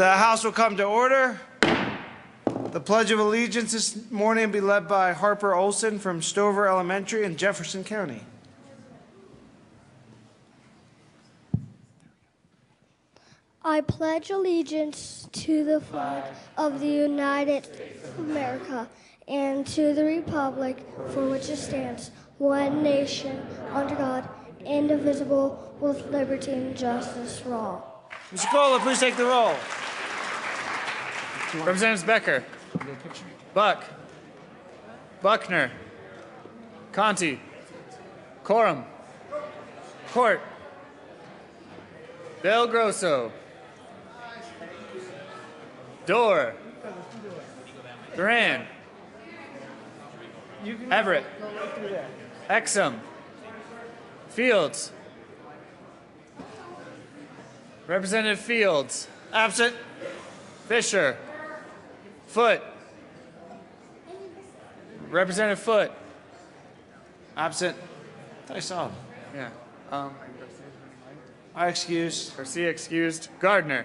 The House will come to order. The Pledge of Allegiance this morning will be led by Harper Olson from Stover Elementary in Jefferson County. I pledge allegiance to the flag of the United States of America and to the republic for which it stands, one nation, under God, indivisible, with liberty and justice for all. Mr. Kohler, please take the roll. Representatives Becker, Buck, Buckner, Conti, Coram, Court, Del Grosso, DORE, Duran, Everett, Exum, Fields, Representative Fields, Absent. Fisher, Foote, Representative Foote, Absent. I thought I saw him. yeah, I excuse. Garcia excused, Gardner,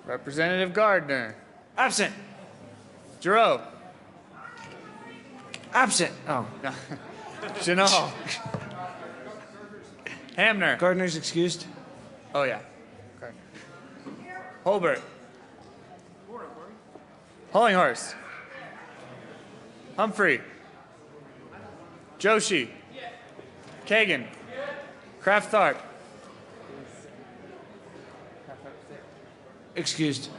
Representative Gardner, Absent. Giroux, Absent. Oh, Chenal, Hamner, Gardner's excused. oh yeah, Gardner. Holbert, Hollinghurst, Humphrey, Joshi, Kagan, Kraft-Tharp, Excused.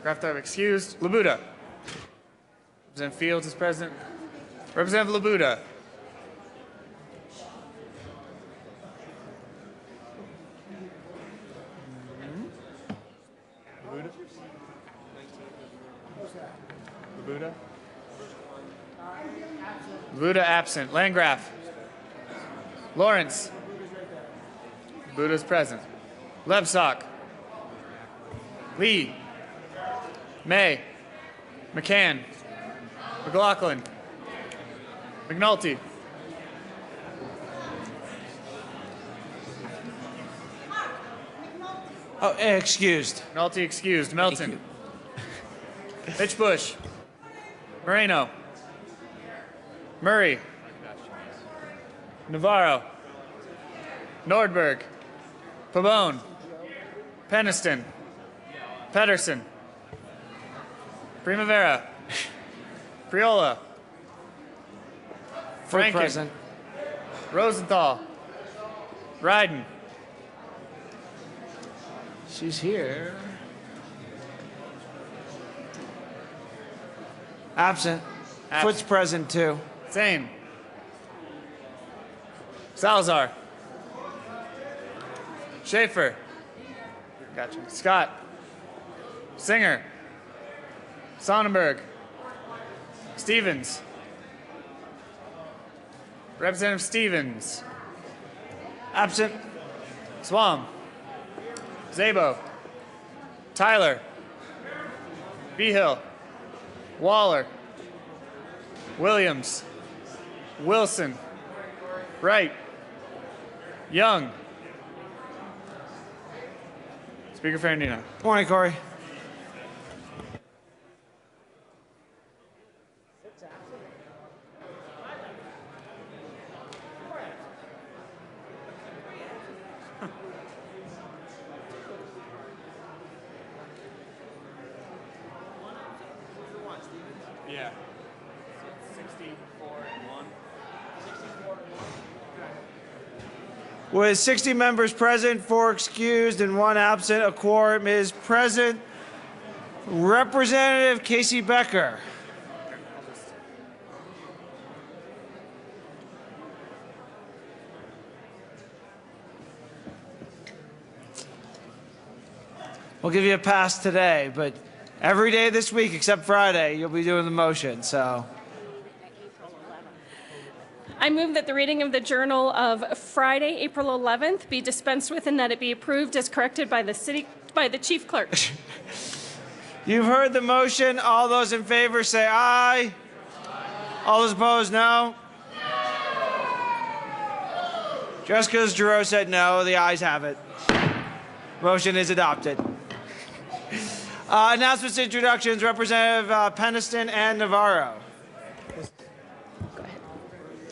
Kraft-Tharp excused, Labuda. Representative Fields is present. Representative Labuda. Labuda? Labuda absent. Landgraf. Lawrence. Labuda's present. Lebsock. Lee. May. McCann. McLaughlin. McNulty. Oh, excused. McNulty excused. Melton. Mitch Bush. Moreno. Murray. Navarro. Nordberg. Pabon. Peniston. Pedersen. Primavera. Priola. For Franken. present. Rosenthal. Ryden. She's here. Absent. Foot's present too. Zane. Salazar. Schaefer. Gotcha. Scott. Singer. Sonnenberg. Stevens. Representative Stevens. Absent. Swam. Zabo. Tyler. Behill. Waller. Williams. Wilson. Wright. Young. Speaker Ferrandino. Morning, Corey. Yeah. 64 and 1. With 60 members present, 4 excused, and 1 absent, a quorum is present. Representative Casey Becker. We'll give you a pass today, but every day this week except Friday, you'll be doing the motion, so. I move that the reading of the Journal of Friday, April 11th be dispensed with and that it be approved as corrected by the Chief Clerk. You've heard the motion. All those in favor say aye. All those opposed, no. Just because Giroux said no, the ayes have it. Motion is adopted. Announcements, introductions, Representative Peniston and Navarro.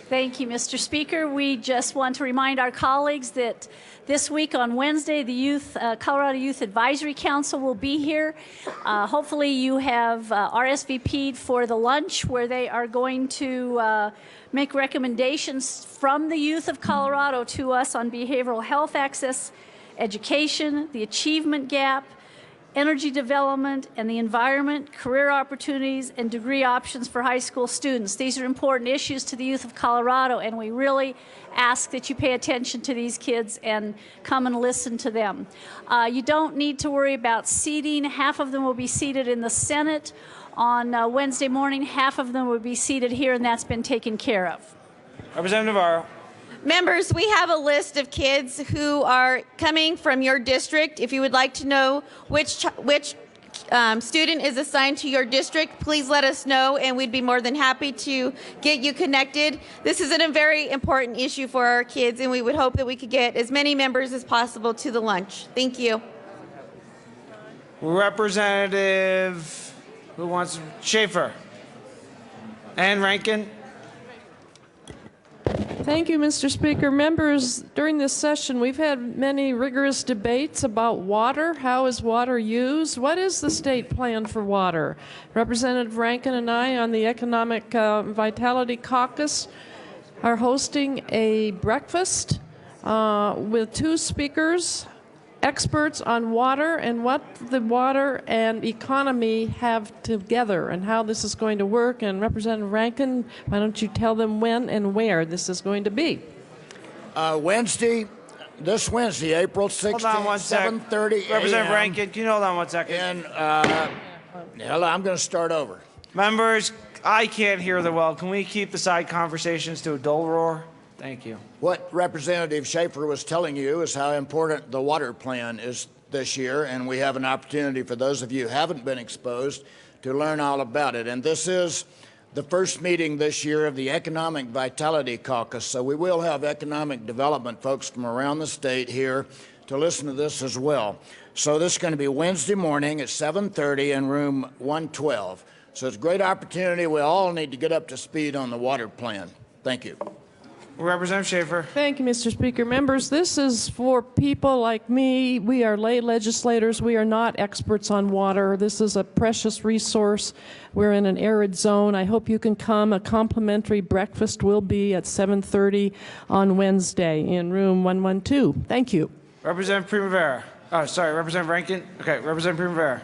Thank you, Mr. Speaker. We just want to remind our colleagues that this week on Wednesday, the Colorado Youth Advisory Council will be here. Hopefully you have RSVP'd for the lunch where they are going to make recommendations from the youth of Colorado to us on behavioral health access, education, the achievement gap, energy development and the environment, career opportunities, and degree options for high school students. These are important issues to the youth of Colorado, and we really ask that you pay attention to these kids and come and listen to them. You don't need to worry about seating. Half of them will be seated in the Senate on Wednesday morning. Half of them will be seated here, and that's been taken care of. Representative Navarro. Members, we have a list of kids who are coming from your district. If you would like to know which student is assigned to your district, please let us know, and we'd be more than happy to get you connected. This is a very important issue for our kids, and we would hope that we could get as many members as possible to the lunch. Thank you. Representative, who wants Schaefer? And Rankin? Thank you, Mr. Speaker. Members, during this session, we've had many rigorous debates about water. How is water used? What is the state plan for water? Representative Rankin and I on the Economic Vitality Caucus are hosting a breakfast with 2 speakers, experts on water and what the water and economy have together and how this is going to work. And Representative Rankin, why don't you tell them when and where this is going to be? This Wednesday, April 16th, Hold on 1 sec. 7:30 a.m. Representative Rankin, can you hold on 1 second? And I'm going to start over. Members, I can't hear the well. Can we keep the side conversations to a dull roar? Thank you. What Representative Schaefer was telling you is how important the water plan is this year, and we have an opportunity for those of you who haven't been exposed to learn all about it. And this is the first meeting this year of the Economic Vitality Caucus, so we will have economic development folks from around the state here to listen to this as well. So this is going to be Wednesday morning at 7:30 in room 112. So it's a great opportunity. We all need to get up to speed on the water plan. Thank you. Representative Schaefer. Thank you, Mr. Speaker. Members, this is for people like me. We are lay legislators. We are not experts on water. This is a precious resource. We're in an arid zone. I hope you can come. A complimentary breakfast will be at 7:30 on Wednesday in room 112. Thank you. Representative Primavera. Oh, sorry, Representative Rankin. Okay, Representative Primavera.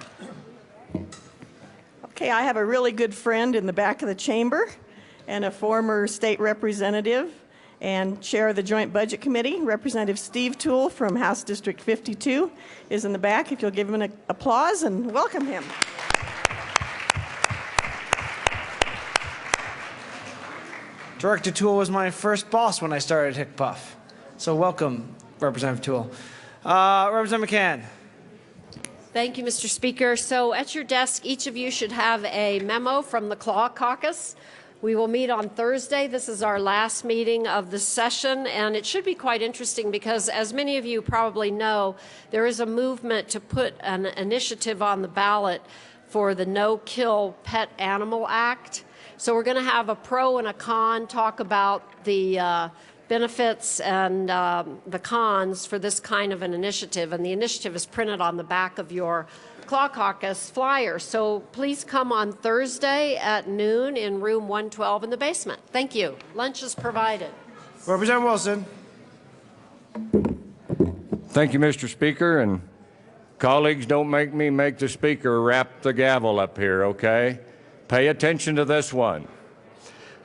Okay, I have a really good friend in the back of the chamber and a former state representative and chair of the Joint Budget Committee. Representative Steve Toole from House District 52 is in the back. If you'll give him an applause and welcome him. Director Toole was my first boss when I started HICPUF. So welcome, Representative Toole. Representative McCann. Thank you, Mr. Speaker. So at your desk, each of you should have a memo from the Claw Caucus. We will meet on Thursday. This is our last meeting of the session, and it should be quite interesting because, as many of you probably know, there is a movement to put an initiative on the ballot for the No-Kill Pet Animal Act. So we're going to have a pro and a con talk about the benefits and the cons for this kind of an initiative, and the initiative is printed on the back of your Claw Caucus flyer. So please come on Thursday at noon in room 112 in the basement. Thank you. Lunch is provided. Representative Wilson. Thank you, Mr. Speaker. And colleagues, don't make me make the speaker wrap the gavel up here, okay? Pay attention to this one.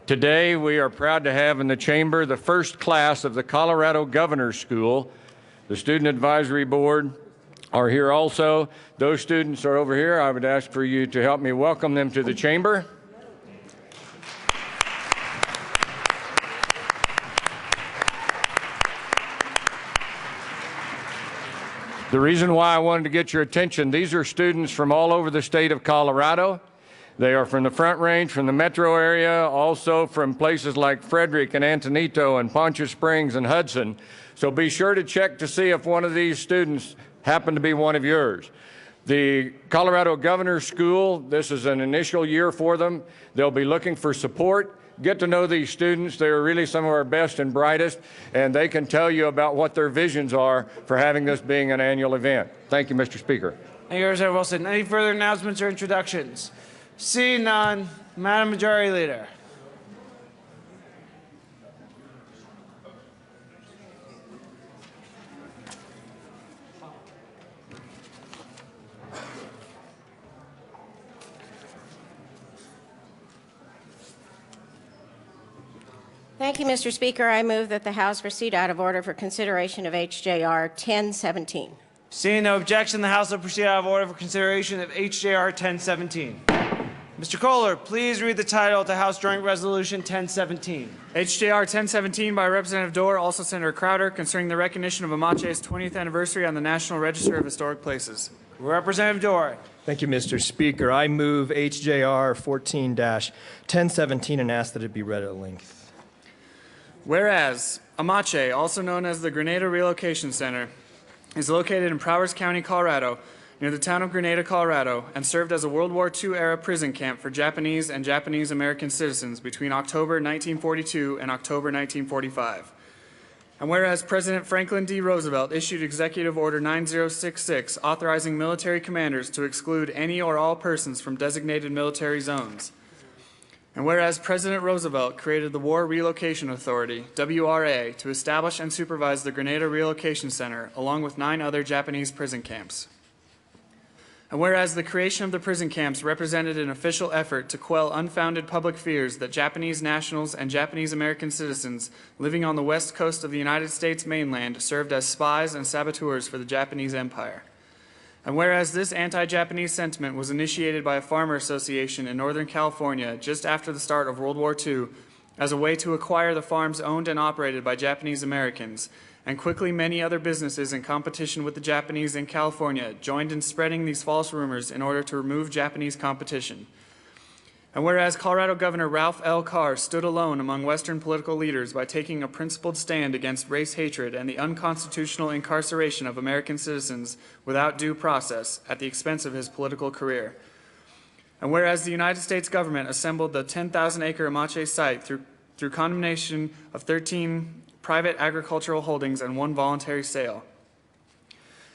Today, we are proud to have in the chamber the first class of the Colorado Governor's School. The Student Advisory Board are here also. Those students are over here. I would ask for you to help me welcome them to the chamber. The reason why I wanted to get your attention, these are students from all over the state of Colorado. They are from the Front Range, from the metro area, also from places like Frederick and Antonito and Poncha Springs and Hudson. So be sure to check to see if one of these students happen to be one of yours. The Colorado Governor's School, this is an initial year for them. They'll be looking for support. Get to know these students. They're really some of our best and brightest, and they can tell you about what their visions are for having this being an annual event. Thank you, Mr. Speaker. Thank you, Representative Wilson. Any further announcements or introductions? Seeing none, Madam Majority Leader. Thank you, Mr. Speaker. I move that the House proceed out of order for consideration of HJR 1017. Seeing no objection, the House will proceed out of order for consideration of HJR 1017. Mr. Kohler, please read the title of the House Joint Resolution 1017. HJR 1017 by Representative DORE, also Senator Crowder, concerning the recognition of Amache's 20th anniversary on the National Register of Historic Places. Representative DORE. Thank you, Mr. Speaker. I move HJR 14-1017 and ask that it be read at length. Whereas Amache, also known as the Grenada Relocation Center, is located in Prowers County, Colorado, near the town of Grenada, Colorado, and served as a World War II-era prison camp for Japanese and Japanese-American citizens between October 1942 and October 1945. And whereas President Franklin D. Roosevelt issued Executive Order 9066 authorizing military commanders to exclude any or all persons from designated military zones. And whereas President Roosevelt created the War Relocation Authority, WRA, to establish and supervise the Grenada Relocation Center, along with 9 other Japanese prison camps. And whereas the creation of the prison camps represented an official effort to quell unfounded public fears that Japanese nationals and Japanese American citizens living on the west coast of the United States mainland served as spies and saboteurs for the Japanese Empire. And whereas this anti-Japanese sentiment was initiated by a farmer association in Northern California just after the start of World War II as a way to acquire the farms owned and operated by Japanese Americans, and quickly many other businesses in competition with the Japanese in California joined in spreading these false rumors in order to remove Japanese competition. And whereas Colorado Governor Ralph L. Carr stood alone among Western political leaders by taking a principled stand against race hatred and the unconstitutional incarceration of American citizens without due process at the expense of his political career. And whereas the United States government assembled the 10,000-acre Amache site through condemnation of 13 private agricultural holdings and 1 voluntary sale.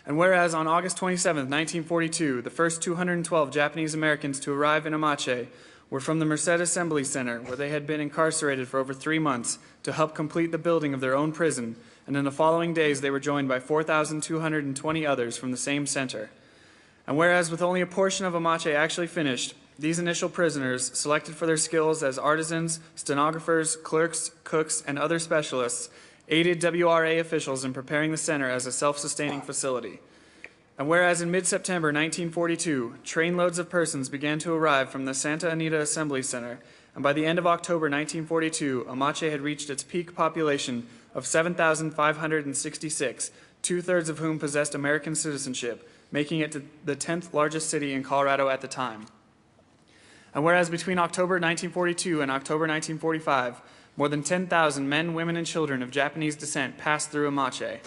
And whereas on August 27, 1942, the first 212 Japanese Americans to arrive in Amache were from the Merced Assembly Center, where they had been incarcerated for over 3 months to help complete the building of their own prison, and in the following days they were joined by 4,220 others from the same center. And whereas with only a portion of Amache actually finished, these initial prisoners, selected for their skills as artisans, stenographers, clerks, cooks, and other specialists, aided WRA officials in preparing the center as a self-sustaining facility. And whereas in mid-September 1942, trainloads of persons began to arrive from the Santa Anita Assembly Center, and by the end of October 1942, Amache had reached its peak population of 7,566, 2/3 of whom possessed American citizenship, making it the 10th largest city in Colorado at the time. And whereas between October 1942 and October 1945, more than 10,000 men, women, and children of Japanese descent passed through Amache.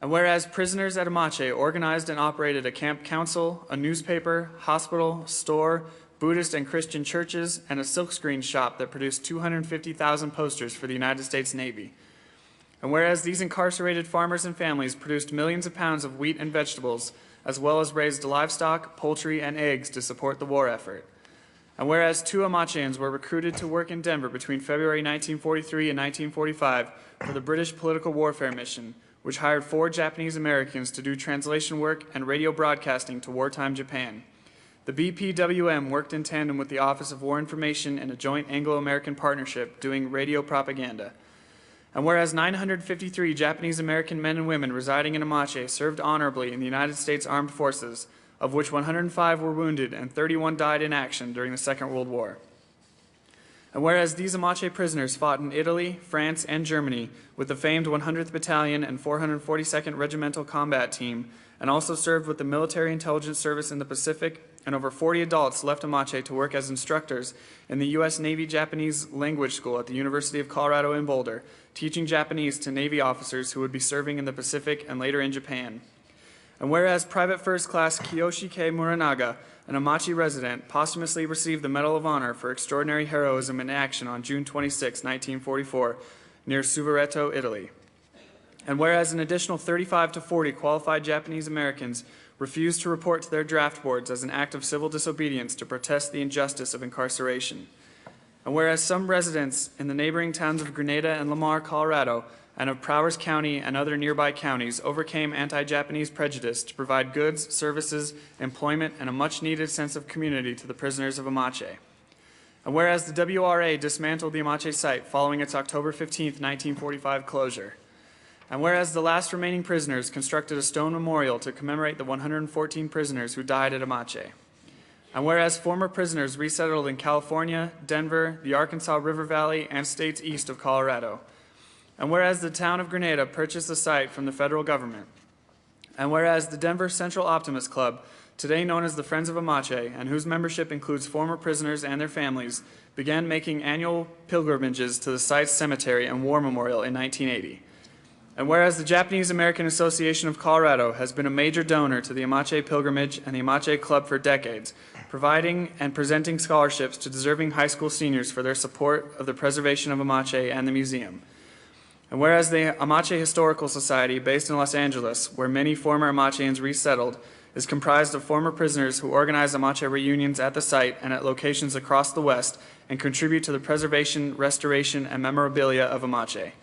And whereas prisoners at Amache organized and operated a camp council, a newspaper, hospital, store, Buddhist and Christian churches, and a silkscreen shop that produced 250,000 posters for the United States Navy. And whereas these incarcerated farmers and families produced millions of pounds of wheat and vegetables, as well as raised livestock, poultry, and eggs to support the war effort. And whereas 2 Amacheans were recruited to work in Denver between February 1943 and 1945 for the British Political Warfare Mission, which hired 4 Japanese Americans to do translation work and radio broadcasting to wartime Japan. The BPWM worked in tandem with the Office of War Information and a joint Anglo-American partnership doing radio propaganda. And whereas 953 Japanese American men and women residing in Amache served honorably in the United States Armed Forces, of which 105 were wounded and 31 died in action during the Second World War. And whereas these Amache prisoners fought in Italy, France, and Germany with the famed 100th Battalion and 442nd Regimental Combat Team, and also served with the Military Intelligence Service in the Pacific, and over 40 adults left Amache to work as instructors in the U.S. Navy Japanese Language School at the University of Colorado in Boulder, teaching Japanese to Navy officers who would be serving in the Pacific and later in Japan. And whereas Private First Class Kiyoshi K. Muranaga, an Amache resident, posthumously received the Medal of Honor for extraordinary heroism in action on June 26, 1944, near Suvereto, Italy. And whereas an additional 35 to 40 qualified Japanese Americans refused to report to their draft boards as an act of civil disobedience to protest the injustice of incarceration. And whereas some residents in the neighboring towns of Grenada and Lamar, Colorado, and of Prowers County and other nearby counties overcame anti-Japanese prejudice to provide goods, services, employment, and a much-needed sense of community to the prisoners of Amache. And whereas the WRA dismantled the Amache site following its October 15, 1945 closure. And whereas the last remaining prisoners constructed a stone memorial to commemorate the 114 prisoners who died at Amache. And whereas former prisoners resettled in California, Denver, the Arkansas River Valley, and states east of Colorado. And whereas the town of Grenada purchased the site from the federal government. And whereas the Denver Central Optimist Club, today known as the Friends of Amache, and whose membership includes former prisoners and their families, began making annual pilgrimages to the site's cemetery and war memorial in 1980. And whereas the Japanese American Association of Colorado has been a major donor to the Amache Pilgrimage and the Amache Club for decades, providing and presenting scholarships to deserving high school seniors for their support of the preservation of Amache and the museum. And whereas the Amache Historical Society, based in Los Angeles, where many former Amacheans resettled, is comprised of former prisoners who organize Amache reunions at the site and at locations across the West and contribute to the preservation, restoration, and memorabilia of Amache.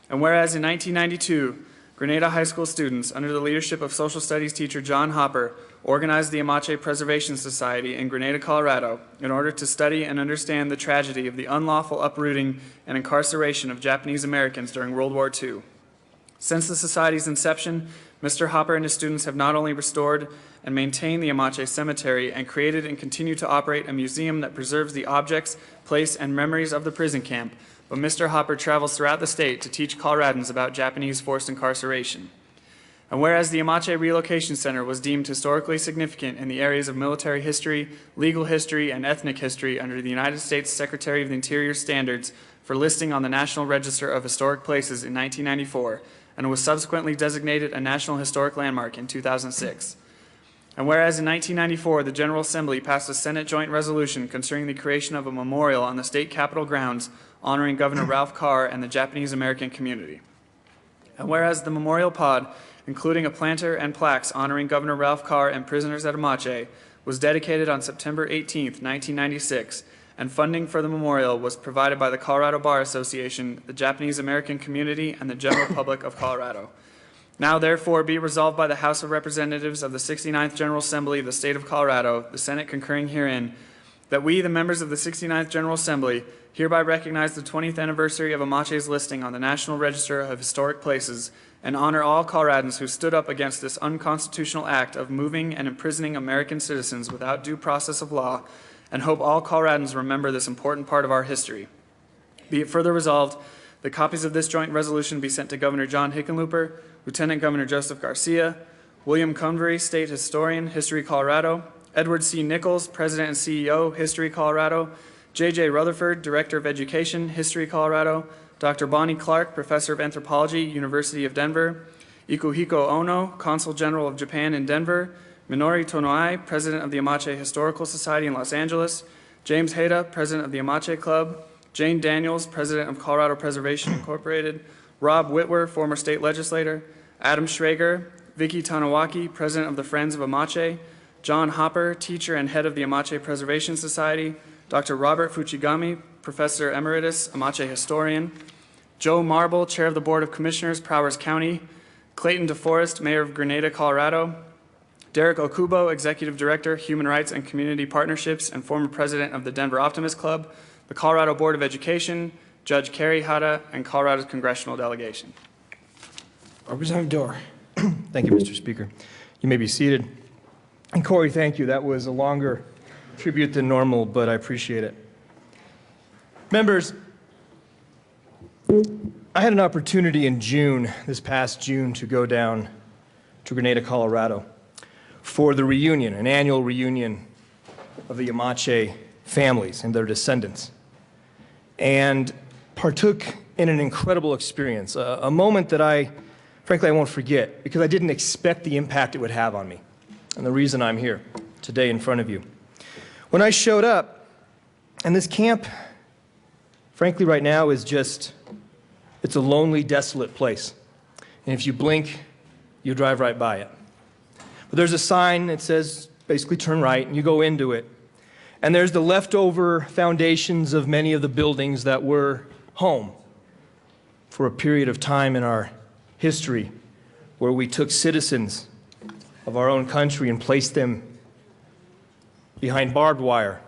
And whereas in 1992, Grenada High School students, under the leadership of social studies teacher John Hopper, organized the Amache Preservation Society in Grenada, Colorado, in order to study and understand the tragedy of the unlawful uprooting and incarceration of Japanese Americans during World War II. Since the society's inception, Mr. Hopper and his students have not only restored and maintained the Amache Cemetery and created and continue to operate a museum that preserves the objects, place, and memories of the prison camp, but Mr. Hopper travels throughout the state to teach Coloradans about Japanese forced incarceration. And whereas the Amache Relocation Center was deemed historically significant in the areas of military history, legal history, and ethnic history under the United States Secretary of the Interior standards for listing on the National Register of Historic Places in 1994, and was subsequently designated a National Historic Landmark in 2006. And whereas in 1994, the General Assembly passed a Senate joint resolution concerning the creation of a memorial on the state capitol grounds honoring Governor Ralph Carr and the Japanese American community. And whereas the memorial pod, including a planter and plaques honoring Governor Ralph Carr and prisoners at Amache, was dedicated on September 18, 1996, and funding for the memorial was provided by the Colorado Bar Association, the Japanese American community, and the general public of Colorado. Now therefore be resolved by the House of Representatives of the 69th General Assembly of the State of Colorado, the Senate concurring herein, that we, the members of the 69th General Assembly, hereby recognize the 20th anniversary of Amache's listing on the National Register of Historic Places and honor all Coloradans who stood up against this unconstitutional act of moving and imprisoning American citizens without due process of law, and hope all Coloradans remember this important part of our history. Be it further resolved, the copies of this joint resolution be sent to Governor John Hickenlooper, Lieutenant Governor Joseph Garcia, William Convery, State Historian, History Colorado, Edward C. Nichols, President and CEO, History Colorado, J.J. Rutherford, Director of Education, History Colorado, Dr. Bonnie Clark, Professor of Anthropology, University of Denver, Ikuhiko Ono, Consul General of Japan in Denver, Minori Tonoai, President of the Amache Historical Society in Los Angeles, James Hayda, President of the Amache Club, Jane Daniels, President of Colorado Preservation Incorporated, Rob Whitwer, former state legislator, Adam Schrager, Vicky Tanawaki, President of the Friends of Amache, John Hopper, teacher and head of the Amache Preservation Society, Dr. Robert Fuchigami, Professor Emeritus, Amache historian, Joe Marble, Chair of the Board of Commissioners, Prowers County, Clayton DeForest, Mayor of Grenada, Colorado, Derek Okubo, Executive Director, Human Rights and Community Partnerships and former President of the Denver Optimist Club, the Colorado Board of Education, Judge Kerry Hada, and Colorado's congressional delegation. Representative DORE. Thank you, Mr. Speaker. You may be seated. And Corey, thank you. That was a longer tribute than normal, but I appreciate it. Members, I had an opportunity in June, this past June, to go down to Grenada, Colorado for the reunion, an annual reunion of the Amache families and their descendants, and partook in an incredible experience, a moment that I frankly, I won't forget, because I didn't expect the impact it would have on me, and the reason I'm here today in front of you. When I showed up, and this camp, frankly, right now is just, it's a lonely, desolate place. And if you blink, you drive right by it. But there's a sign that says, basically, turn right, and you go into it. And there's the leftover foundations of many of the buildings that were home for a period of time in our history where we took citizens of our own country and placed them behind barbed wire,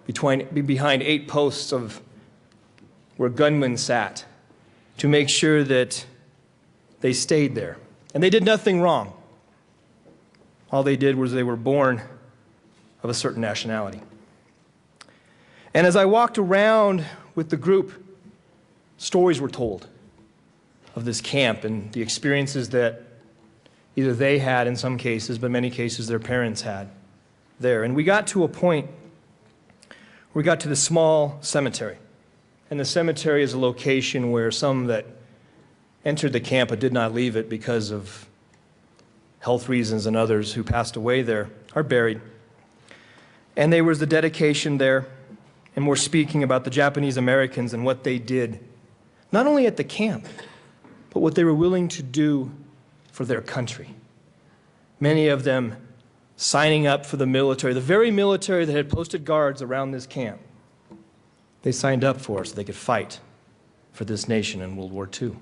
behind 8 posts of where gunmen sat to make sure that they stayed there. And they did nothing wrong. All they did was they were born of a certain nationality. And as I walked around with the group, stories were told of this camp and the experiences that either they had in some cases, but in many cases their parents had there. And we got to a point where we got to the small cemetery. And the cemetery is a location where some that entered the camp but did not leave it because of health reasons and others who passed away there are buried. And there was the dedication there, and we're speaking about the Japanese Americans and what they did, not only at the camp, but what they were willing to do for their country. Many of them signing up for the military, the very military that had posted guards around this camp. They signed up for it so they could fight for this nation in World War II.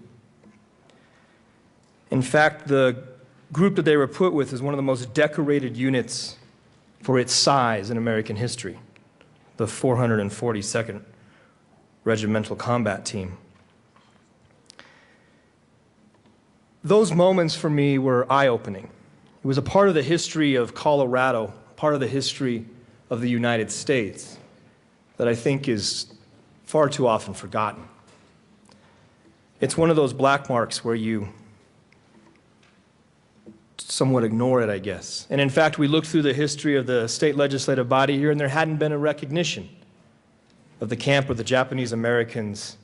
In fact, the group that they were put with is one of the most decorated units for its size in American history, the 442nd Regimental Combat Team. Those moments for me were eye-opening. It was a part of the history of Colorado, part of the history of the United States that I think is far too often forgotten. It's one of those black marks where you somewhat ignore it, I guess. And in fact, we looked through the history of the state legislative body here, and there hadn't been a recognition of the camp of the Japanese Americans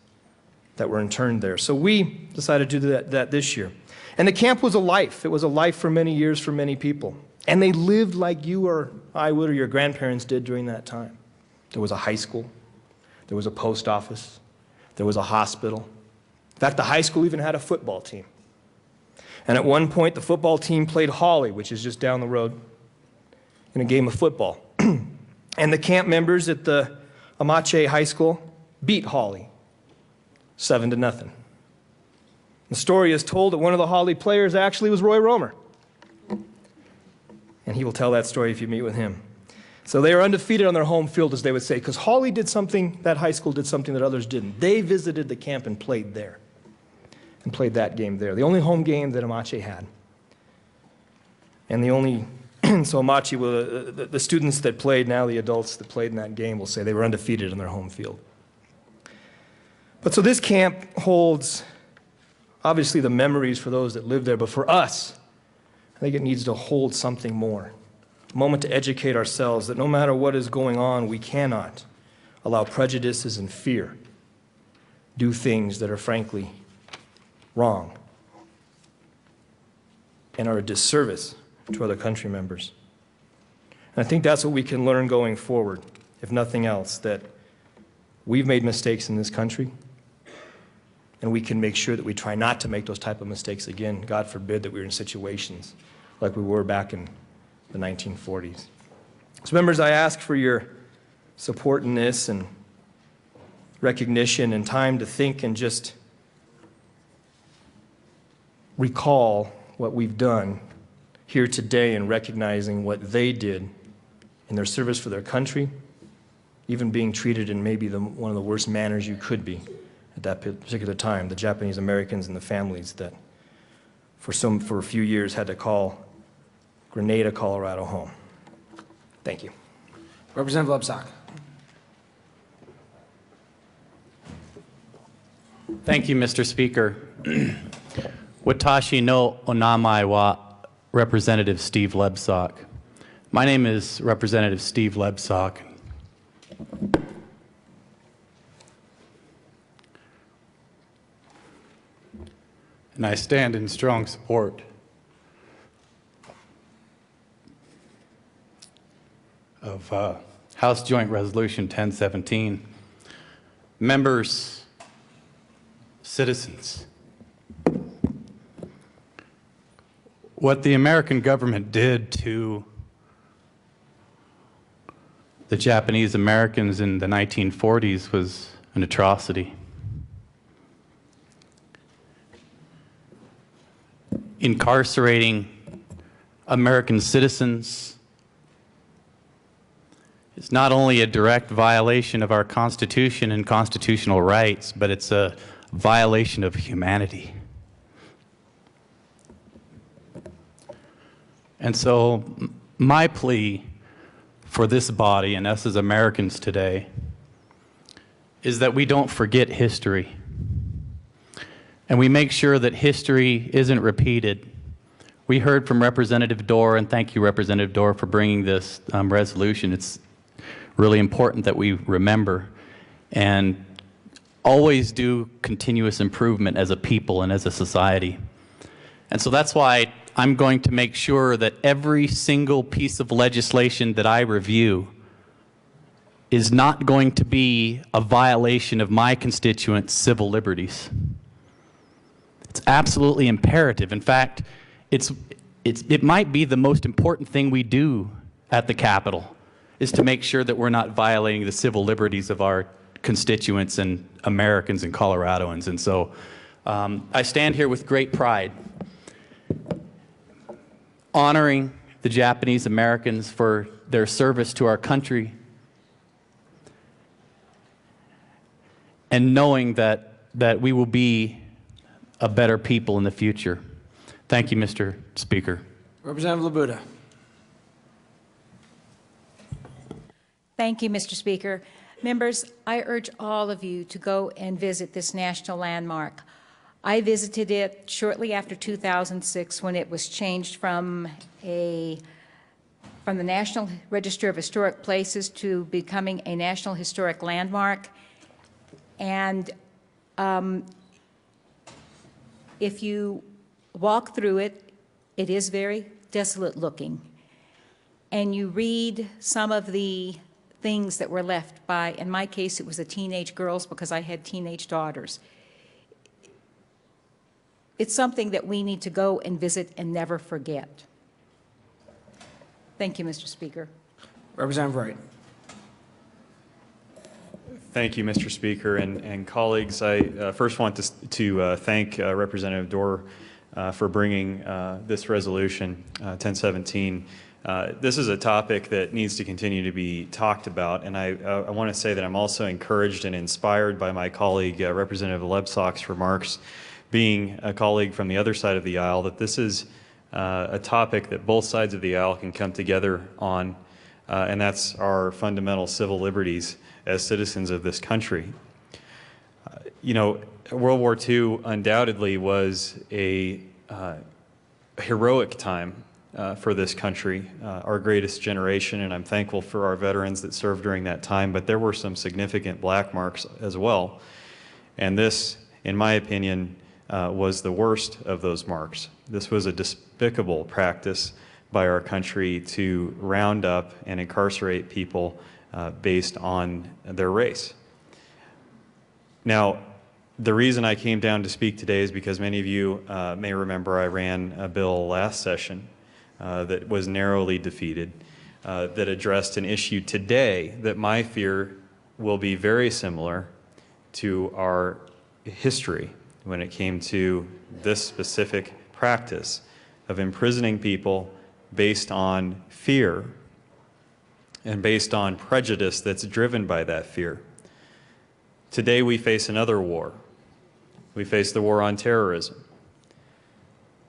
that were interned there. So we decided to do that this year. And the camp was a life. It was a life for many years for many people. And they lived like you or I would or your grandparents did during that time. There was a high school. There was a post office. There was a hospital. In fact, the high school even had a football team. And at one point, the football team played Holly, which is just down the road, in a game of football. And the camp members at the Amache High School beat Holly 7-0. The story is told that one of the Holly players actually was Roy Romer. And he will tell that story if you meet with him. So they are undefeated on their home field, as they would say, because Holly did something, that high school did something that others didn't. They visited the camp and played there, and played that game there. The only home game that Amache had. And the only, so Amache, the students that played, now the adults that played in that game will say they were undefeated on their home field. But so this camp holds, obviously, the memories for those that lived there, but for us, I think it needs to hold something more. A moment to educate ourselves that no matter what is going on, we cannot allow prejudices and fear do things that are frankly wrong and are a disservice to other country members. And I think that's what we can learn going forward, if nothing else, that we've made mistakes in this country, and we can make sure that we try not to make those type of mistakes again. God forbid that we were in situations like we were back in the 1940s. So members, I ask for your support in this and recognition and time to think and just recall what we've done here today in recognizing what they did in their service for their country, even being treated in maybe one of the worst manners you could be at that particular time, the Japanese Americans and the families that for a few years had to call Grenada, Colorado home. Thank you. Representative Lebsack. Thank you, Mr. Speaker. Watashi no onamai wa Representative Steve Lebsack. My name is Representative Steve Lebsack. and I stand in strong support of House Joint Resolution 1017. Members, citizens, what the American government did to the Japanese Americans in the 1940s was an atrocity. Incarcerating American citizens is not only a direct violation of our Constitution and constitutional rights, but it's a violation of humanity. And so my plea for this body and us as Americans today is that we don't forget history, and we make sure that history isn't repeated. We heard from Representative DORE, and thank you, Representative DORE, for bringing this resolution. It's really important that we remember and always do continuous improvement as a people and as a society. And so that's why I'm going to make sure that every single piece of legislation that I review is not going to be a violation of my constituents' civil liberties. It's absolutely imperative. In fact, it might be the most important thing we do at the Capitol, is to make sure that we're not violating the civil liberties of our constituents and Americans and Coloradoans. And so I stand here with great pride, honoring the Japanese Americans for their service to our country, and knowing that we will be a better people in the future. Thank you, Mr. Speaker. Representative Labuda. Thank you, Mr. Speaker. Members, I urge all of you to go and visit this national landmark. I visited it shortly after 2006 when it was changed from the National Register of Historic Places to becoming a National Historic Landmark. And if you walk through it, it is very desolate looking. And you read some of the things that were left by, in my case, it was the teenage girls because I had teenage daughters. It's something that we need to go and visit and never forget. Thank you, Mr. Speaker. Representative Wright. Thank you, Mr. Speaker, and colleagues. I first want to thank Representative DORE for bringing this resolution, 1017. This is a topic that needs to continue to be talked about, and I want to say that I'm also encouraged and inspired by my colleague, Representative Lebsock's remarks, being a colleague from the other side of the aisle, that this is a topic that both sides of the aisle can come together on, and that's our fundamental civil liberties as citizens of this country. You know, World War II undoubtedly was a heroic time for this country, our greatest generation, and I'm thankful for our veterans that served during that time, but there were some significant black marks as well. And this, in my opinion, was the worst of those marks. This was a despicable practice by our country to round up and incarcerate people based on their race. Now, the reason I came down to speak today is because many of you may remember I ran a bill last session that was narrowly defeated, that addressed an issue today that my fear will be very similar to our history when it came to this specific practice of imprisoning people based on fear and based on prejudice that's driven by that fear. Today we face another war. We face the war on terrorism.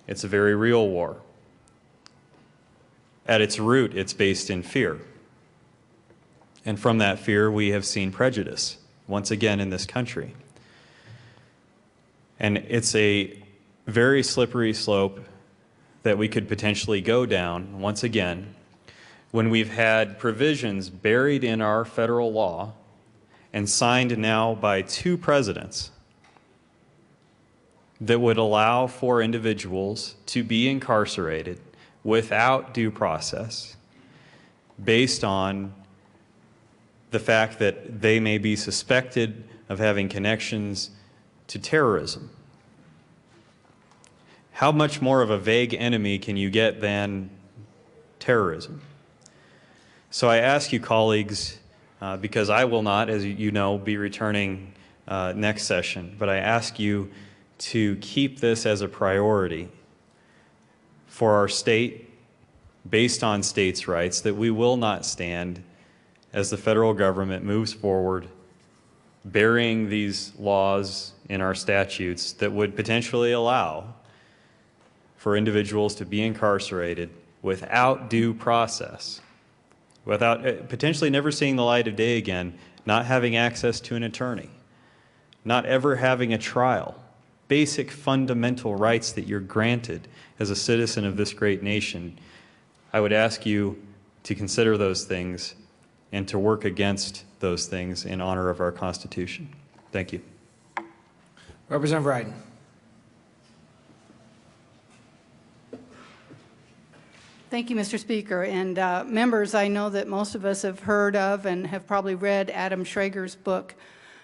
It's a very real war. At its root, it's based in fear. And from that fear, we have seen prejudice, once again, in this country. And it's a very slippery slope that we could potentially go down, once again, when we've had provisions buried in our federal law and signed now by 2 presidents that would allow for individuals to be incarcerated without due process based on the fact that they may be suspected of having connections to terrorism. How much more of a vague enemy can you get than terrorism? So I ask you, colleagues, because I will not, as you know, be returning next session, but I ask you to keep this as a priority for our state, based on states' rights, that we will not stand as the federal government moves forward burying these laws in our statutes that would potentially allow for individuals to be incarcerated without due process, without potentially never seeing the light of day again, not having access to an attorney, not ever having a trial, basic fundamental rights that you're granted as a citizen of this great nation. I would ask you to consider those things and to work against those things in honor of our Constitution. Thank you. Representative Wright. Thank you, Mr. Speaker. And members, I know that most of us have heard of and have probably read Adam Schrager's book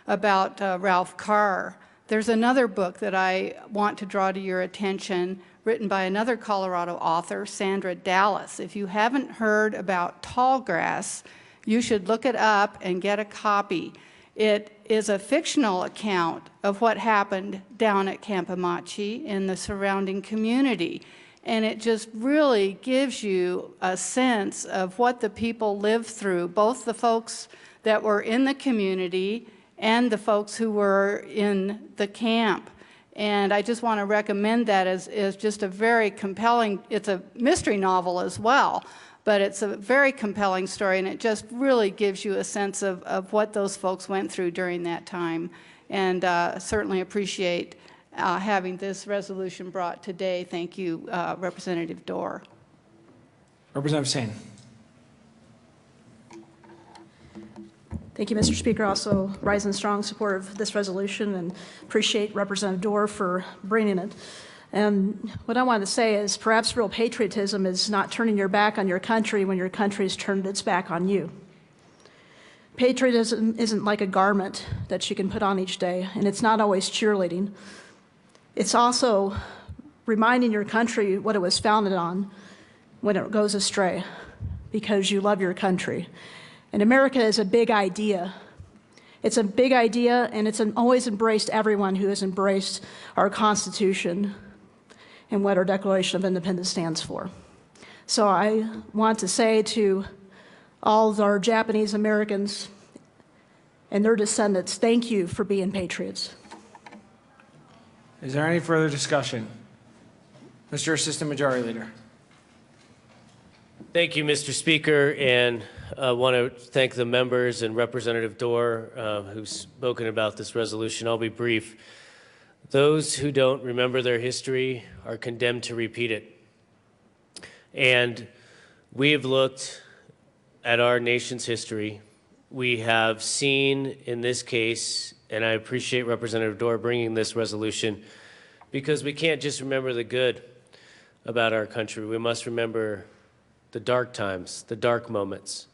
about Ralph Carr. There's another book that I want to draw to your attention, written by another Colorado author, Sandra Dallas. If you haven't heard about Tallgrass, you should look it up and get a copy. It is a fictional account of what happened down at Camp Amache in the surrounding community. And it just really gives you a sense of what the people lived through, both the folks that were in the community and the folks who were in the camp. And I just want to recommend that as just a very compelling, it's a mystery novel as well, but it's a very compelling story, and it just really gives you a sense of what those folks went through during that time. And certainly appreciate having this resolution brought today. Thank you, Representative DORE. Representative Sane. Thank you, Mr. Speaker. Also rise in strong support of this resolution and appreciate Representative DORE for bringing it. And what I want to say is perhaps real patriotism is not turning your back on your country when your country's turned its back on you. Patriotism isn't like a garment that you can put on each day, and it's not always cheerleading. It's also reminding your country what it was founded on when it goes astray, because you love your country. And America is a big idea. It's a big idea, and it's always embraced everyone who has embraced our Constitution and what our Declaration of Independence stands for. So I want to say to all of our Japanese Americans and their descendants, thank you for being patriots. Is there any further discussion? Mr. Assistant Majority Leader. Thank you, Mr. Speaker, and I want to thank the members and Representative DORE who's spoken about this resolution. I'll be brief. Those who don't remember their history are condemned to repeat it. And we have looked at our nation's history. We have seen in this case, and I appreciate Representative DORE bringing this resolution, because we can't just remember the good about our country. We must remember the dark times, the dark moments,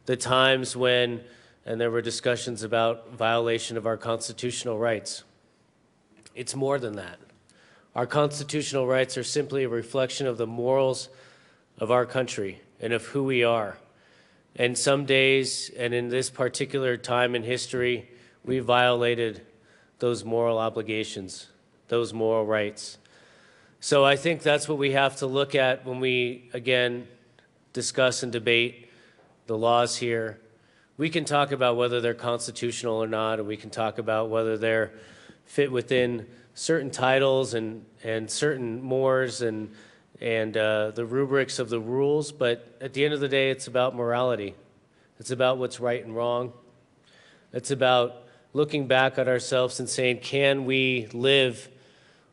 the times when, and there were discussions about violation of our constitutional rights. It's more than that. Our constitutional rights are simply a reflection of the morals of our country and of who we are. And some days, and in this particular time in history, we violated those moral obligations, those moral rights. So I think that's what we have to look at when we, again, discuss and debate the laws here. We can talk about whether they're constitutional or not, and we can talk about whether they're fit within certain titles and certain mores and the rubrics of the rules, but at the end of the day, it's about morality. It's about what's right and wrong. It's about looking back at ourselves and saying, can we live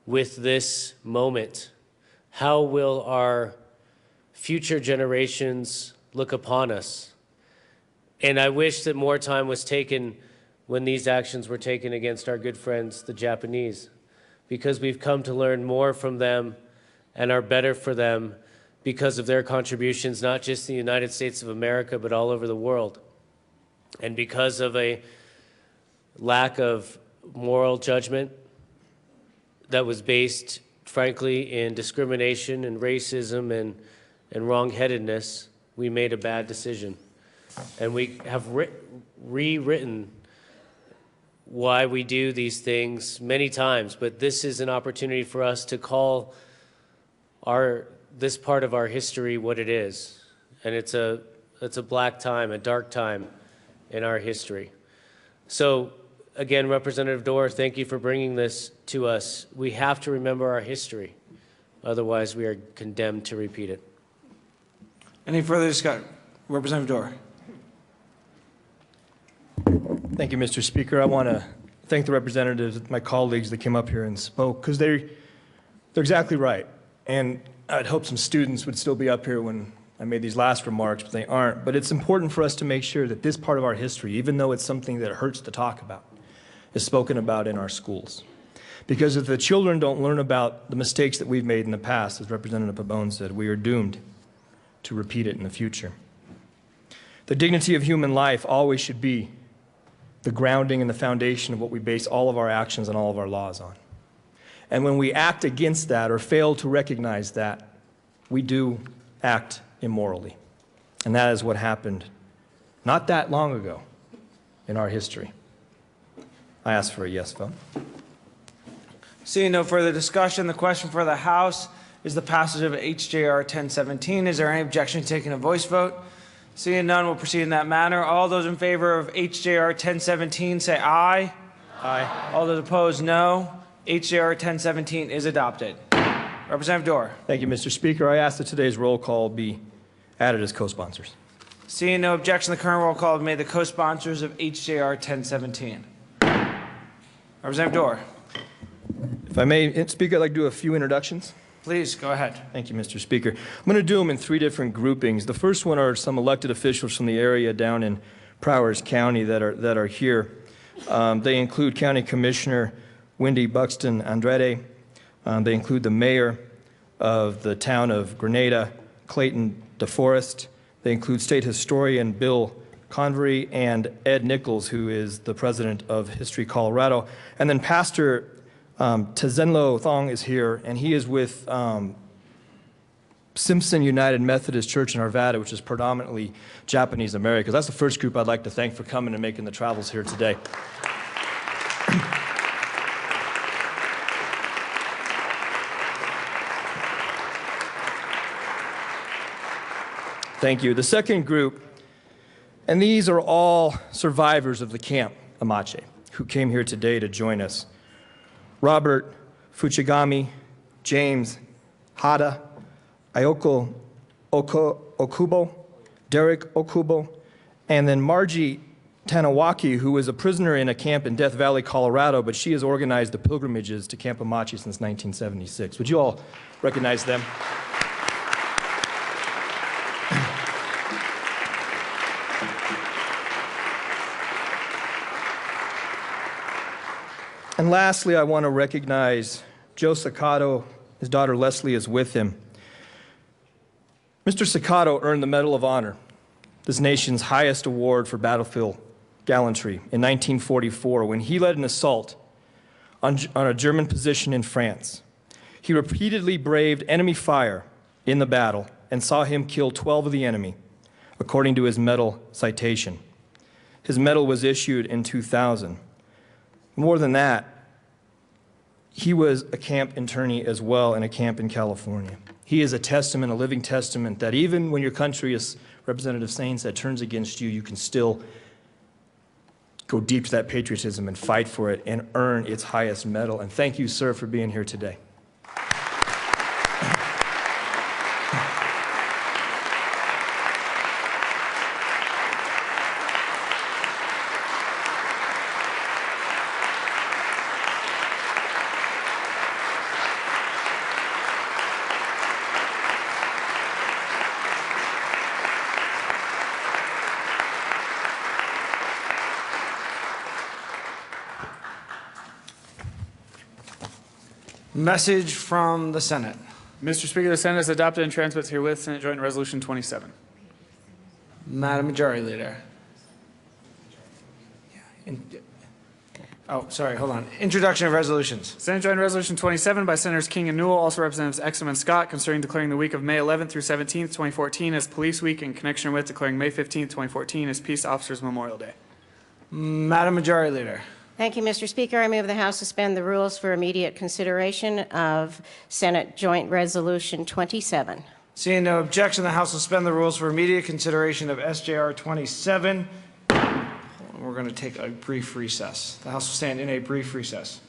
with this moment? How will our future generations look upon us? And I wish that more time was taken when these actions were taken against our good friends, the Japanese, because we've come to learn more from them and are better for them because of their contributions, not just in the United States of America, but all over the world. And because of a lack of moral judgment that was based, frankly, in discrimination and racism and wrongheadedness, we made a bad decision. And we have rewritten why we do these things many times, but this is an opportunity for us to call this part of our history what it is. And it's a black time, a dark time in our history. So again, Representative DORE, thank you for bringing this to us. We have to remember our history. Otherwise, we are condemned to repeat it. Any further discussion? Representative DORE. Thank you, Mr. Speaker. I want to thank the representatives, my colleagues that came up here and spoke, because they're exactly right. And I'd hope some students would still be up here when I made these last remarks, but they aren't. But it's important for us to make sure that this part of our history, even though it's something that hurts to talk about, is spoken about in our schools. Because if the children don't learn about the mistakes that we've made in the past, as Representative Pabon said, we are doomed to repeat it in the future. The dignity of human life always should be the grounding and the foundation of what we base all of our actions and all of our laws on. And when we act against that or fail to recognize that, we do act immorally. And that is what happened not that long ago in our history. I ask for a yes vote. Seeing no further discussion, the question for the House is the passage of HJR 1017. Is there any objection to taking a voice vote? Seeing none, we'll proceed in that manner. All those in favor of HJR 1017 say aye. Aye. All those opposed, no. HJR 1017 is adopted. Representative DORE. Thank you, Mr. Speaker. I ask that today's roll call be added as co-sponsors. Seeing no objection, the current roll call is made the co-sponsors of HJR 1017. Representative DORE. If I may, Speaker, I'd like to do a few introductions. Please, go ahead. Thank you, Mr. Speaker. I'm going to do them in three different groupings. The first one are some elected officials from the area down in Prowers County that are here. They include County Commissioner Wendy Buxton Andrade. They include the mayor of the town of Grenada, Clayton DeForest. They include State Historian Bill Convery and Ed Nichols, who is the president of History Colorado. And then Pastor Tezenlo Thong is here, and he is with Simpson United Methodist Church in Arvada, which is predominantly Japanese Americans. That's the first group I'd like to thank for coming and making the travels here today. Thank you. The second group, and these are all survivors of the camp Amache, who came here today to join us. Robert Fuchigami, James Hada, Ayoko Okubo, Derek Okubo, and then Margie Tanawaki, who was a prisoner in a camp in Death Valley, Colorado, but she has organized the pilgrimages to Camp Amache since 1976. Would you all recognize them? And lastly, I want to recognize Joe Sacato. His daughter Leslie is with him. Mr. Sacato earned the Medal of Honor, this nation's highest award for battlefield gallantry, in 1944 when he led an assault on a German position in France. He repeatedly braved enemy fire in the battle and saw him kill 12 of the enemy, according to his medal citation. His medal was issued in 2000. More than that, he was a camp internee as well in a camp in California. He is a testament, a living testament, that even when your country, as Representative Sain said, turns against you, you can still go deep to that patriotism and fight for it and earn its highest medal. And thank you, sir, for being here today. Message from the Senate. Mr. Speaker, the Senate has adopted and transmits herewith Senate Joint Resolution 27. Madam Majority Leader. Sorry, hold on. Introduction of resolutions. Senate Joint Resolution 27 by Senators King and Newell, also Representatives Exum and Scott, concerning declaring the week of May 11th through 17th, 2014 as Police Week in connection with declaring May 15th, 2014 as Peace Officers Memorial Day. Madam Majority Leader. Thank you, Mr. Speaker. I move the House suspend the rules for immediate consideration of Senate Joint Resolution 27. Seeing no objection, the House will suspend the rules for immediate consideration of SJR 27. We're going to take a brief recess. The House will stand in a brief recess.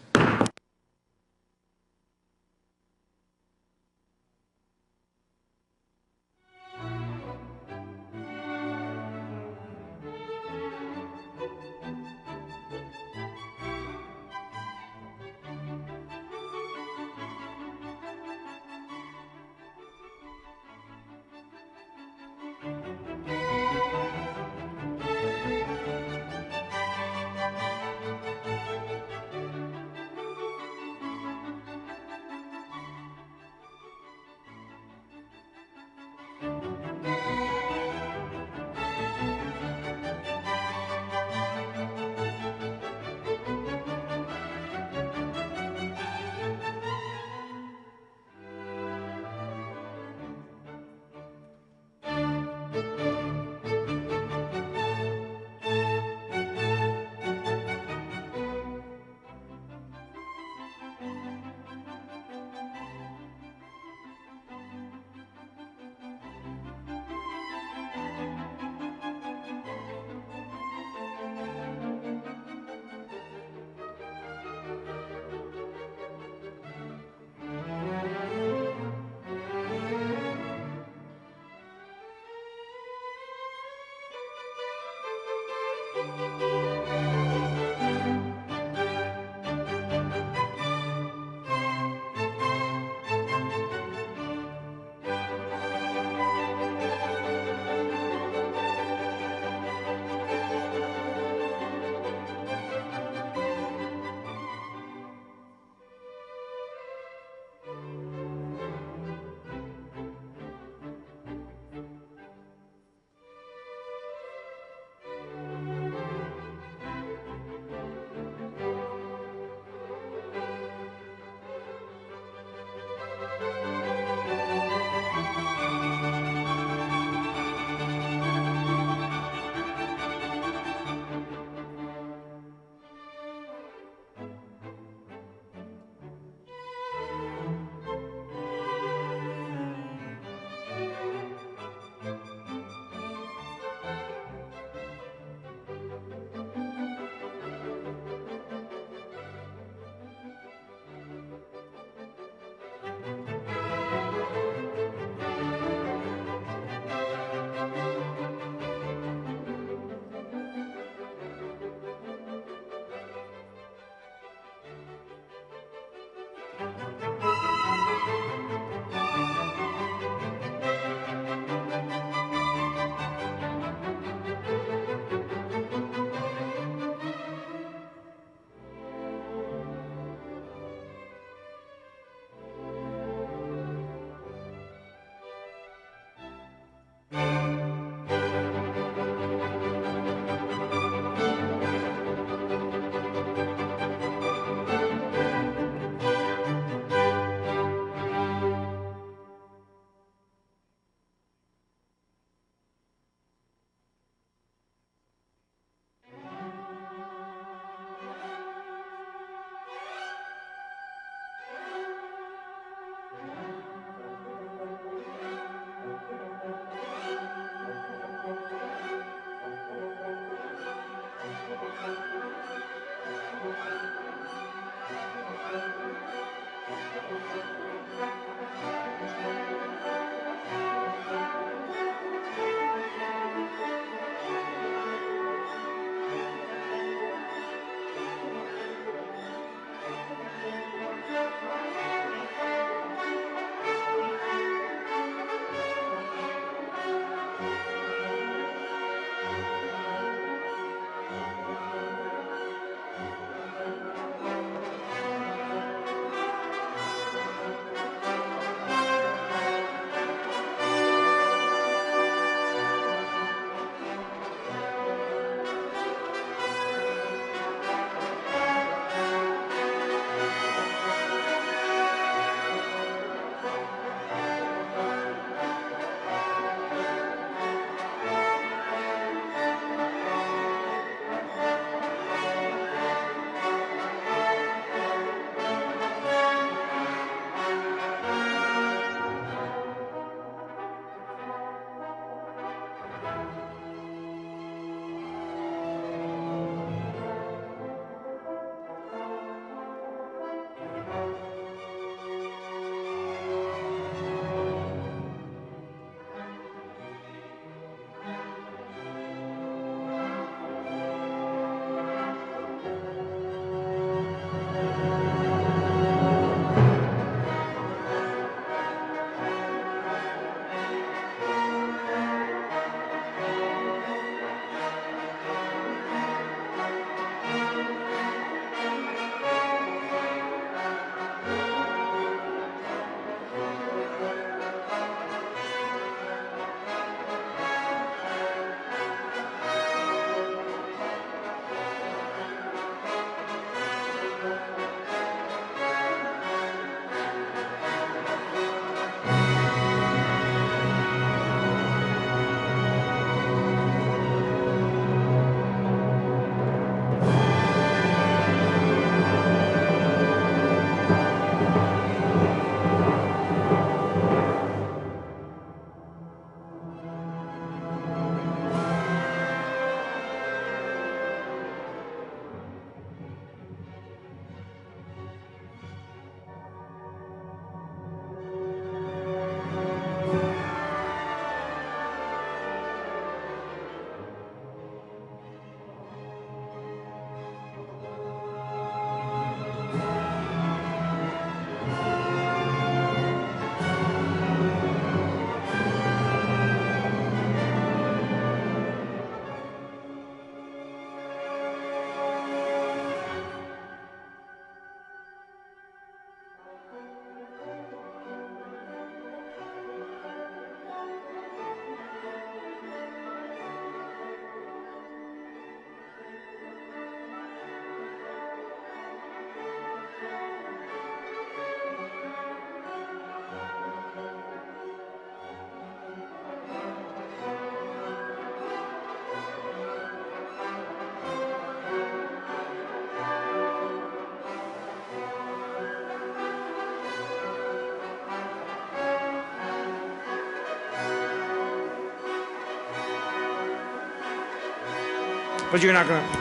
But you're not going to.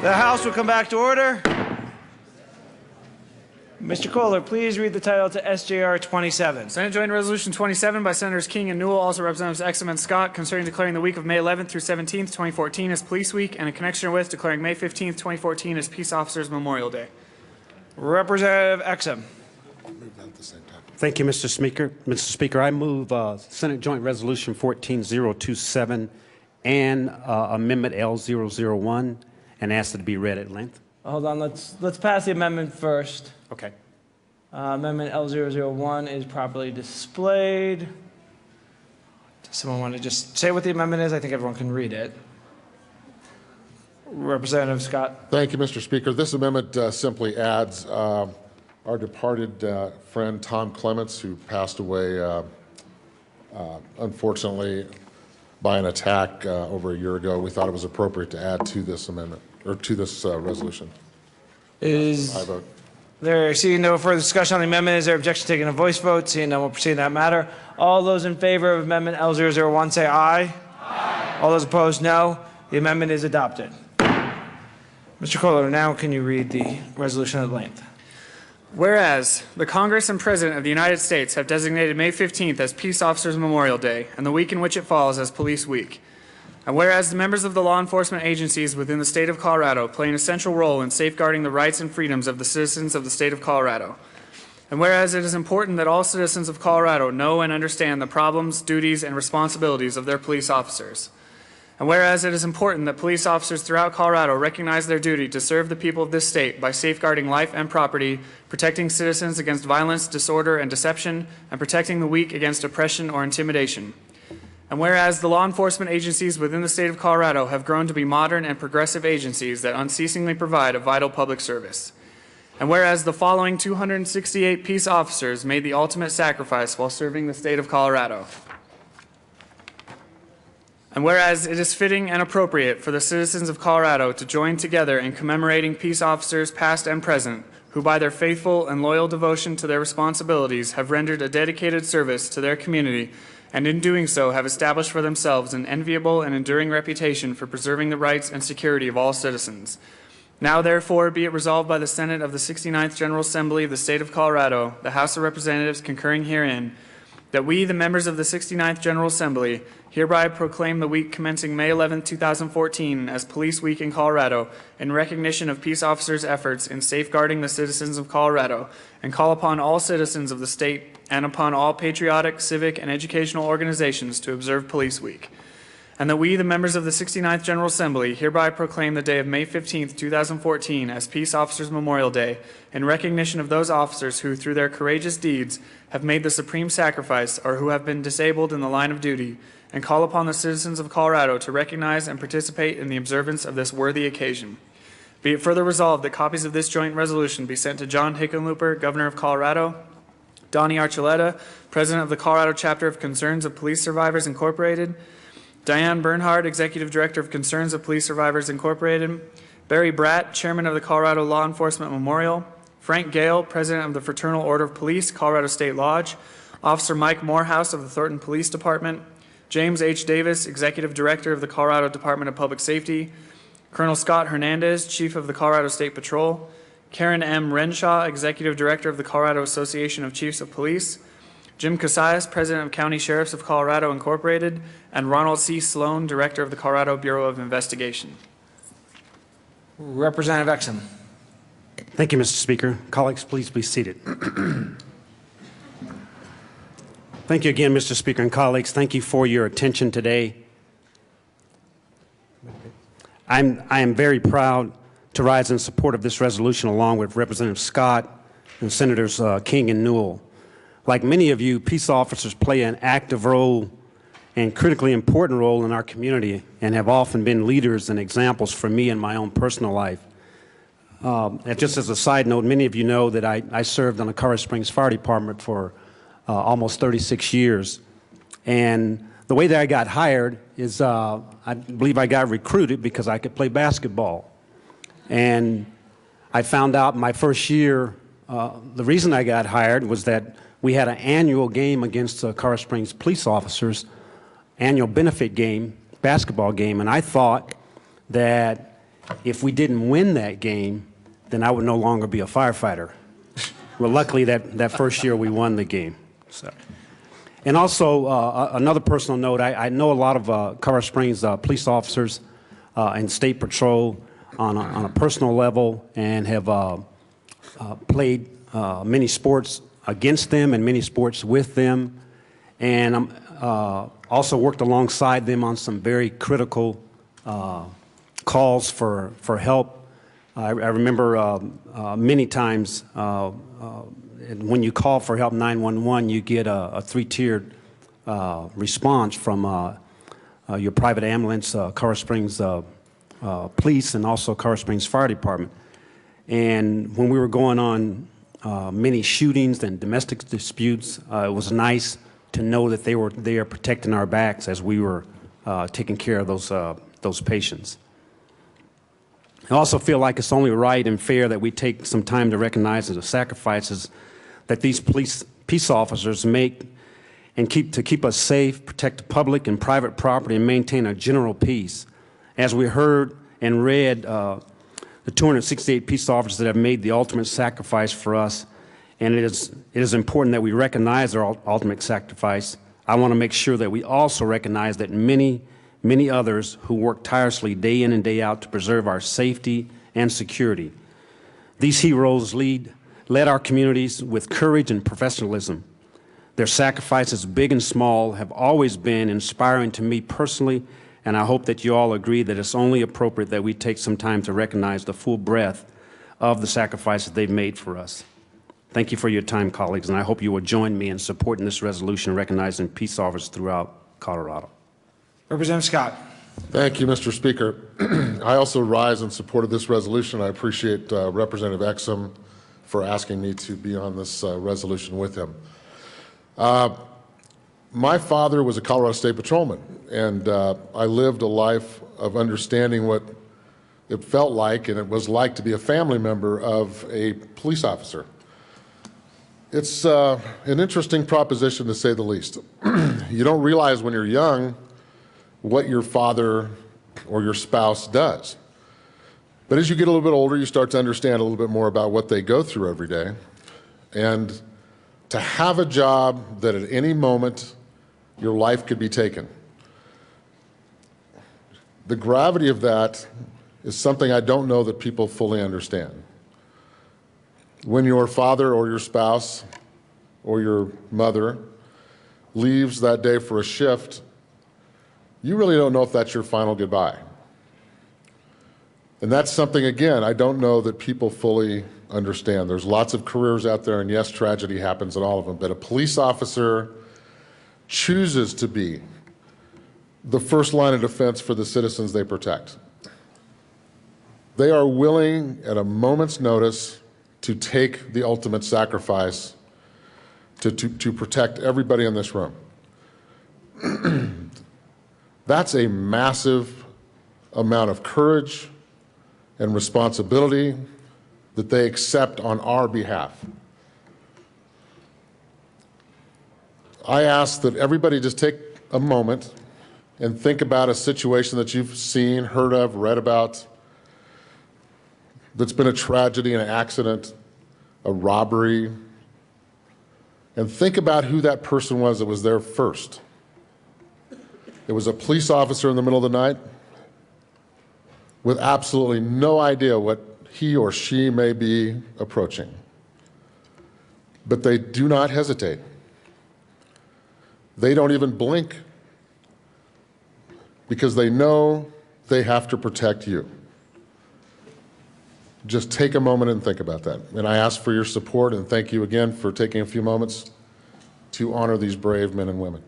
The House will come back to order. Mr. Kohler, please read the title to SJR 27. Senate Joint Resolution 27 by Senators King and Newell, also Representatives Exum and Scott, concerning declaring the week of May 11th through 17th, 2014 as Police Week, and in connection with declaring May 15th, 2014 as Peace Officers Memorial Day. Representative Exum. Thank you, Mr. Speaker. Mr. Speaker, I move Senate Joint Resolution 14027 and Amendment L001 and ask it to be read at length. Hold on, let's pass the amendment first. Okay. Amendment L001 is properly displayed. Does someone want to just say what the amendment is? I think everyone can read it. Representative Scott. Thank you, Mr. Speaker. This amendment simply adds our departed friend Tom Clements, who passed away unfortunately by an attack over a year ago. We thought it was appropriate to add to this amendment, or to this resolution. Is I vote. there, seeing no further discussion on the amendment, is there objection to taking a voice vote? Seeing none, we'll proceed in that matter. All those in favor of Amendment L001 say aye. Aye. All those opposed, no. The amendment is adopted. Mr. Kohler, now can you read the resolution at length? Whereas the Congress and President of the United States have designated May 15th as Peace Officers Memorial Day and the week in which it falls as Police Week. And whereas the members of the law enforcement agencies within the state of Colorado play an essential role in safeguarding the rights and freedoms of the citizens of the state of Colorado. And whereas it is important that all citizens of Colorado know and understand the problems, duties, and responsibilities of their police officers. And whereas it is important that police officers throughout Colorado recognize their duty to serve the people of this state by safeguarding life and property, protecting citizens against violence, disorder, and deception, and protecting the weak against oppression or intimidation. And whereas the law enforcement agencies within the state of Colorado have grown to be modern and progressive agencies that unceasingly provide a vital public service. And whereas the following 268 peace officers made the ultimate sacrifice while serving the state of Colorado. And whereas it is fitting and appropriate for the citizens of Colorado to join together in commemorating peace officers past and present, who by their faithful and loyal devotion to their responsibilities have rendered a dedicated service to their community, and in doing so have established for themselves an enviable and enduring reputation for preserving the rights and security of all citizens. Now therefore be it resolved by the Senate of the 69th General Assembly of the State of Colorado, the House of Representatives concurring herein, that we, the members of the 69th General Assembly, hereby proclaim the week commencing May 11, 2014 as Police Week in Colorado in recognition of peace officers' efforts in safeguarding the citizens of Colorado, and call upon all citizens of the state and upon all patriotic, civic, and educational organizations to observe Police Week. And that we, the members of the 69th General Assembly, hereby proclaim the day of May 15, 2014 as Peace Officers Memorial Day in recognition of those officers who, through their courageous deeds, have made the supreme sacrifice or who have been disabled in the line of duty, and call upon the citizens of Colorado to recognize and participate in the observance of this worthy occasion. Be it further resolved that copies of this joint resolution be sent to John Hickenlooper, Governor of Colorado, Donnie Archuleta, President of the Colorado Chapter of Concerns of Police Survivors Incorporated, Diane Bernhard, Executive Director of Concerns of Police Survivors Incorporated, Barry Bratt, Chairman of the Colorado Law Enforcement Memorial, Frank Gale, President of the Fraternal Order of Police, Colorado State Lodge, Officer Mike Morehouse of the Thornton Police Department, James H. Davis, Executive Director of the Colorado Department of Public Safety, Colonel Scott Hernandez, Chief of the Colorado State Patrol, Karen M. Renshaw, Executive Director of the Colorado Association of Chiefs of Police, Jim Casillas, President of County Sheriffs of Colorado Incorporated, and Ronald C. Sloan, Director of the Colorado Bureau of Investigation. Representative Exum. Thank you, Mr. Speaker. Colleagues, please be seated. Thank you again, Mr. Speaker and colleagues. Thank you for your attention today. I am very proud to rise in support of this resolution along with Representative Scott and Senators King and Newell. Like many of you, peace officers play an active role and critically important role in our community and have often been leaders and examples for me in my own personal life. And just as a side note, many of you know that I served on the Colorado Springs Fire Department for almost 36 years. And the way that I got hired is I believe I got recruited because I could play basketball. And I found out my first year, the reason I got hired was that we had an annual game against Colorado Springs police officers, annual benefit game, basketball game, and I thought that if we didn't win that game, then I would no longer be a firefighter. Well, luckily that first year we won the game. So. And also, another personal note, I know a lot of Colorado Springs police officers and State Patrol on a personal level, and have played many sports against them and many sports with them, and also worked alongside them on some very critical calls for help. I remember many times when you call for help 911, you get a three-tiered response from your private ambulance, Colorado Springs Police, and also Colorado Springs Fire Department. And when we were going on many shootings and domestic disputes, it was nice to know that they were there protecting our backs as we were taking care of those patients. I also feel like it's only right and fair that we take some time to recognize the sacrifices that these peace officers make and keep us safe, protect the public and private property, and maintain a general peace. As we heard and read, the 268 peace officers that have made the ultimate sacrifice for us, and it is important that we recognize their ultimate sacrifice. I want to make sure that we also recognize that many others who work tirelessly day in and day out to preserve our safety and security. These heroes led our communities with courage and professionalism. Their sacrifices, big and small, have always been inspiring to me personally, and I hope that you all agree that it's only appropriate that we take some time to recognize the full breadth of the sacrifices they've made for us. Thank you for your time, colleagues, and I hope you will join me in supporting this resolution recognizing peace officers throughout Colorado. Representative Scott. Thank you, Mr. Speaker. I also rise in support of this resolution. I appreciate Representative Exum for asking me to be on this resolution with him. My father was a Colorado State Patrolman, and I lived a life of understanding what it felt like and it was like to be a family member of a police officer. It's an interesting proposition, to say the least. You don't realize when you're young what your father or your spouse does. But as you get a little bit older, you start to understand a little bit more about what they go through every day. And to have a job that at any moment your life could be taken. The gravity of that is something I don't know that people fully understand. When your father or your spouse or your mother leaves that day for a shift, you really don't know if that's your final goodbye. And that's something, again, I don't know that people fully understand. There's lots of careers out there, and yes, tragedy happens in all of them, but a police officer chooses to be the first line of defense for the citizens they protect. They are willing, at a moment's notice, to take the ultimate sacrifice to protect everybody in this room. That's a massive amount of courage and responsibility that they accept on our behalf. I ask that everybody just take a moment and think about a situation that you've seen, heard of, read about, that's been a tragedy, an accident, a robbery, and think about who that person was that was there first. It was a police officer in the middle of the night with absolutely no idea what he or she may be approaching. But they do not hesitate. They don't even blink because they know they have to protect you. Just take a moment and think about that. And I ask for your support, and thank you again for taking a few moments to honor these brave men and women.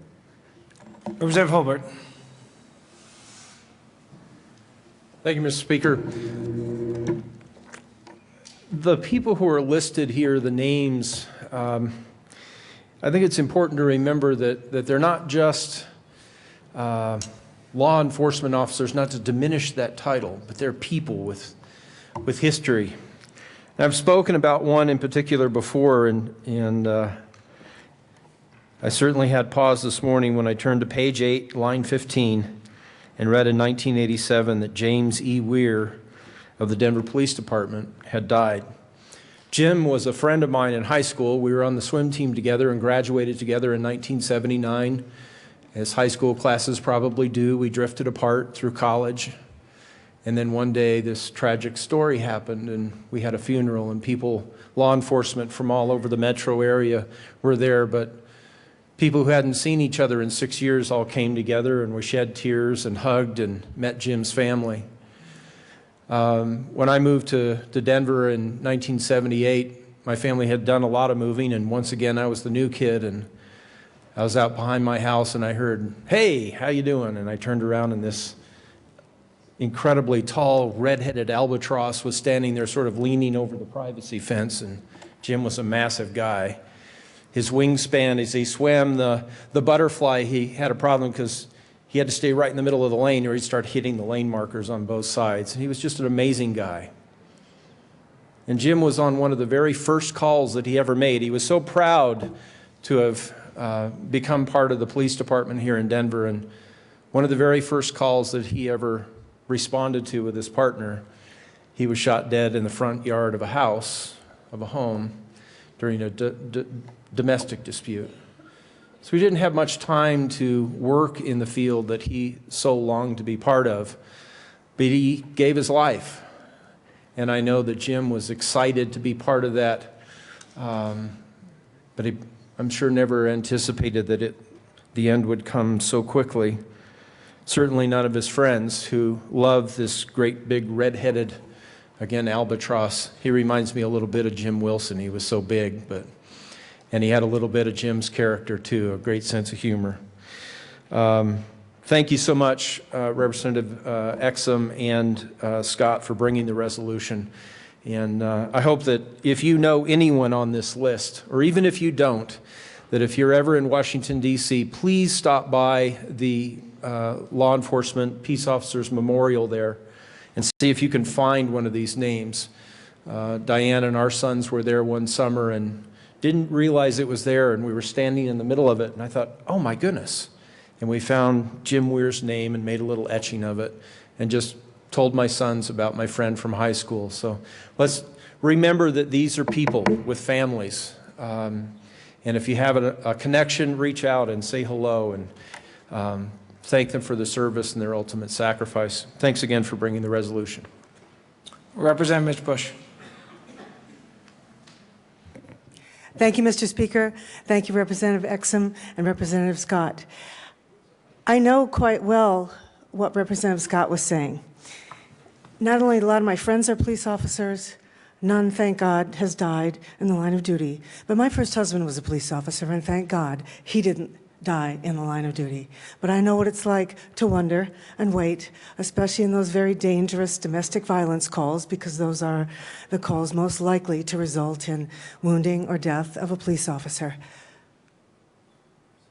Representative Hobart. Thank you, Mr. Speaker. The people who are listed here, the names, I think it's important to remember that they're not just law enforcement officers, not to diminish that title, but they're people with history. And I've spoken about one in particular before, and I certainly had pause this morning when I turned to page 8, line 15, and read in 1987 that James E. Weir of the Denver Police Department had died. Jim was a friend of mine in high school. We were on the swim team together and graduated together in 1979. As high school classes probably do, we drifted apart through college. And then one day this tragic story happened, and we had a funeral, and people, law enforcement from all over the metro area were there, but people who hadn't seen each other in 6 years all came together, and we shed tears and hugged and met Jim's family. When I moved to Denver in 1978, my family had done a lot of moving, and once again I was the new kid, and I was out behind my house and I heard, "Hey, how you doing?" And I turned around and this incredibly tall, red-headed albatross was standing there sort of leaning over the privacy fence, and Jim was a massive guy. His wingspan, as he swam the butterfly, he had a problem because he had to stay right in the middle of the lane or he'd start hitting the lane markers on both sides. He was just an amazing guy. And Jim was on one of the very first calls that he ever made. He was so proud to have become part of the police department here in Denver, and one of the very first calls that he ever responded to with his partner, he was shot dead in the front yard of a house, of a home, during a domestic dispute. So we didn't have much time to work in the field that he so longed to be part of, but he gave his life. And I know that Jim was excited to be part of that, but I'm sure never anticipated that the end would come so quickly. Certainly none of his friends who loved this great big red-headed, again, albatross. He reminds me a little bit of Jim Wilson. He was so big, and he had a little bit of Jim's character too, a great sense of humor. Thank you so much, Representative Exum and Scott, for bringing the resolution. And I hope that if you know anyone on this list, or even if you don't, that if you're ever in Washington, D.C., please stop by the law enforcement peace officers memorial there and see if you can find one of these names. Diane and our sons were there one summer and didn't realize it was there, and we were standing in the middle of it, and I thought, oh my goodness. And we found Jim Weir's name and made a little etching of it and just told my sons about my friend from high school. So let's remember that these are people with families. And if you have a connection, reach out and say hello and thank them for the service and their ultimate sacrifice. Thanks again for bringing the resolution. Representative Mitch Bush. Thank you, Mr. Speaker. Thank you, Representative Exum and Representative Scott. I know quite well what Representative Scott was saying. Not only a lot of my friends are police officers, none, thank God, has died in the line of duty, but my first husband was a police officer, and thank God he didn't die in the line of duty. But I know what it's like to wonder and wait, especially in those very dangerous domestic violence calls, because those are the calls most likely to result in wounding or death of a police officer.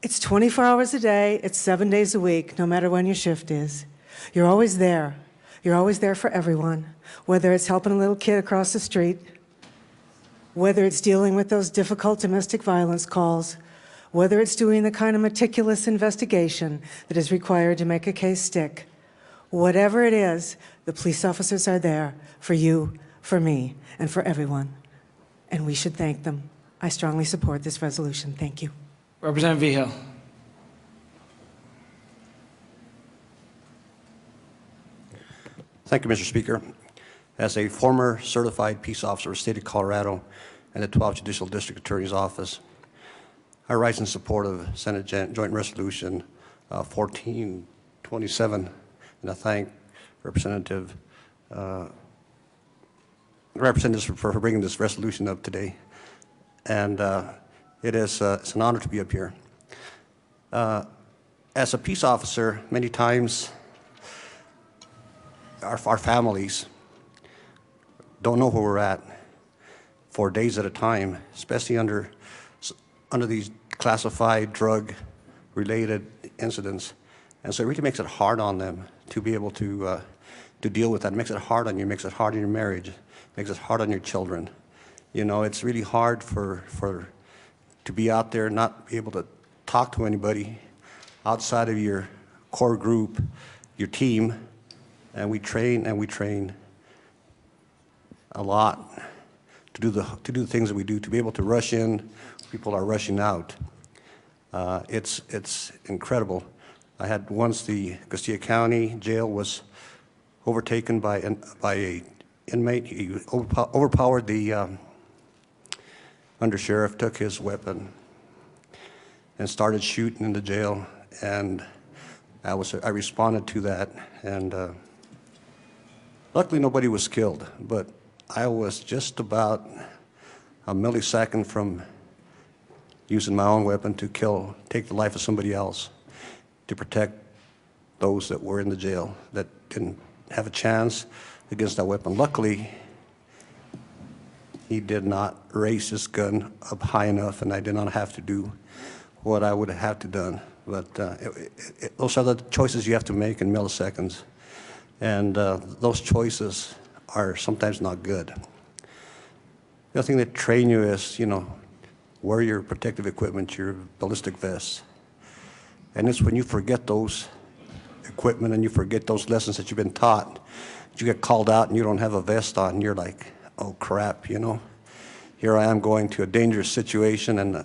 It's 24 hours a day, it's 7 days a week, no matter when your shift is. You're always there. You're always there for everyone, whether it's helping a little kid across the street, whether it's dealing with those difficult domestic violence calls, whether it's doing the kind of meticulous investigation that is required to make a case stick. Whatever it is, the police officers are there for you, for me, and for everyone. And we should thank them. I strongly support this resolution. Thank you. Representative Vigil. Thank you, Mr. Speaker. As a former certified peace officer of the state of Colorado and the 12th Judicial District Attorney's Office, I rise in support of Senate Joint Resolution 1427, and I thank representatives for bringing this resolution up today. And it's an honor to be up here. As a peace officer, many times our families don't know where we're at for days at a time, especially under these classified drug-related incidents. And so it really makes it hard on them to be able to deal with that. It makes it hard on you, makes it hard on your marriage, makes it hard on your children. You know, it's really hard to be out there and not be able to talk to anybody outside of your core group, your team, and we train a lot to do the things that we do, to be able to rush in. People are rushing out. It's incredible. I had once the Castilla County Jail was overtaken by a inmate. He overpowered the undersheriff, took his weapon, and started shooting in the jail. And I responded to that, and luckily nobody was killed. But I was just about a millisecond from using my own weapon to take the life of somebody else, to protect those that were in the jail that didn't have a chance against that weapon. Luckily, he did not raise his gun up high enough, and I did not have to do what I would have to done. But those are the choices you have to make in milliseconds, and those choices are sometimes not good. The other thing they train you is, wear your protective equipment, your ballistic vest. And it's when you forget those equipment and you forget those lessons that you've been taught, you get called out and you don't have a vest on, and you're like, oh crap, Here I am going to a dangerous situation and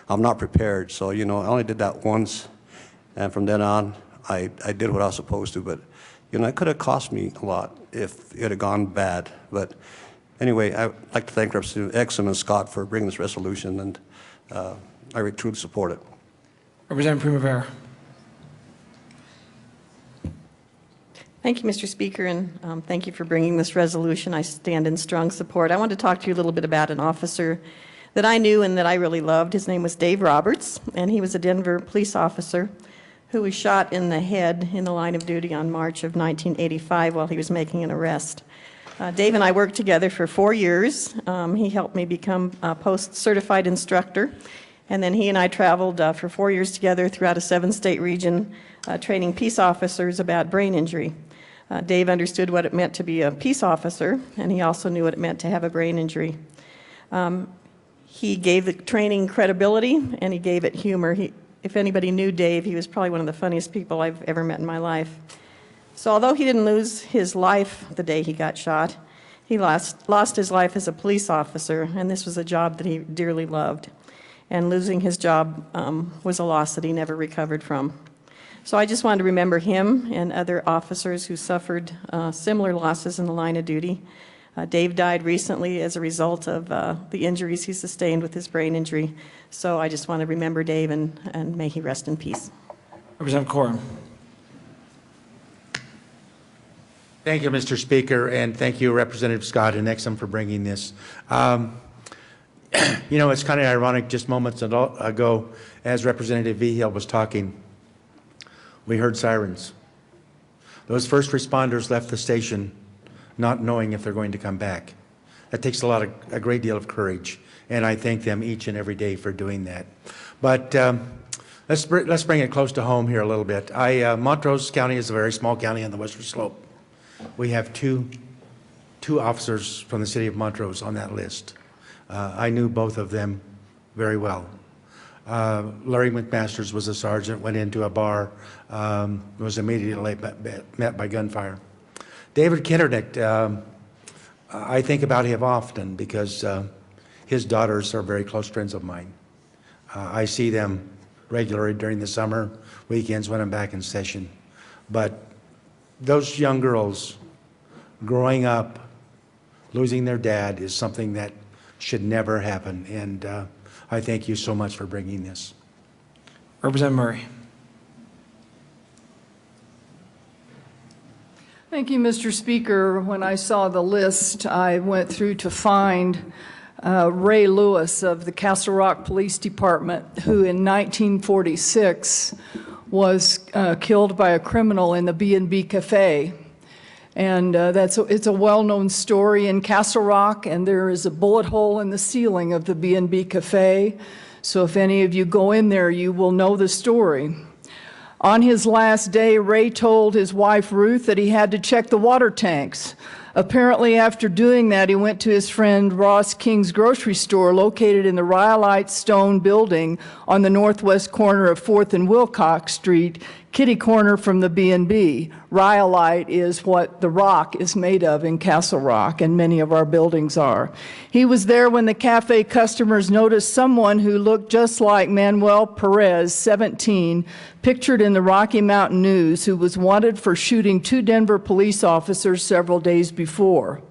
I'm not prepared. So, I only did that once, and from then on, I did what I was supposed to, but, it could have cost me a lot if it had gone bad. But anyway, I'd like to thank Representative Exum and Scott for bringing this resolution, and I truly support it. Representative Primavera. Thank you, Mr. Speaker, and thank you for bringing this resolution. I stand in strong support. I want to talk to you a little bit about an officer that I knew and that I really loved. His name was Dave Roberts, and he was a Denver police officer who was shot in the head in the line of duty on March of 1985 while he was making an arrest. Dave and I worked together for 4 years. He helped me become a post-certified instructor, and then he and I traveled for 4 years together throughout a 7-state region, training peace officers about brain injury. Dave understood what it meant to be a peace officer, and he also knew what it meant to have a brain injury. He gave the training credibility, and he gave it humor. If anybody knew Dave, he was probably one of the funniest people I've ever met in my life. So although he didn't lose his life the day he got shot, he lost his life as a police officer, and this was a job that he dearly loved. And losing his job was a loss that he never recovered from. So I just wanted to remember him and other officers who suffered similar losses in the line of duty. Dave died recently as a result of the injuries he sustained with his brain injury. So I just want to remember Dave, and may he rest in peace. Representative Corum. Thank you, Mr. Speaker, and thank you, Representative Scott and Exum, for bringing this. It's kind of ironic, just moments ago, as Representative Vigil was talking, we heard sirens. Those first responders left the station not knowing if they're going to come back. That takes a great deal of courage, and I thank them each and every day for doing that. But let's bring it close to home here a little bit. Montrose County is a very small county on the western slope. We have two officers from the city of Montrose on that list. I knew both of them very well. Larry McMasters was a sergeant, went into a bar, was immediately met by gunfire. David Kindernick, I think about him often because his daughters are very close friends of mine. I see them regularly during the summer, weekends when I'm back in session. But those young girls growing up, losing their dad is something that should never happen. And I thank you so much for bringing this. Representative Murray. Thank you, Mr. Speaker. When I saw the list, I went through to find Ray Lewis of the Castle Rock Police Department, who in 1946 was killed by a criminal in the B&B Cafe. And it's a well-known story in Castle Rock, and there is a bullet hole in the ceiling of the B&B Cafe. So if any of you go in there, you will know the story. On his last day, Ray told his wife, Ruth, that he had to check the water tanks Apparently, after doing that, he went to his friend Ross King's grocery store located in the Rhyolite Stone building on the northwest corner of 4th and Wilcox Street, kitty corner from the B&B. Rhyolite is what the rock is made of in Castle Rock, and many of our buildings are. He was there when the cafe customers noticed someone who looked just like Manuel Perez, 17, pictured in the Rocky Mountain News, who was wanted for shooting 2 Denver police officers several days before.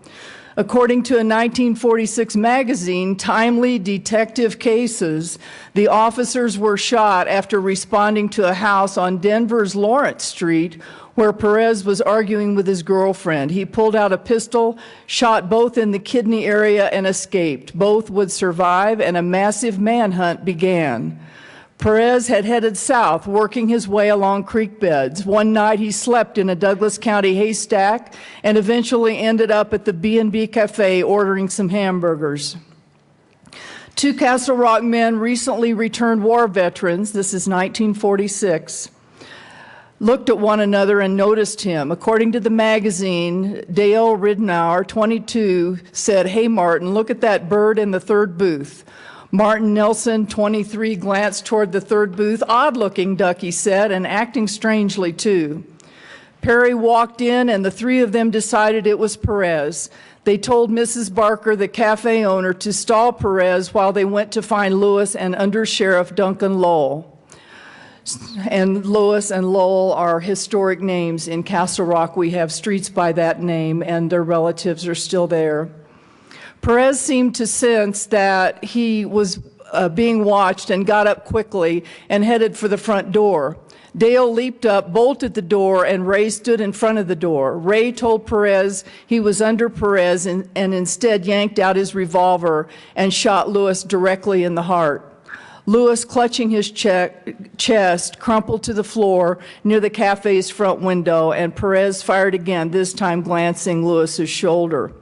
According to a 1946 magazine, Timely Detective Cases, the officers were shot after responding to a house on Denver's Lawrence Street where Perez was arguing with his girlfriend. He pulled out a pistol, shot both in the kidney area, and escaped. Both would survive, and a massive manhunt began. Perez had headed south, working his way along creek beds. One night he slept in a Douglas County haystack and eventually ended up at the B&B Cafe ordering some hamburgers. 2 Castle Rock men, recently returned war veterans, this is 1946, looked at one another and noticed him. According to the magazine, Dale Ridenour, 22, said, "Hey Martin, look at that bird in the 3rd booth." Martin Nelson, 23, glanced toward the 3rd booth. "Odd-looking duck," he said, and acting strangely, too. Perry walked in, and the 3 of them decided it was Perez. They told Mrs. Barker, the cafe owner, to stall Perez while they went to find Lewis and Under Sheriff Duncan Lowell. And Lewis and Lowell are historic names. In Castle Rock, we have streets by that name, and their relatives are still there. Perez seemed to sense that he was being watched and got up quickly and headed for the front door. Dale leaped up, bolted the door, and Ray stood in front of the door. Ray told Perez he was under Perez and instead yanked out his revolver and shot Lewis directly in the heart. Lewis, clutching his chest, crumpled to the floor near the cafe's front window, and Perez fired again, this time glancing Lewis's shoulder.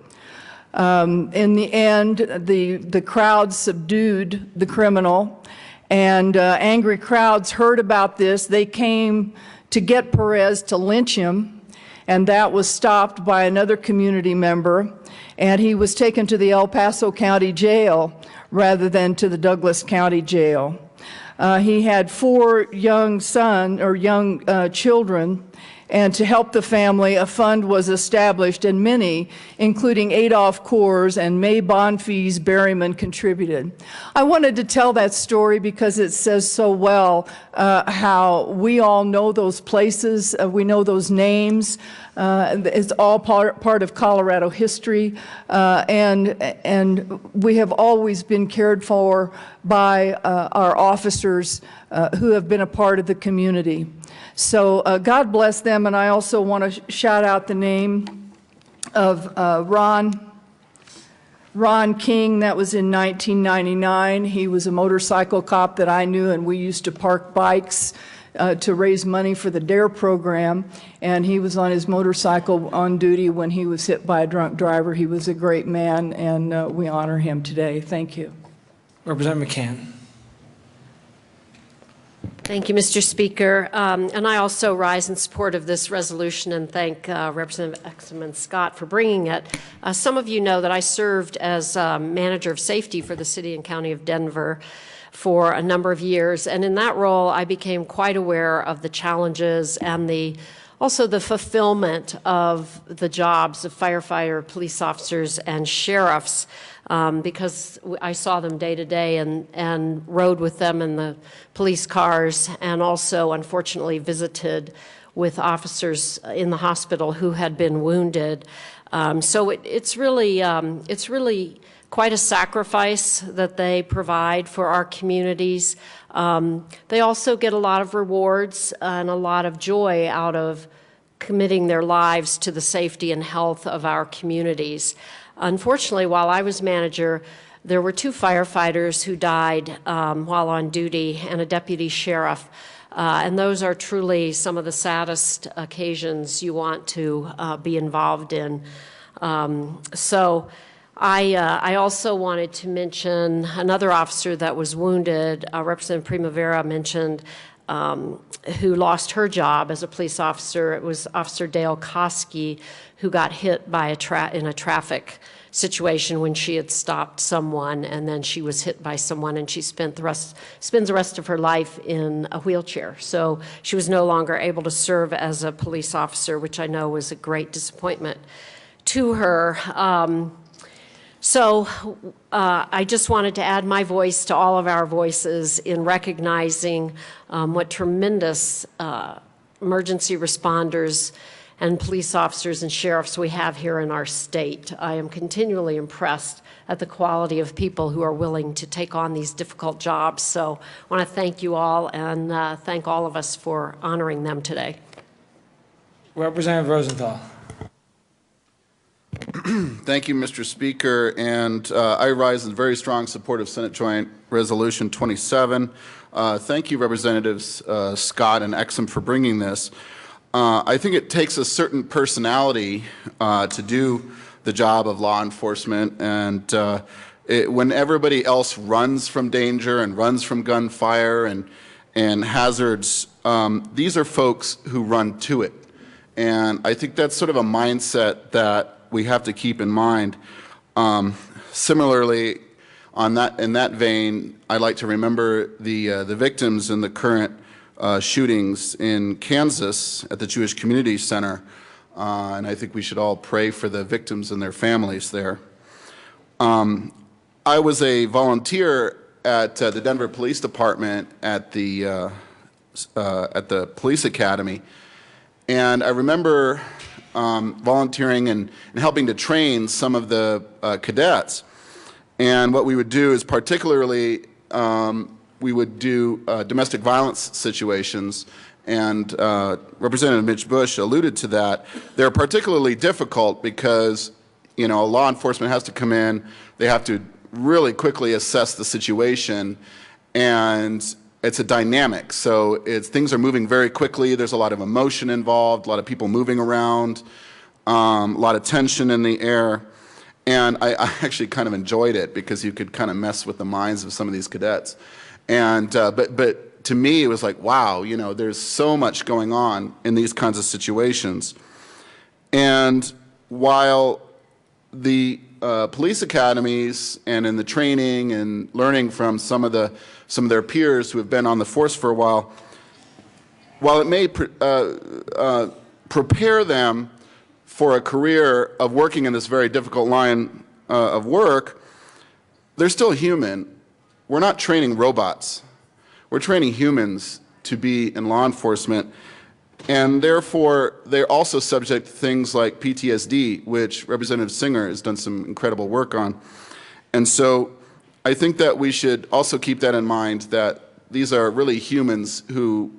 In the end, the crowd subdued the criminal, and angry crowds heard about this. They came to get Perez to lynch him, and that was stopped by another community member, and he was taken to the El Paso County Jail rather than to the Douglas County Jail. He had 4 young children, and to help the family, a fund was established, and many, including Adolph Coors and May Bonfils Berryman, contributed. I wanted to tell that story because it says so well how we all know those places, we know those names. It's all part of Colorado history, and we have always been cared for by our officers who have been a part of the community. So God bless them, and I also want to shout out the name of Ron King. That was in 1999. He was a motorcycle cop that I knew, and we used to park bikes to raise money for the DARE program, and he was on his motorcycle on duty when he was hit by a drunk driver. He was a great man, and we honor him today. Thank you. Representative McCann. Thank you, Mr. Speaker. And I also rise in support of this resolution and thank Representative Exum and Scott for bringing it. Some of you know that I served as manager of safety for the city and county of Denver for a number of years. And in that role, I became quite aware of the challenges and also the fulfillment of the jobs of firefighter, police officers, and sheriffs, because I saw them day to day and rode with them in the police cars, and also, unfortunately, visited with officers in the hospital who had been wounded. So it's really quite a sacrifice that they provide for our communities. They also get a lot of rewards and a lot of joy out of committing their lives to the safety and health of our communities. Unfortunately, while I was manager, there were 2 firefighters who died while on duty and a deputy sheriff. And those are truly some of the saddest occasions you want to be involved in. So I also wanted to mention another officer that was wounded. Representative Primavera mentioned who lost her job as a police officer. It was Officer Dale Koski who got hit by in a traffic situation when she had stopped someone, and then she was hit by someone, and she spends the rest of her life in a wheelchair. So she was no longer able to serve as a police officer, which I know was a great disappointment to her. I just wanted to add my voice to all of our voices in recognizing what tremendous emergency responders and police officers and sheriffs we have here in our state. I am continually impressed at the quality of people who are willing to take on these difficult jobs. So I want to thank you all and thank all of us for honoring them today. Representative Rosenthal. Thank you, Mr. Speaker, and I rise in very strong support of Senate Joint Resolution 27. Thank you, Representatives Scott and Exum, for bringing this. I think it takes a certain personality to do the job of law enforcement, and when everybody else runs from danger and runs from gunfire and hazards, these are folks who run to it. And I think that's sort of a mindset that we have to keep in mind. Similarly, in that vein, I'd like to remember the victims in the current shootings in Kansas at the Jewish Community Center, and I think we should all pray for the victims and their families there. I was a volunteer at the Denver Police Department at the Police Academy, and I remember volunteering and helping to train some of the cadets. And what we would do is particularly we would do domestic violence situations, and Representative Mitch Bush alluded to that. They're particularly difficult because, you know, law enforcement has to come in, they have to really quickly assess the situation, and it's a dynamic. So things are moving very quickly, there's a lot of emotion involved, a lot of people moving around, a lot of tension in the air. And I actually kind of enjoyed it because you could kind of mess with the minds of some of these cadets. And but to me, it was like, wow, you know, there's so much going on in these kinds of situations. And while the police academies and in the training and learning from some of their peers who have been on the force for a while it may prepare them for a career of working in this very difficult line of work, they're still human. We're not training robots. We're training humans to be in law enforcement, and therefore they're also subject to things like PTSD, which Representative Singer has done some incredible work on. And so I think that we should also keep that in mind, that these are really humans who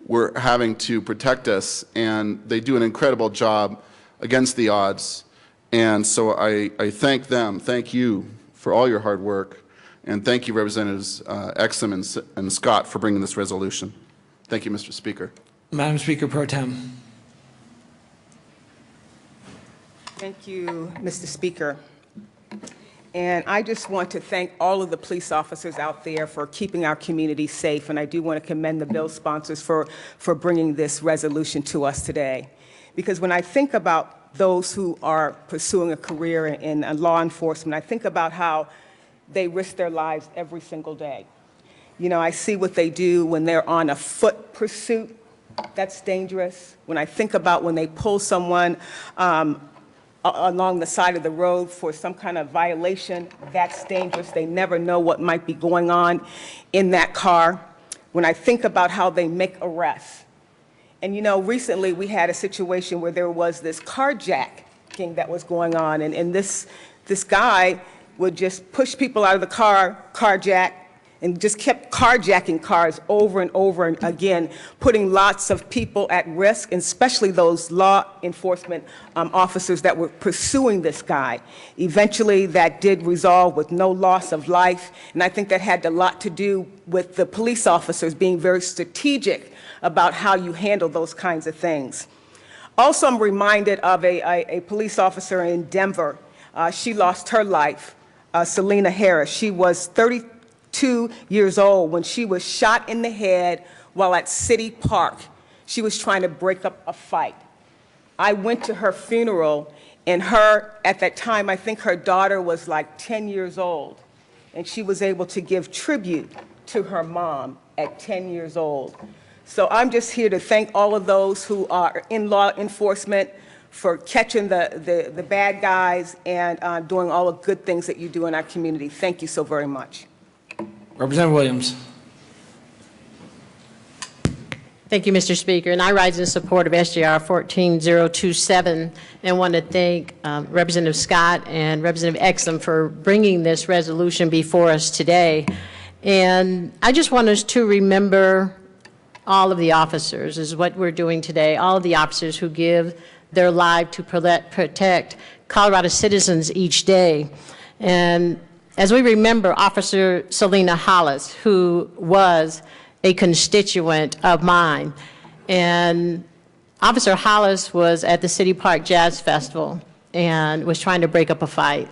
were having to protect us, and they do an incredible job against the odds. And so I thank them, thank you for all your hard work, and thank you, Representatives Exum and Scott, for bringing this resolution. Thank you, Mr. Speaker. Madam Speaker Pro Tem. Thank you, Mr. Speaker. And I just want to thank all of the police officers out there for keeping our community safe, and I do want to commend the bill sponsors for bringing this resolution to us today. Because when I think about those who are pursuing a career in law enforcement, I think about how they risk their lives every single day. You know, I see what they do when they're on a foot pursuit. That's dangerous. When I think about when they pull someone along the side of the road for some kind of violation, that's dangerous. They never know what might be going on in that car. When I think about how they make arrests. And you know, recently we had a situation where there was this carjacking that was going on, and this guy would just push people out of the car, carjack, and just kept carjacking cars over and over again, putting lots of people at risk, and especially those law enforcement officers that were pursuing this guy. Eventually, that did resolve with no loss of life, and I think that had a lot to do with the police officers being very strategic about how you handle those kinds of things. Also, I'm reminded of a police officer in Denver. She lost her life, Selena Harris. She was 32 years old when she was shot in the head while at City Park. She was trying to break up a fight. I went to her funeral, and at that time, I think her daughter was like 10 years old, and she was able to give tribute to her mom at 10 years old. So I'm just here to thank all of those who are in law enforcement for catching the bad guys and doing all the good things that you do in our community. Thank you so very much. Representative Williams. Thank you, Mr. Speaker. And I rise in support of SJR 14027 and want to thank Representative Scott and Representative Exum for bringing this resolution before us today. And I just want us to remember all of the officers is what we're doing today, all of the officers who give their life to protect Colorado citizens each day. And as we remember Officer Selena Hollis, who was a constituent of mine, and Officer Hollis was at the City Park Jazz Festival and was trying to break up a fight,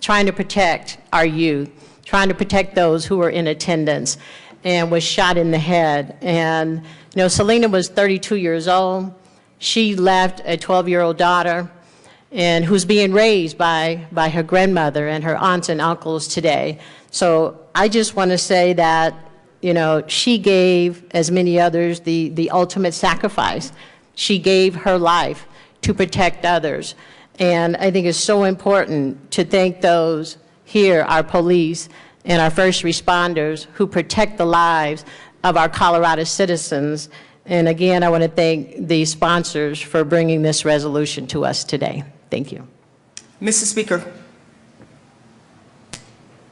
trying to protect our youth, trying to protect those who were in attendance, and was shot in the head. And you know, Selena was 32 years old. She left a 12-year-old daughter and who's being raised by her grandmother and her aunts and uncles today. So I just want to say that, you know, she gave, as many others, the ultimate sacrifice. She gave her life to protect others. And I think it's so important to thank those here, our police and our first responders who protect the lives of our Colorado citizens. And again, I want to thank the sponsors for bringing this resolution to us today. Thank you. Mr. Speaker.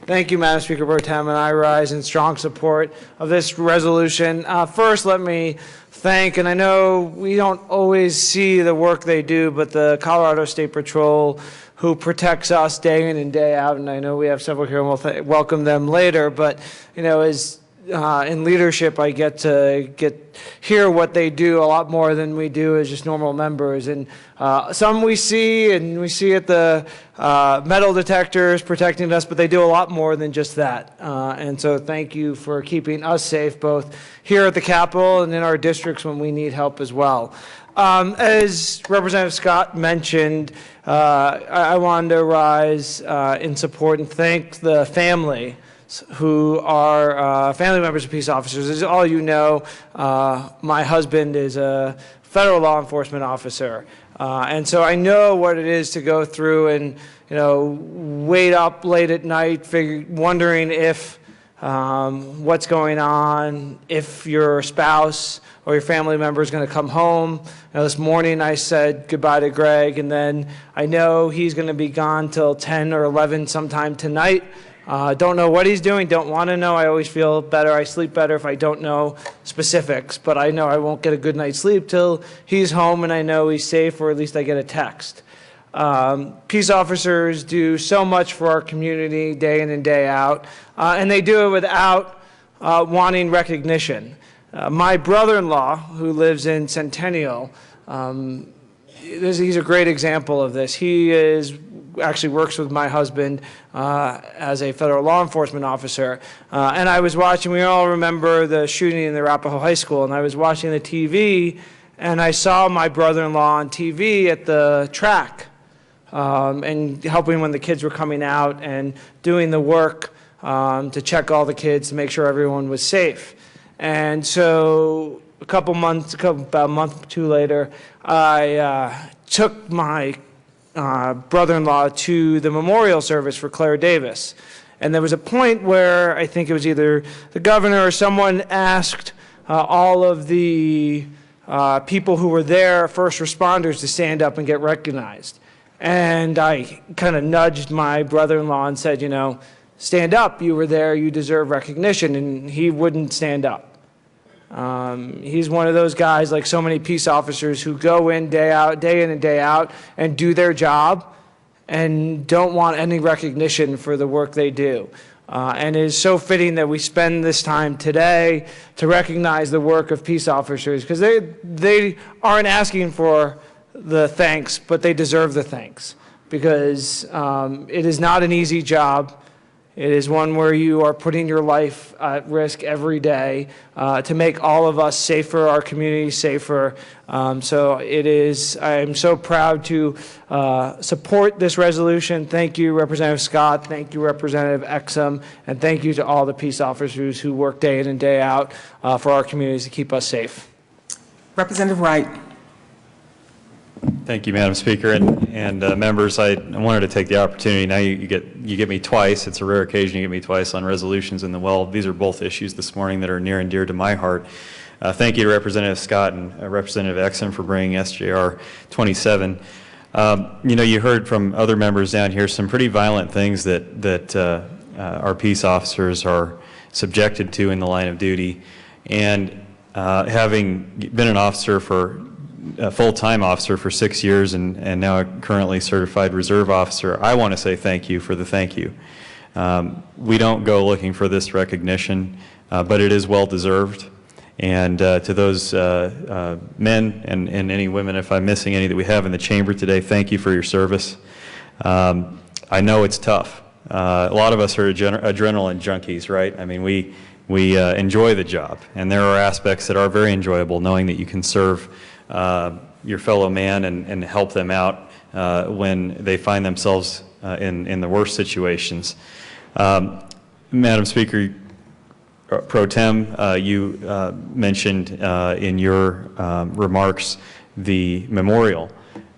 Thank you, Madam Speaker Pro Tem, and I rise in strong support of this resolution. First, let me thank, and I know we don't always see the work they do, but the Colorado State Patrol, who protects us day in and day out, and I know we have several here, and we'll welcome them later, but, you know, as in leadership, I get to hear what they do a lot more than we do as just normal members. And some we see, and we see at the metal detectors protecting us, but they do a lot more than just that. And so thank you for keeping us safe, both here at the Capitol and in our districts when we need help as well. As Representative Scott mentioned, I wanted to rise in support and thank the family who are family members of peace officers. As all you know, my husband is a federal law enforcement officer. And so I know what it is to go through and, you know, wait up late at night, wondering if what's going on, if your spouse or your family member is going to come home. You know, this morning I said goodbye to Greg, and then I know he's going to be gone till 10 or 11 sometime tonight. Don't know what he's doing, don't want to know. I always feel better, I sleep better if I don't know specifics, but I know I won't get a good night's sleep till he's home and I know he's safe, or at least I get a text. Peace officers do so much for our community day in and day out, and they do it without wanting recognition. My brother-in-law, who lives in Centennial, he's a great example of this. He actually works with my husband as a federal law enforcement officer. And I was watching, we all remember the shooting in the Arapahoe High School, and I was watching the TV, and I saw my brother-in-law on TV at the track and helping when the kids were coming out and doing the work to check all the kids to make sure everyone was safe. And so about a month or two later, I took my brother-in-law to the memorial service for Claire Davis. And there was a point where I think it was either the governor or someone asked all of the people who were there, first responders, to stand up and get recognized. And I kind of nudged my brother-in-law and said, you know, stand up, you were there, you deserve recognition. And he wouldn't stand up. He's one of those guys, like so many peace officers, who go in day in and day out, and do their job and don't want any recognition for the work they do. And it is so fitting that we spend this time today to recognize the work of peace officers, because they aren't asking for the thanks, but they deserve the thanks, because it is not an easy job. It is one where you are putting your life at risk every day to make all of us safer, our community safer. So I am so proud to support this resolution. Thank you, Representative Scott. Thank you, Representative Exum. And thank you to all the peace officers who work day in and day out for our communities to keep us safe. Representative Wright. Thank you, Madam Speaker, and members. I wanted to take the opportunity. Now you get me twice. It's a rare occasion you get me twice on resolutions, and these are both issues this morning that are near and dear to my heart. Thank you to Representative Scott and Representative Exum for bringing SJR 27. You heard from other members down here some pretty violent things that our peace officers are subjected to in the line of duty, and having been an officer a full-time officer for 6 years and now a currently certified reserve officer, I want to say thank you for the thank you. We don't go looking for this recognition, but it is well-deserved. And to those men and any women, if I'm missing any that we have in the chamber today, thank you for your service. I know it's tough. A lot of us are adrenaline junkies, right? I mean, we enjoy the job, and there are aspects that are very enjoyable, knowing that you can serve your fellow man and help them out when they find themselves in the worst situations. Madam Speaker, Pro Tem, you mentioned in your remarks the memorial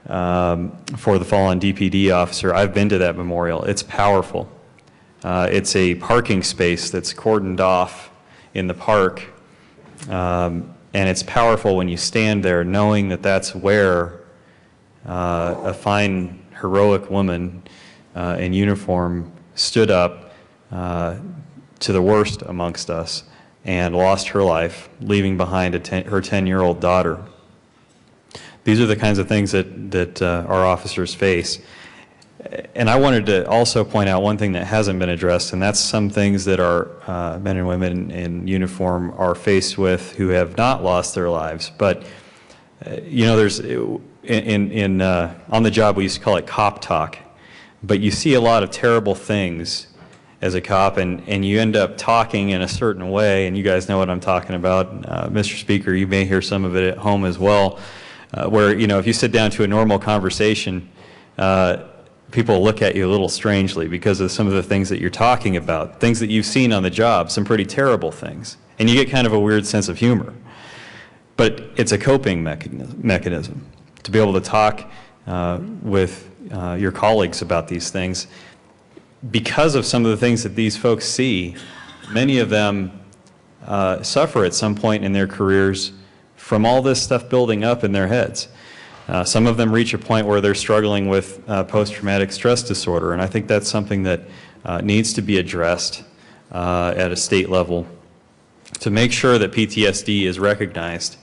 for the fallen DPD officer. I've been to that memorial. It's powerful. It's a parking space that's cordoned off in the park. And it's powerful when you stand there knowing that that's where a fine, heroic woman in uniform stood up to the worst amongst us and lost her life, leaving behind her 10-year-old daughter. These are the kinds of things that our officers face. And I wanted to also point out one thing that hasn't been addressed, and that's some things that our men and women in uniform are faced with who have not lost their lives. But there's on the job we used to call it cop talk, but you see a lot of terrible things as a cop, and you end up talking in a certain way, and you guys know what I'm talking about. Mr. Speaker, you may hear some of it at home as well, where if you sit down to a normal conversation, people look at you a little strangely because of some of the things that you're talking about, things that you've seen on the job, some pretty terrible things. And you get kind of a weird sense of humor. But it's a coping mechanism to be able to talk with your colleagues about these things. Because of some of the things that these folks see, many of them suffer at some point in their careers from all this stuff building up in their heads. Some of them reach a point where they're struggling with post-traumatic stress disorder, and I think that's something that needs to be addressed at a state level to make sure that PTSD is recognized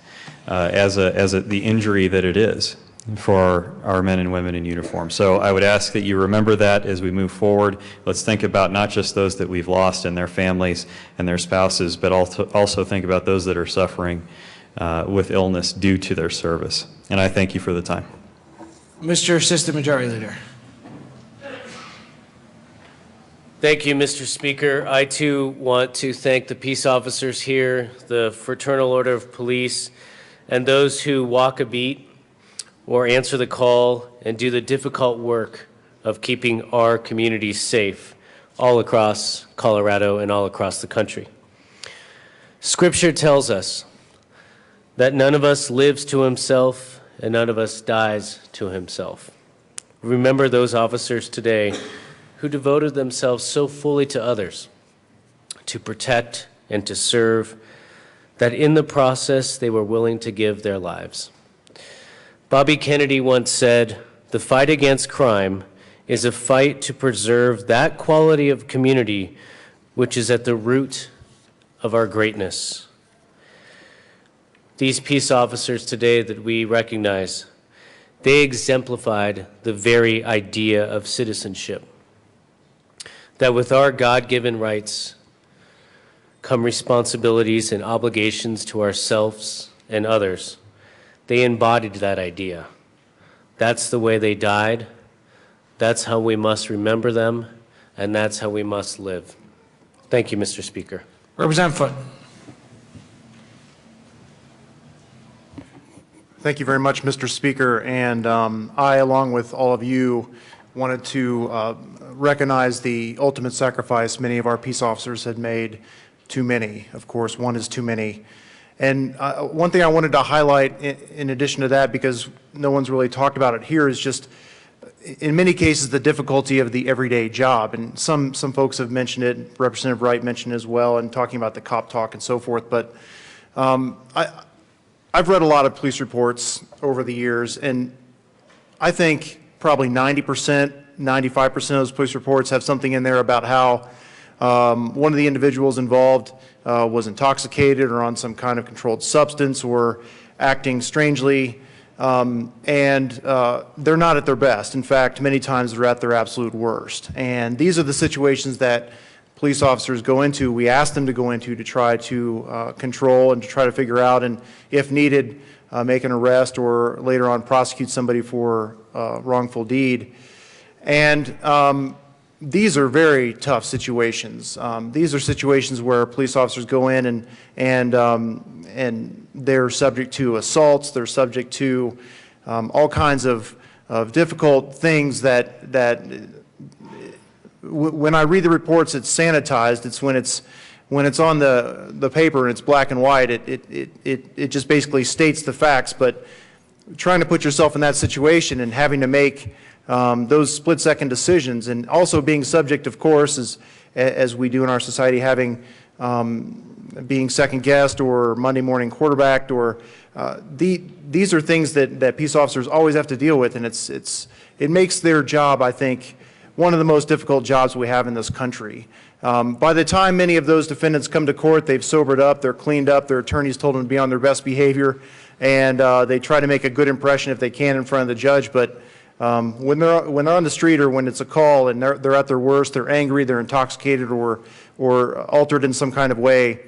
as the injury that it is for our men and women in uniform. So I would ask that you remember that as we move forward. Let's think about not just those that we've lost and their families and their spouses, but also think about those that are suffering with illness due to their service. And I thank you for the time. Mr. Assistant Majority Leader. Thank you, Mr. Speaker. I too want to thank the peace officers here, the Fraternal Order of Police, and those who walk a beat or answer the call and do the difficult work of keeping our communities safe all across Colorado and all across the country. Scripture tells us that none of us lives to himself and none of us dies to himself. Remember those officers today who devoted themselves so fully to others, to protect and to serve, that in the process they were willing to give their lives. Bobby Kennedy once said, "The fight against crime is a fight to preserve that quality of community which is at the root of our greatness." These peace officers today that we recognize, they exemplified the very idea of citizenship. That with our God-given rights come responsibilities and obligations to ourselves and others. They embodied that idea. That's the way they died. That's how we must remember them, and that's how we must live. Thank you, Mr. Speaker. Representative Foote. Thank you very much, Mr. Speaker. And I, along with all of you, wanted to recognize the ultimate sacrifice many of our peace officers had made. Too many. Of course, one is too many. And one thing I wanted to highlight in addition to that, because no one's really talked about it here, is just, in many cases, the difficulty of the everyday job. And some folks have mentioned it, Representative Wright mentioned it as well, and talking about the cop talk and so forth. But I've read a lot of police reports over the years, and I think probably 90%, 95% of those police reports have something in there about how one of the individuals involved was intoxicated or on some kind of controlled substance or acting strangely, and they're not at their best. In fact, many times they're at their absolute worst. And these are the situations that police officers go into, we ask them to go into to try to control and to try to figure out, and if needed, make an arrest or later on prosecute somebody for wrongful deed. And these are very tough situations. These are situations where police officers go in and they're subject to assaults, they're subject to all kinds of difficult things that when I read the reports, it's sanitized. It's when it's on the paper and it's black and white, it just basically states the facts. But trying to put yourself in that situation and having to make those split-second decisions, and also being subject, of course, as we do in our society, having being second-guessed or Monday morning quarterbacked, or these are things that peace officers always have to deal with, and it makes their job, I think, one of the most difficult jobs we have in this country. By the time many of those defendants come to court, they've sobered up, they're cleaned up, their attorneys told them to be on their best behavior, and they try to make a good impression if they can in front of the judge. But when they're on the street or when it's a call and they're at their worst, they're angry, they're intoxicated or altered in some kind of way,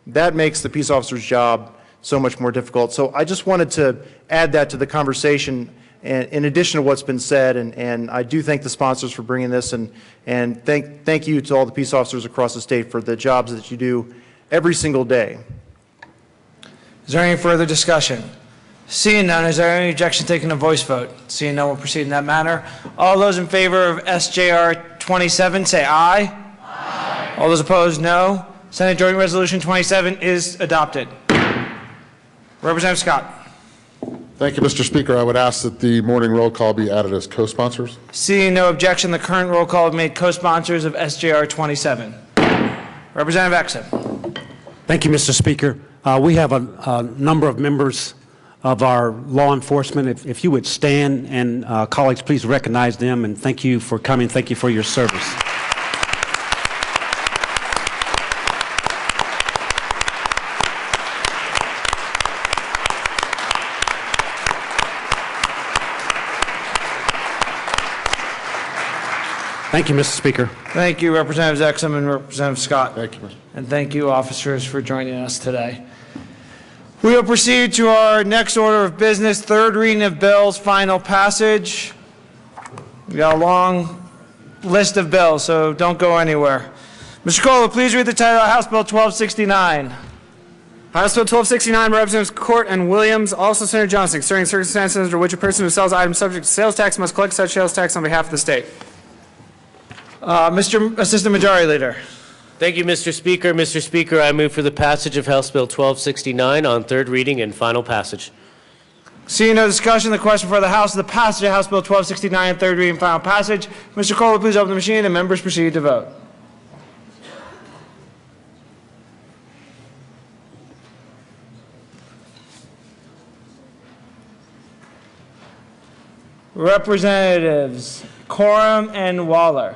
that makes the peace officer's job so much more difficult. So I just wanted to add that to the conversation, and in addition to what's been said, and I do thank the sponsors for bringing this, and thank you to all the peace officers across the state for the jobs that you do every single day. Is there any further discussion? Seeing none, is there any objection to taking a voice vote? Seeing none, we'll proceed in that manner. All those in favor of SJR 27 say aye. Aye. All those opposed, no. Senate Joint Resolution 27 is adopted. Representative Scott. Thank you, Mr. Speaker. I would ask that the morning roll call be added as co-sponsors. Seeing no objection, the current roll call made co-sponsors of SJR 27. Representative Exum. Thank you, Mr. Speaker. We have a number of members of our law enforcement. If you would stand, and colleagues, please recognize them, and thank you for coming. Thank you for your service. Thank you, Mr. Speaker. Thank you, Representatives Exum and Representative Scott. Thank you, Mr. And thank you, officers, for joining us today. We will proceed to our next order of business, third reading of bills, final passage. We got a long list of bills, so don't go anywhere. Mr. Kohler, please read the title of House Bill 1269. House Bill 1269 by Representatives Court and Williams, also Senator Johnson, concerning circumstances under which a person who sells items subject to sales tax must collect such sales tax on behalf of the state. Mr. Assistant Majority Leader. Thank you, Mr. Speaker. Mr. Speaker, I move for the passage of House Bill 1269 on third reading and final passage. Seeing no discussion, the question for the House is the passage of House Bill 1269 on third reading and final passage. Mr. Kohler, please open the machine and members proceed to vote. Representatives Coram and Waller.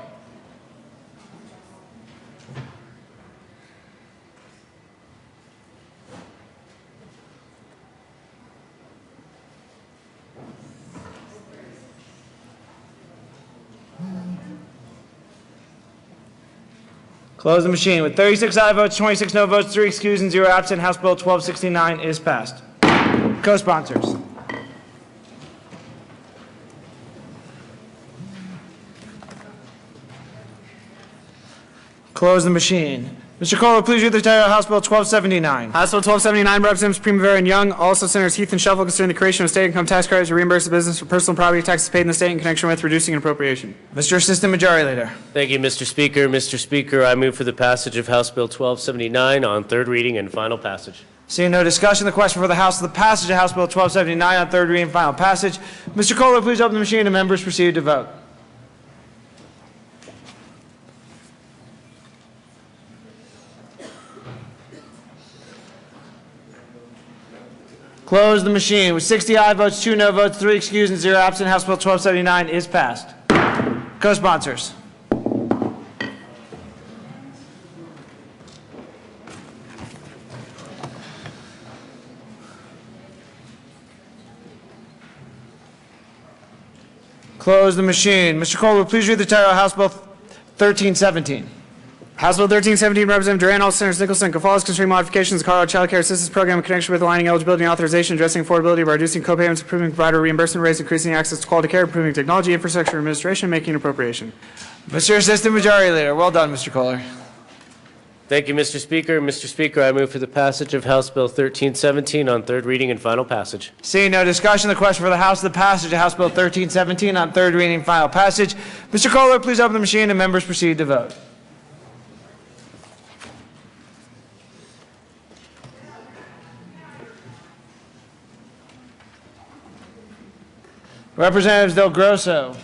Close the machine. With 36 aye votes, 26 no votes, 3 excused, and 0 absent, House Bill 1269 is passed. Co-sponsors. Close the machine. Mr. Kohler, please read the title of House Bill 1279. House Bill 1279, Representatives Primavera and Young, also Senators Heath and Shuffle, concerning the creation of state income tax credits to reimburse the business for personal property taxes paid in the state in connection with reducing an appropriation. Mr. Assistant Majority Leader. Thank you, Mr. Speaker. Mr. Speaker, I move for the passage of House Bill 1279 on third reading and final passage. Seeing no discussion, the question for the House is the passage of House Bill 1279 on third reading and final passage. Mr. Kohler, please open the machine and members proceed to vote. Close the machine. With 60 aye votes, 2 no votes, 3 excused, and 0 absent, House Bill 1279 is passed. Co-sponsors. Close the machine. Mr. Kohler, please read the title of House Bill 1317. House Bill 1317, Representative Duran, all Senators Nicholson and Gonzalez, concerning modifications to the Colorado Child Care Assistance Program in connection with aligning eligibility and authorization, addressing affordability by reducing co-payments, improving provider reimbursement rates, increasing access to quality care, improving technology, infrastructure, administration, making an appropriation. Mr. Assistant Majority Leader. Well done, Mr. Kohler. Thank you, Mr. Speaker. Mr. Speaker, I move for the passage of House Bill 1317 on third reading and final passage. Seeing no discussion, the question for the House is the passage of House Bill 1317 on third reading and final passage. Mr. Kohler, please open the machine and members proceed to vote. Representatives Del Grosso.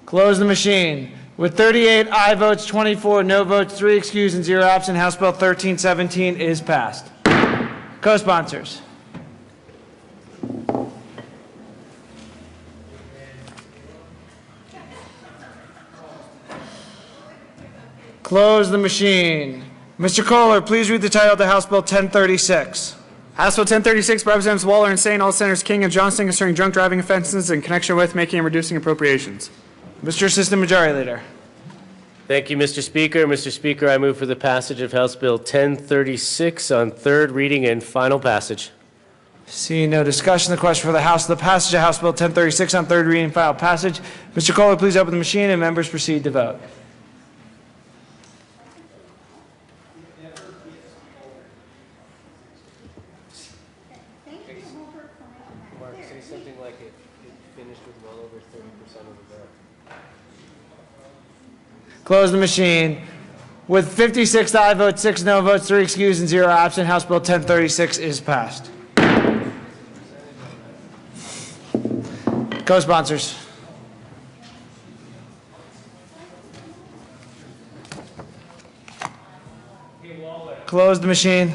Close the machine. With 38 aye votes, 24 no votes, 3 excused, and 0 absent, House Bill 1317 is passed. Co-sponsors. Close the machine. Mr. Kohler, please read the title of the House Bill 1036. House Bill 1036, Representatives Waller and Sane, all Senators King and Johnston, concerning drunk driving offenses in connection with making and reducing appropriations. Mr. Assistant Majority Leader. Thank you, Mr. Speaker. Mr. Speaker, I move for the passage of House Bill 1036 on third reading and final passage. Seeing no discussion, the question for the House is the passage of House Bill 1036 on third reading and final passage. Mr. Kohler, please open the machine and members proceed to vote. Close the machine. With 56 aye votes, 6 no votes, 3 excused, and 0 absent, House Bill 1036 is passed. Co-sponsors. Close the machine.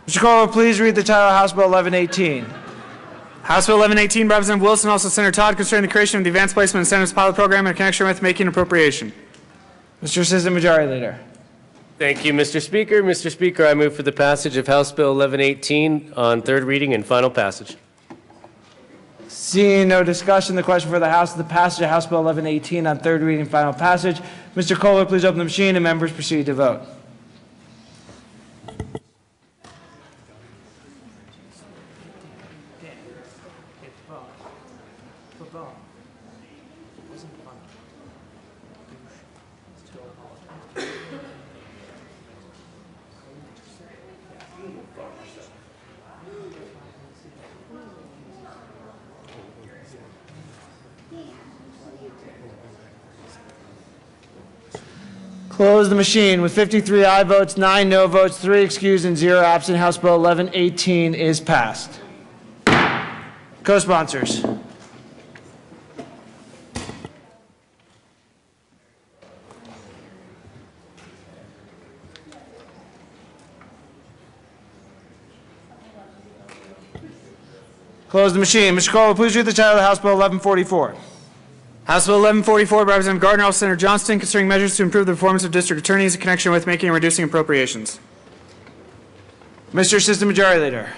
Mr. Kohler, please read the title of House Bill 1118. House Bill 1118, Representative Wilson, also Senator Todd, concerning the creation of the Advanced Placement Incentives Pilot Program in connection with making an appropriation. Mr. Assistant Majority Leader. Thank you, Mr. Speaker. Mr. Speaker, I move for the passage of House Bill 1118 on third reading and final passage. Seeing no discussion, the question for the House is the passage of House Bill 1118 on third reading and final passage. Mr. Kohler, please open the machine and members proceed to vote. Close the machine. With 53 aye votes, 9 no votes, 3 excused, and 0 absent, House Bill 1118 is passed. Co-sponsors. Close the machine. Mr. Kohler, please read the title of House Bill 1144. House Bill 1144, Representative Gardner, all Senator Johnston, concerning measures to improve the performance of district attorneys in connection with making and reducing appropriations. Mr. Assistant Majority Leader.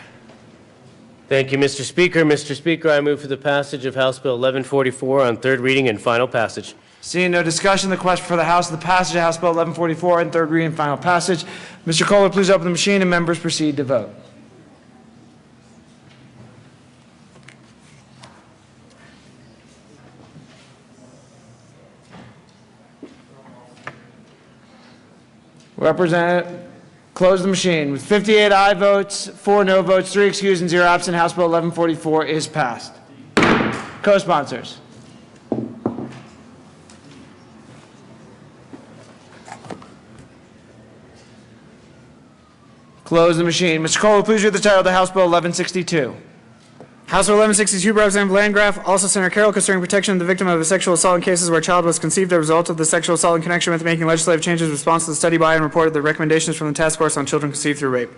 Thank you, Mr. Speaker. Mr. Speaker, I move for the passage of House Bill 1144 on third reading and final passage. Seeing no discussion, the question for the House is the passage of House Bill 1144 on third reading and final passage. Mr. Kohler, please open the machine and members proceed to vote. Close the machine. With 58 aye votes, 4 no votes, 3 excused, and 0 absent, House Bill 1144 is passed. Co-sponsors. Close the machine. Mr. Kohler, please read the title of the House Bill 1162. House Bill 1162, Representative Landgraf, also Senator Carroll, concerning protection of the victim of a sexual assault in cases where a child was conceived as a result of the sexual assault in connection with making legislative changes in response to the study by and reported the recommendations from the Task Force on Children Conceived Through Rape.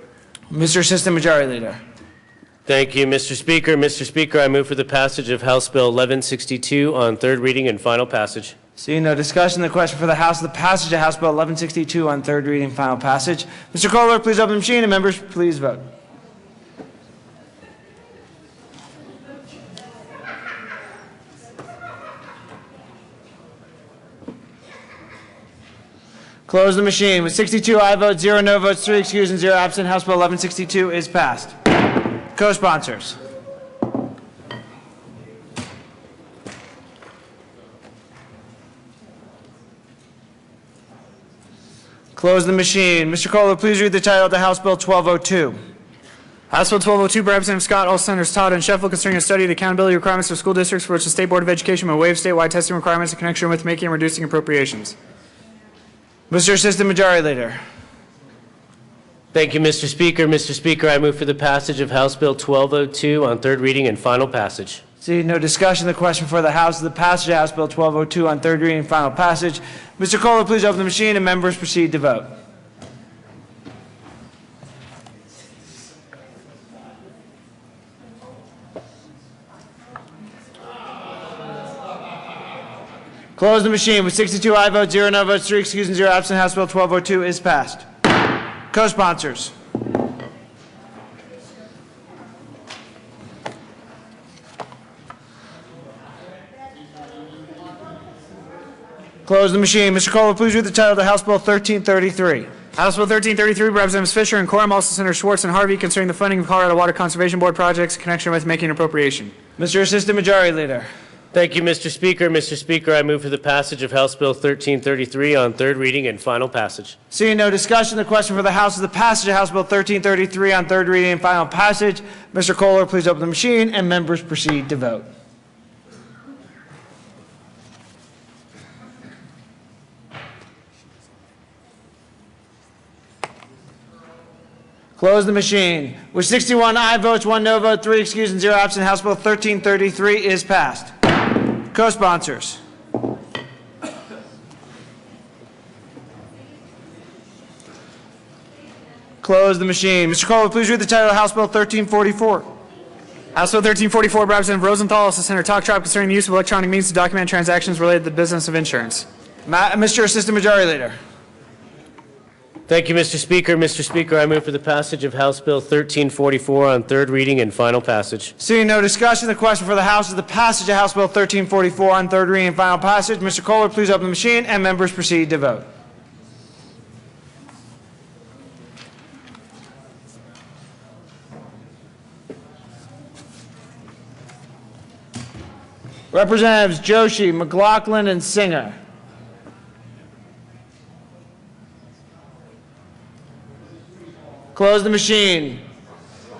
Mr. Assistant Majority Leader. Thank you, Mr. Speaker. Mr. Speaker, I move for the passage of House Bill 1162 on third reading and final passage. Seeing no discussion, the question for the House is the passage of House Bill 1162 on third reading and final passage. Mr. Kohler, please open the machine and members please vote. Close the machine. With 62 aye votes, 0 no votes, 3 excused, and 0 absent, House Bill 1162 is passed. Co-sponsors. Close the machine. Mr. Kohler, please read the title of the House Bill 1202. House Bill 1202, by Representative Scott, all Senators Todd and Sheffield, concerning a study of the accountability requirements for school districts for which the State Board of Education will waive statewide testing requirements in connection with making and reducing appropriations. Mr. Assistant Majority Leader. Thank you, Mr. Speaker. Mr. Speaker, I move for the passage of House Bill 1202 on third reading and final passage. Seeing no discussion, the question for the House is the passage of House Bill 1202 on third reading and final passage. Mr. Kohler, please open the machine and members proceed to vote. Close the machine. With 62 aye votes, 0 no votes, 3 excused, and 0 absent, House Bill 1202 is passed. Co-sponsors. Close the machine. Mr. Kohler, please read the title of the House Bill 1333. House Bill 1333, Representatives Fisher and Quorum, also Senator Schwartz and Harvey, concerning the funding of Colorado Water Conservation Board projects in connection with making an appropriation. Mr. Assistant Majority Leader. Thank you, Mr. Speaker. Mr. Speaker, I move for the passage of House Bill 1333 on third reading and final passage. Seeing no discussion, the question for the House is the passage of House Bill 1333 on third reading and final passage. Mr. Kohler, please open the machine and members proceed to vote. Close the machine. With 61 aye votes, 1 no vote, 3 excused, and 0 absent, House Bill 1333 is passed. Co-sponsors. Close the machine. Mr. Kohler, please read the title of House Bill 1344. House Bill 1344, Representative Rosenthal, also Senator Talktrop, concerning the use of electronic means to document transactions related to the business of insurance. Mr. Assistant Majority Leader. Thank you, Mr. Speaker. Mr. Speaker, I move for the passage of House Bill 1344 on third reading and final passage. Seeing no discussion, the question for the House is the passage of House Bill 1344 on third reading and final passage. Mr. Kohler, please open the machine and members proceed to vote. Representatives Joshi, McLaughlin, and Singer. Close the machine.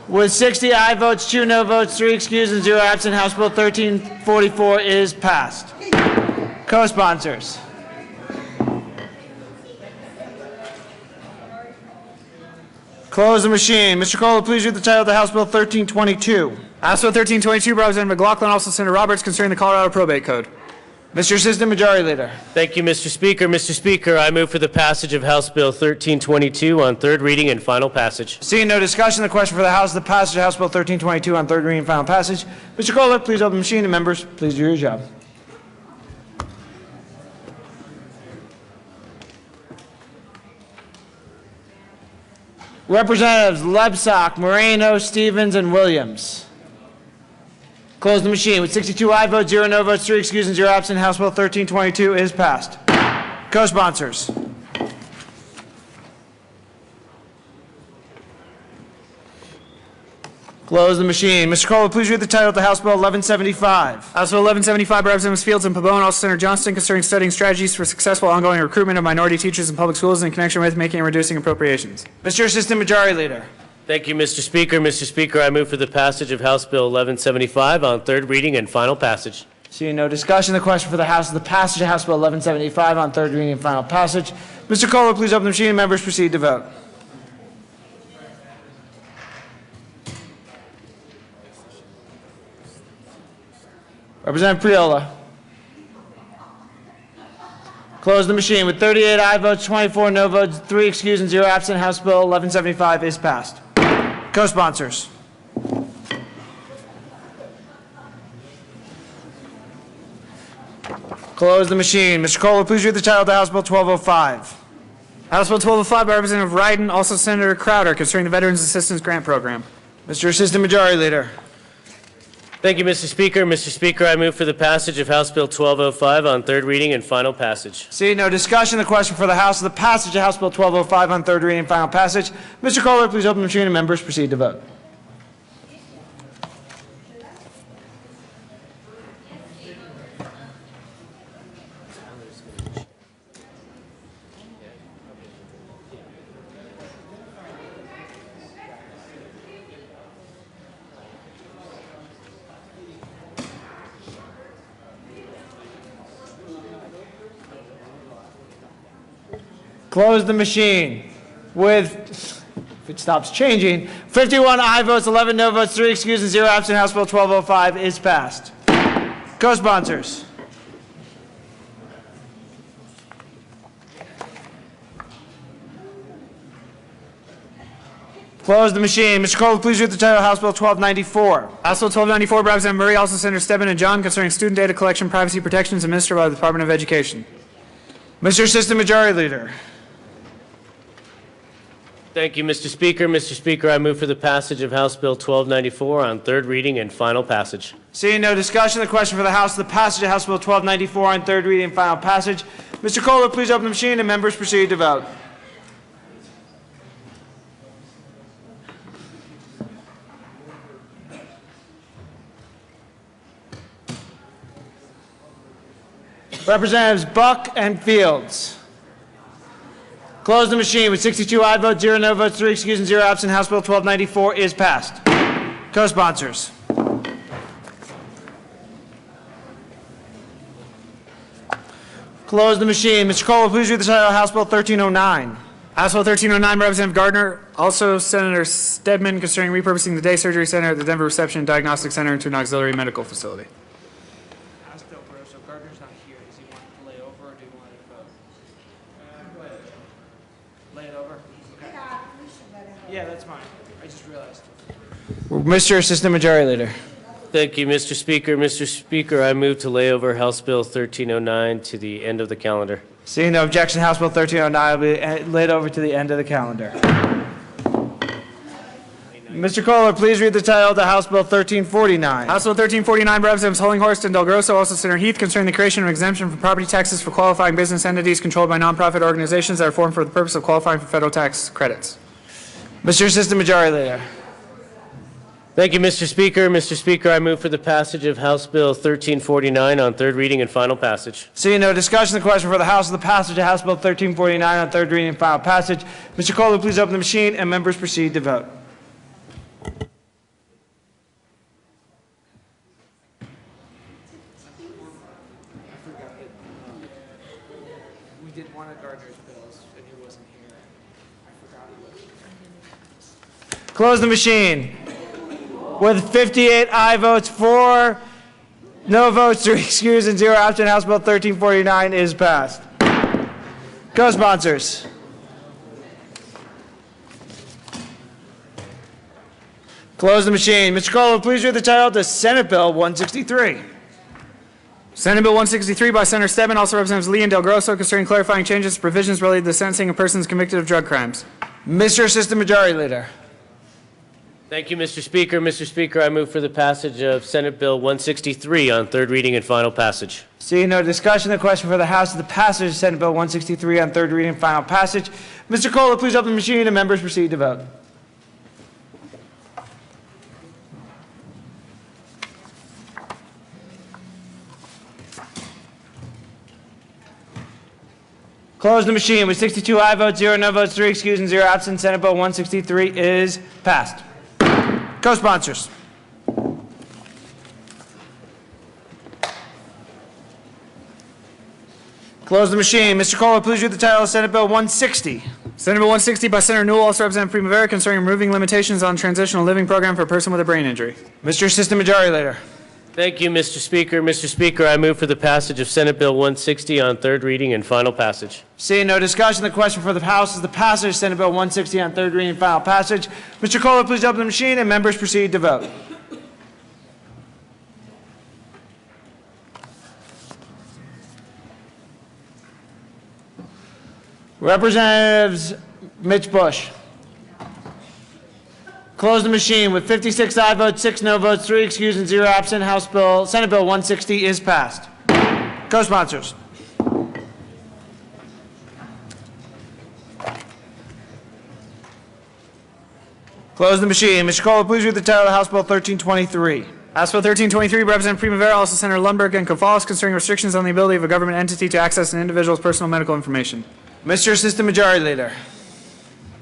With 60 aye votes, 2 no votes, 3 excused, and 0 absent, House Bill 1344 is passed. Co-sponsors. Close the machine. Mr. Kohler, please read the title of the House Bill 1322. House Bill 1322, Representative McLaughlin, also Senator Roberts, concerning the Colorado Probate Code. Mr. Assistant Majority Leader. Thank you, Mr. Speaker. Mr. Speaker, I move for the passage of House Bill 1322 on third reading and final passage. Seeing no discussion, the question for the House is the passage of House Bill 1322 on third reading and final passage. Mr. Kohler, please open the machine, and members, please do your job. Representatives Lebsack, Moreno, Stevens, and Williams. Close the machine. With 62 aye votes, 0 no votes, 3 excused, and 0 absent, House Bill 1322 is passed. Co-sponsors. Close the machine. Mr. Cole, please read the title of the House Bill 1175. House Bill 1175 by Representatives Fields and Pabon, also Senator Johnston, concerning studying strategies for successful ongoing recruitment of minority teachers in public schools in connection with making and reducing appropriations. Mr. Assistant Majority Leader. Thank you, Mr. Speaker. Mr. Speaker, I move for the passage of House Bill 1175 on third reading and final passage. Seeing no discussion, the question for the House is the passage of House Bill 1175 on third reading and final passage. Mr. Kohler, please open the machine and members proceed to vote. Representative Priola. Close the machine. With 38 aye votes, 24 no votes, 3 excused, and 0 absent, House Bill 1175 is passed. Co-sponsors. Close the machine. Mr. Kohler, please read the title of the House Bill 1205. House Bill 1205 by Representative Ryden, also Senator Crowder, concerning the Veterans Assistance Grant Program. Mr. Assistant Majority Leader. Thank you, Mr. Speaker. Mr. Speaker, I move for the passage of House Bill 1205 on third reading and final passage. Seeing no discussion, the question for the House is the passage of House Bill 1205 on third reading and final passage. Mr. Kohler, please open the machine and members proceed to vote. Close the machine. With, if it stops changing, 51 aye votes, 11 no votes, 3 excused, and 0 absent, House Bill 1205 is passed. Co-sponsors. Close the machine. Mr. Cole, please read the title of House Bill 1294. House Bill 1294 by Representative Murray, also Senator Stebbin and John, concerning student data collection, privacy protections, administered by the Department of Education. Mr. Assistant Majority Leader. Thank you, Mr. Speaker. Mr. Speaker, I move for the passage of House Bill 1294 on third reading and final passage. Seeing no discussion, the question for the House is the passage of House Bill 1294 on third reading and final passage. Mr. Kohler, please open the machine and members proceed to vote. Representatives Buck and Fields. Close the machine. With 62 aye votes, 0 no votes, 3 excused, and 0 absent, House Bill 1294 is passed. Co-sponsors. Close the machine. Mr. Cole, please read the title of House Bill 1309. House Bill 1309, Representative Gardner, also Senator Stedman, concerning repurposing the day surgery center at the Denver Reception and Diagnostic Center into an auxiliary medical facility. Gardner's not here. Does he want to lay over or do you want to vote? Lay it over? Okay. Yeah, that's fine. I just realized. Mr. Assistant Majority Leader. Thank you, Mr. Speaker. Mr. Speaker, I move to lay over House Bill 1309 to the end of the calendar. Seeing no objection, House Bill 1309 will be laid over to the end of the calendar. Mr. Kohler, please read the title of the House Bill 1349. House Bill 1349, Representatives Hollinghorst and Del Grosso, also Senator Heath, concerning the creation of an exemption from property taxes for qualifying business entities controlled by nonprofit organizations that are formed for the purpose of qualifying for federal tax credits. Mr. Assistant Majority Leader. Thank you, Mr. Speaker. Mr. Speaker, I move for the passage of House Bill 1349 on third reading and final passage. Seeing no discussion, the question for the House is the passage of House Bill 1349 on third reading and final passage. Mr. Kohler, please open the machine and members proceed to vote. We did one of Gardner's bills and he wasn't here. I forgot he was. Close the machine. With 58 aye votes, 4 no votes, 3 excused, and 0 absent, House Bill 1349 is passed. Co-sponsors. Close the machine. Mr. Kohler, please read the title to Senate Bill 163. Senate Bill 163 by Senator Stebbin, also Representatives Lee and Del Grosso, concerning clarifying changes to provisions related to the sentencing of persons convicted of drug crimes. Mr. Assistant Majority Leader. Thank you, Mr. Speaker. Mr. Speaker, I move for the passage of Senate Bill 163 on third reading and final passage. Seeing no discussion, the question for the House is the passage of Senate Bill 163 on third reading and final passage. Mr. Kohler, please open the machine and members proceed to vote. Close the machine with 62 aye votes, 0 no votes, 3 excused, and 0 absent. Senate Bill 163 is passed. Co-sponsors. Close the machine. Mr. Kohler, please read the title of Senate Bill 160. Senate Bill 160 by Senator Newell, also Representative Primavera, concerning removing limitations on transitional living program for a person with a brain injury. Mr. Assistant Majority Leader. Thank you, Mr. Speaker. Mr. Speaker, I move for the passage of Senate Bill 160 on third reading and final passage. Seeing no discussion, the question for the House is the passage of Senate Bill 160 on third reading and final passage. Mr. Kohler, please open the machine and members proceed to vote. Representatives Mitch Bush. Close the machine with 56 aye votes, 6 no votes, 3 excused, and 0 absent. Senate Bill 160 is passed. Co-sponsors. Close the machine. Mr. Kohler, please read the title of House Bill 1323. House Bill 1323, Representative Primavera, also Senator Lundberg and Gonzalez, concerning restrictions on the ability of a government entity to access an individual's personal medical information. Mr. Assistant Majority Leader.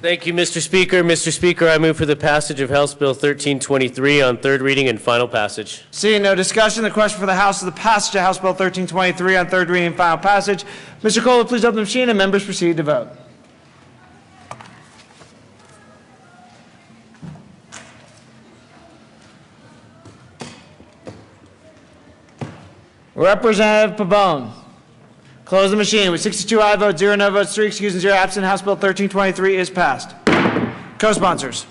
Thank you, Mr. Speaker. Mr. Speaker, I move for the passage of House Bill 1323 on third reading and final passage. Seeing no discussion, the question for the House is the passage of House Bill 1323 on third reading and final passage. Mr. Kohler, please open the machine and members proceed to vote. Representative Pabon. Close the machine with 62 aye votes, 0 no votes, 3 excused, and 0 absent. House Bill 1323 is passed. Co-sponsors.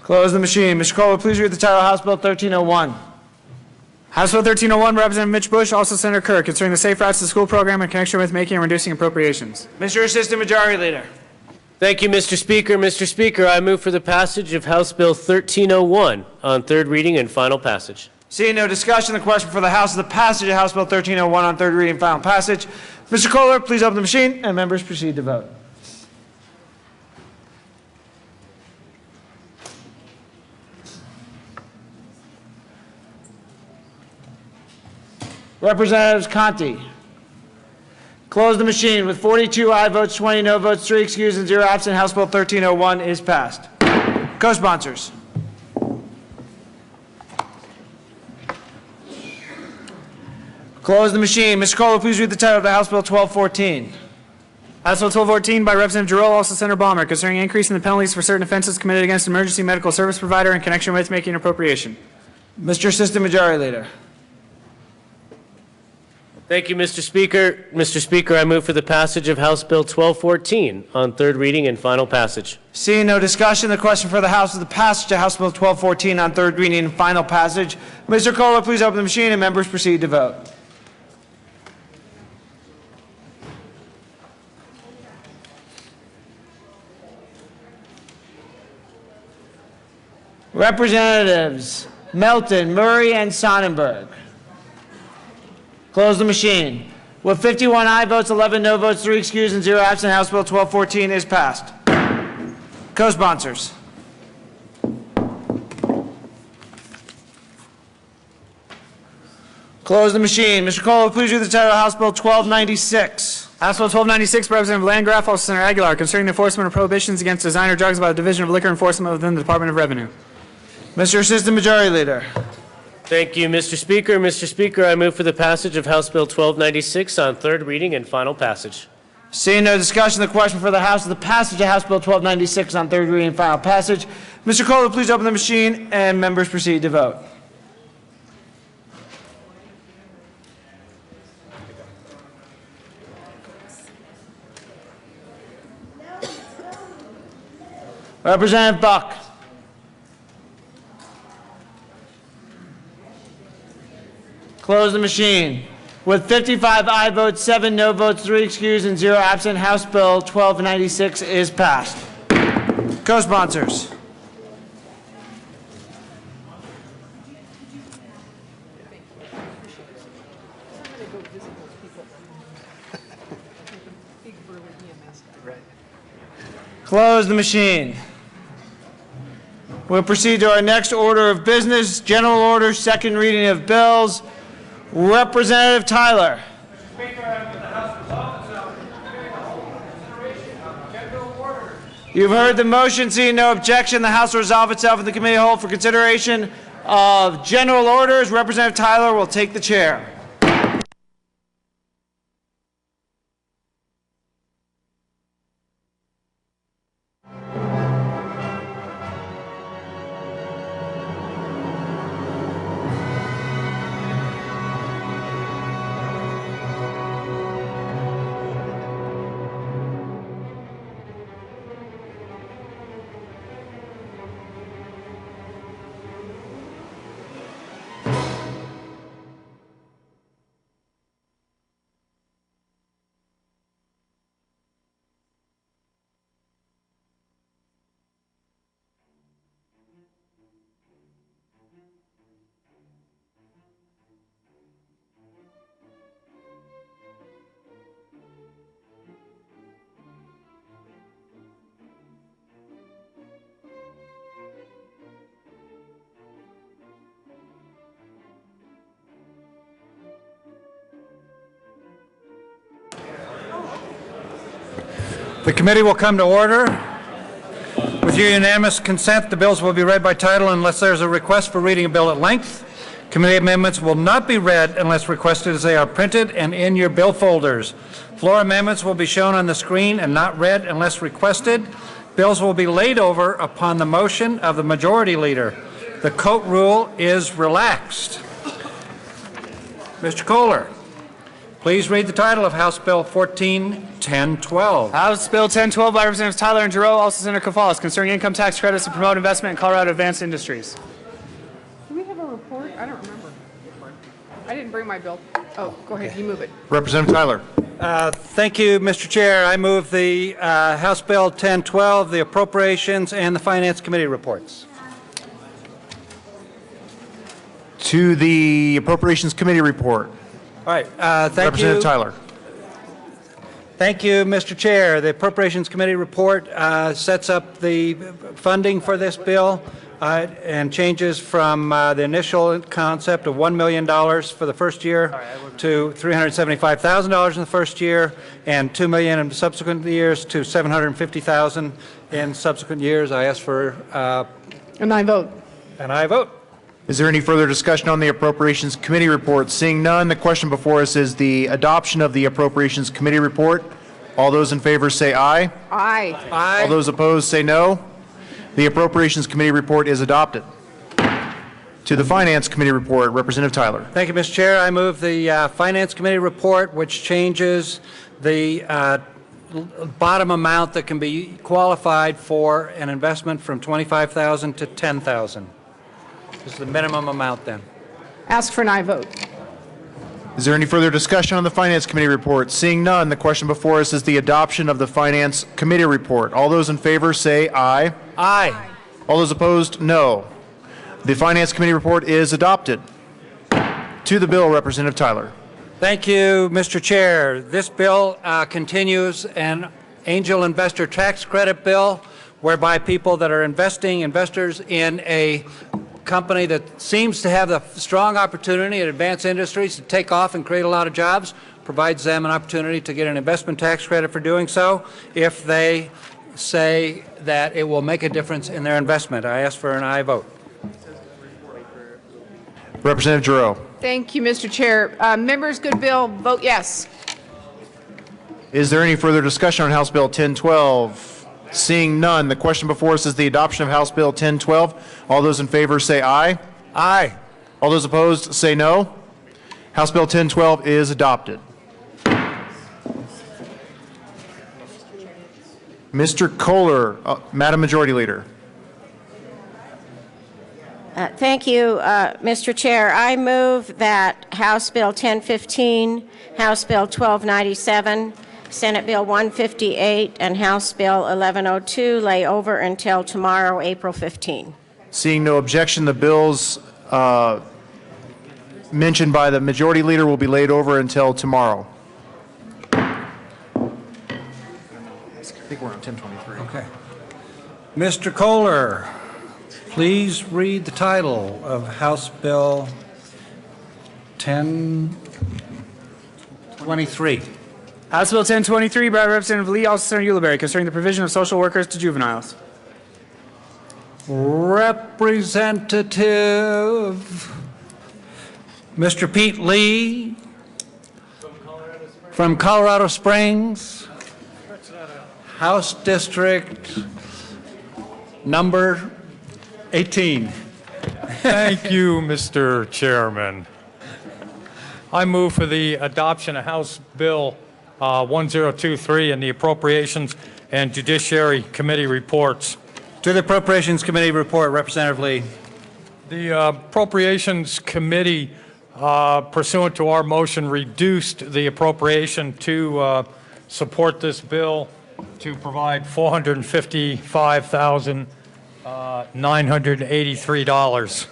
Close the machine. Mr. Kohler, please read the title of House Bill 1301. House Bill 1301, Representative Mitch Bush, also Senator Kerr, concerning the Safe Routes to School program in connection with making and reducing appropriations. Mr. Assistant Majority Leader. Thank you, Mr. Speaker. Mr. Speaker, I move for the passage of House Bill 1301 on third reading and final passage. Seeing no discussion, the question for the House is the passage of House Bill 1301 on third reading and final passage. Mr. Kohler, please open the machine and members proceed to vote. Representatives Conti. Close the machine with 42 aye votes, 20 no votes, 3 excused, and 0 absent. House Bill 1301 is passed. Co-sponsors. Close the machine. Mr. Kohler, please read the title of the House Bill 1214. House Bill 1214 by Representative Giroux, also Senator Balmer, concerning increasing the penalties for certain offenses committed against an emergency medical service provider in connection with making an appropriation. Mr. Assistant Majority Leader. Thank you, Mr. Speaker. Mr. Speaker, I move for the passage of House Bill 1214 on third reading and final passage. Seeing no discussion, the question for the House is the passage of House Bill 1214 on third reading and final passage. Mr. Kohler, please open the machine and members proceed to vote. Representatives Melton, Murray, and Sonnenberg. Close the machine. With 51 aye votes, 11 no votes, 3 excused, and 0 absent, House Bill 1214 is passed. Co-sponsors. Close the machine. Mr. Kohler, please read the title of House Bill 1296. House Bill 1296, Representative Landgraf, also Senator Aguilar, concerning the enforcement of prohibitions against designer drugs by the Division of Liquor Enforcement within the Department of Revenue. Mr. Assistant Majority Leader. Thank you, Mr. Speaker. Mr. Speaker, I move for the passage of House Bill 1296 on third reading and final passage. Seeing no discussion, the question for the House is the passage of House Bill 1296 on third reading and final passage. Mr. Kohler, please open the machine and members proceed to vote. Representative Buck. Close the machine. With 55 aye votes, 7 no votes, 3 excused, and 0 absent, House Bill 1296 is passed. Co-sponsors. Close the machine. We'll proceed to our next order of business, general order, second reading of bills. Representative Tyler. You've heard the motion. Seeing no objection, the House will resolve itself in the committee of the whole for consideration of general orders. Representative Tyler will take the chair. The committee will come to order. With your unanimous consent, the bills will be read by title unless there is a request for reading a bill at length. Committee amendments will not be read unless requested as they are printed and in your bill folders. Floor amendments will be shown on the screen and not read unless requested. Bills will be laid over upon the motion of the majority leader. The coat rule is relaxed. Mr. Kohler, please read the title of House Bill 14-1012. House Bill 1012 by Representatives Tyler and Giroux, also Senator Cafalas, concerning income tax credits to promote investment in Colorado advanced industries. Do we have a report? I don't remember. I didn't bring my bill. Oh, go ahead. You move it. Representative Tyler. Thank you, Mr. Chair. I move the House Bill 1012, the Appropriations and the Finance Committee reports. To the Appropriations Committee report. All right. Thank Representative you. Tyler. Thank you, Mr. Chair. The Appropriations Committee report sets up the funding for this bill and changes from the initial concept of $1 million for the first year to $375,000 in the first year and $2 million in subsequent years to $750,000 in subsequent years. I ask for and I vote. And I vote. Is there any further discussion on the Appropriations Committee report? Seeing none, the question before us is the adoption of the Appropriations Committee report. All those in favor say aye. Aye. Aye. All those opposed say no. The Appropriations Committee report is adopted. To the Finance Committee report, Representative Tyler. Thank you, Mr. Chair. I move the Finance Committee report, which changes the bottom amount that can be qualified for an investment from $25,000 to $10,000. This is the minimum amount then. Ask for an aye vote. Is there any further discussion on the Finance Committee report? Seeing none, the question before us is the adoption of the Finance Committee report. All those in favor say aye. Aye. All those opposed, no. The Finance Committee report is adopted. To the bill, Representative Tyler. Thank you, Mr. Chair. This bill continues an angel investor tax credit bill whereby people that are investors in a company that seems to have a strong opportunity in advanced industries to take off and create a lot of jobs, provides them an opportunity to get an investment tax credit for doing so if they say that it will make a difference in their investment. I ask for an aye vote. Representative Giroux. Thank you, Mr. Chair. Members, good bill. Vote yes. Is there any further discussion on House Bill 1012? Seeing none, the question before us is the adoption of House Bill 1012. All those in favor say aye. Aye. All those opposed say no. House Bill 1012 is adopted. Mr. Kohler, Madam Majority Leader. Thank you, Mr. Chair. I move that House Bill 1015, House Bill 1297, Senate Bill 158, and House Bill 1102 lay over until tomorrow, April 15. Seeing no objection, the bills mentioned by the Majority Leader will be laid over until tomorrow. I think we're on 1023. Okay. Mr. Kohler, please read the title of House Bill 1023. House Bill 1023 by Representative Lee, also Senator Ulibarri, concerning the provision of social workers to juveniles. Representative Mr. Pete Lee from Colorado Springs, House District number 18. Thank you, Mr. Chairman. I move for the adoption of House Bill 1023 and the Appropriations and Judiciary Committee reports. To the Appropriations Committee report, Representative Lee. The Appropriations Committee, pursuant to our motion, reduced the appropriation to support this bill to provide $455,983.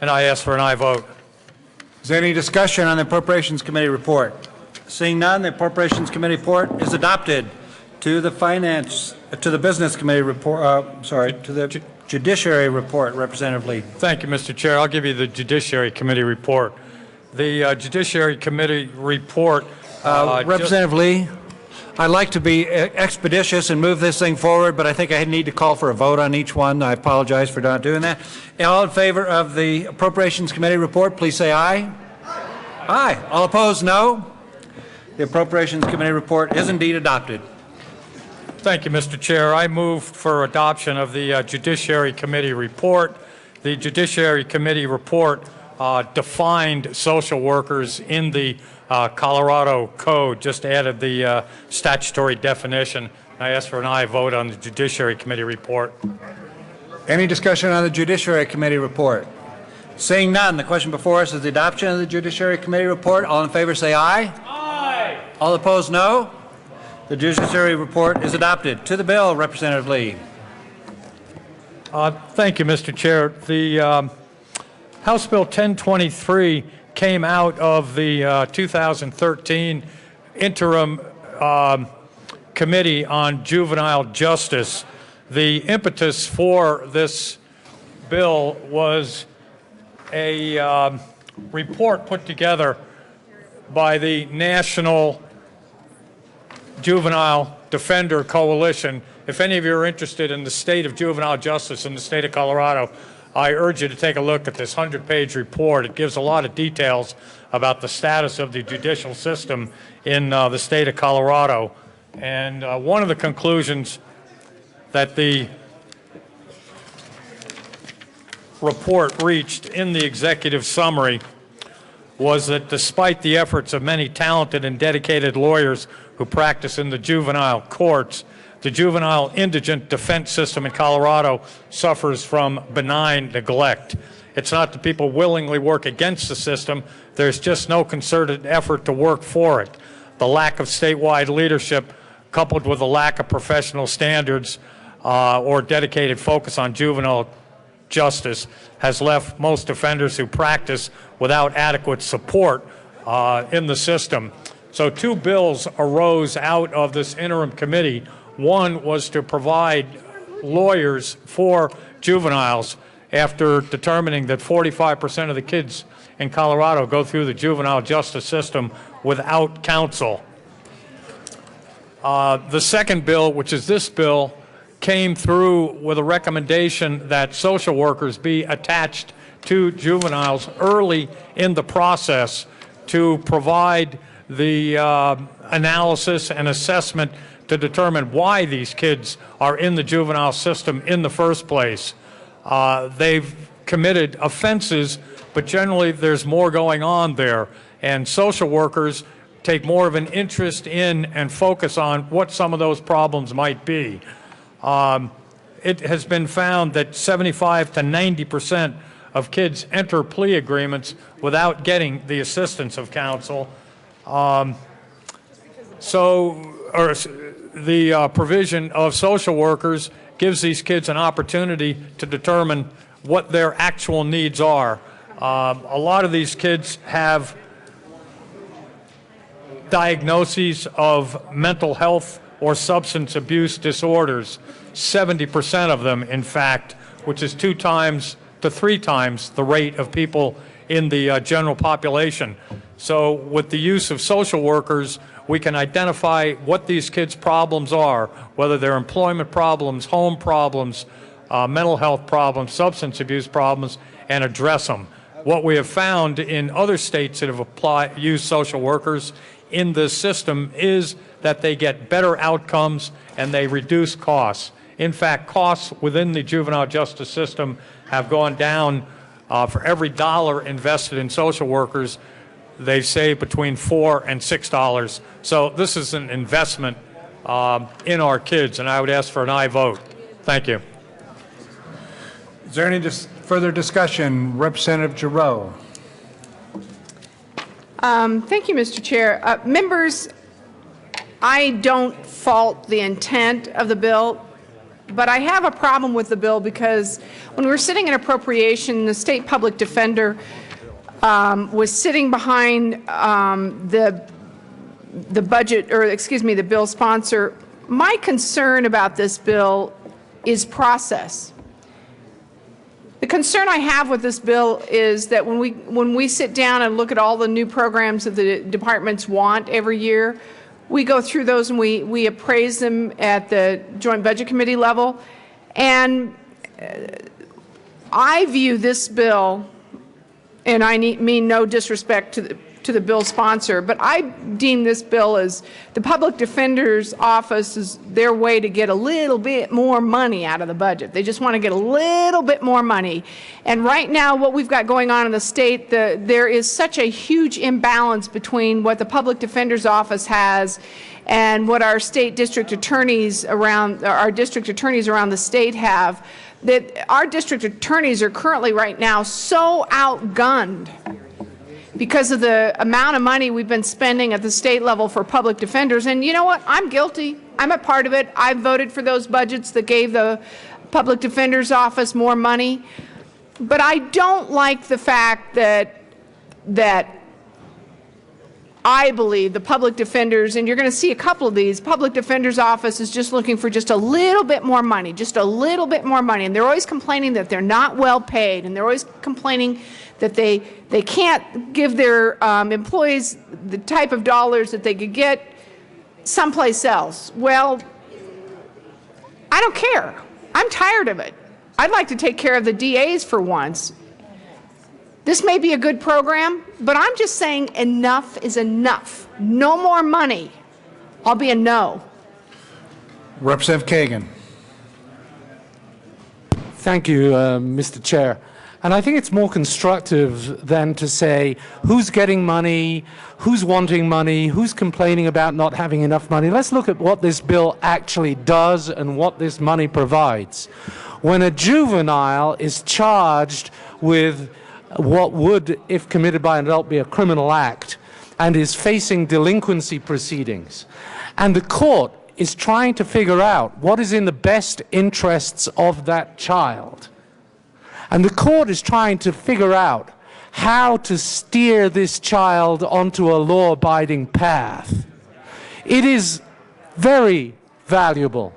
And I ask for an aye vote. Is there any discussion on the Appropriations Committee report? Seeing none, the Appropriations Committee report is adopted. To the Business Committee report, to the Judiciary report, Representative Lee. Thank you, Mr. Chair. I'll give you the Judiciary Committee report. The Judiciary Committee report. Representative Lee, I'd like to be expeditious and move this thing forward, but I think I need to call for a vote on each one. I apologize for not doing that. All in favor of the Appropriations Committee report, please say aye. Aye. All opposed, no. The Appropriations Committee report is indeed adopted. Thank you, Mr. Chair. I move for adoption of the Judiciary Committee report. The Judiciary Committee report defined social workers in the Colorado Code, just added the statutory definition. I ask for an aye vote on the Judiciary Committee report. Any discussion on the Judiciary Committee report? Seeing none, the question before us is the adoption of the Judiciary Committee report. All in favor say aye. Aye. All opposed, no. The Judiciary report is adopted. To the bill, Representative Lee. Thank you, Mr. Chair. The House Bill 1023 came out of the 2013 interim Committee on Juvenile Justice. The impetus for this bill was a report put together by the National Juvenile Defender Coalition. If any of you are interested in the state of juvenile justice in the state of Colorado, I urge you to take a look at this 100-page report. It gives a lot of details about the status of the judicial system in the state of Colorado. And one of the conclusions that the report reached in the executive summary was that despite the efforts of many talented and dedicated lawyers who practice in the juvenile courts, the juvenile indigent defense system in Colorado suffers from benign neglect. It's not that people willingly work against the system, there's just no concerted effort to work for it. The lack of statewide leadership, coupled with a lack of professional standards or dedicated focus on juvenile justice, has left most offenders who practice without adequate support in the system. So two bills arose out of this interim committee. One was to provide lawyers for juveniles after determining that 45% of the kids in Colorado go through the juvenile justice system without counsel. The second bill, which is this bill, came through with a recommendation that social workers be attached to juveniles early in the process to provide the analysis and assessment to determine why these kids are in the juvenile system in the first place. They've committed offenses, but generally there's more going on there. And social workers take more of an interest in and focus on what some of those problems might be. it has been found that 75 to 90% of kids enter plea agreements without getting the assistance of counsel. The provision of social workers gives these kids an opportunity to determine what their actual needs are. A lot of these kids have diagnoses of mental health or substance abuse disorders, 70% of them, in fact, which is 2 times to 3 times the rate of people in the general population. So with the use of social workers, we can identify what these kids' problems are, whether they're employment problems, home problems, mental health problems, substance abuse problems, and address them. What we have found in other states that have used social workers in this system is that they get better outcomes and they reduce costs. In fact, costs within the juvenile justice system have gone down. For every dollar invested in social workers, they save between $4 and $6. So this is an investment in our kids, and I would ask for an aye vote. Thank you. Is there any further discussion? Representative Giroux. Thank you, Mr. Chair. Members, I don't fault the intent of the bill, but I have a problem with the bill because when we were sitting in appropriation, the state public defender was sitting behind the budget, or excuse me, the bill sponsor. My concern about this bill is process. The concern I have with this bill is that when we sit down and look at all the new programs that the departments want every year, we go through those and we appraise them at the Joint Budget Committee level. And I view this bill, and I mean no disrespect to the bill sponsor, but I deem this bill as the public defender's office is their way to get a little bit more money out of the budget. They just want to get a little bit more money. And right now what we've got going on in the state, there is such a huge imbalance between what the public defender's office has and what our state district attorneys around the state have, that our district attorneys are currently right now so outgunned because of the amount of money we've been spending at the state level for public defenders. And you know what? I'm guilty. I'm a part of it. I voted for those budgets that gave the public defender's office more money. But I don't like the fact that I believe the public defenders, and you're going to see a couple of these, public defender's office is just looking for just a little bit more money, just a little bit more money. And they're always complaining that they're not well paid, and they're always complaining that they can't give their employees the type of dollars that they could get someplace else. Well, I don't care. I'm tired of it. I'd like to take care of the DAs for once. This may be a good program, but I'm just saying enough is enough. No more money. I'll be a no. Representative Kagan. Thank you, Mr. Chair. And I think it's more constructive than to say who's getting money, who's wanting money, who's complaining about not having enough money. Let's look at what this bill actually does and what this money provides. When a juvenile is charged with what would, if committed by an adult, be a criminal act, and is facing delinquency proceedings, and the court is trying to figure out what is in the best interests of that child, and the court is trying to figure out how to steer this child onto a law-abiding path, it is very valuable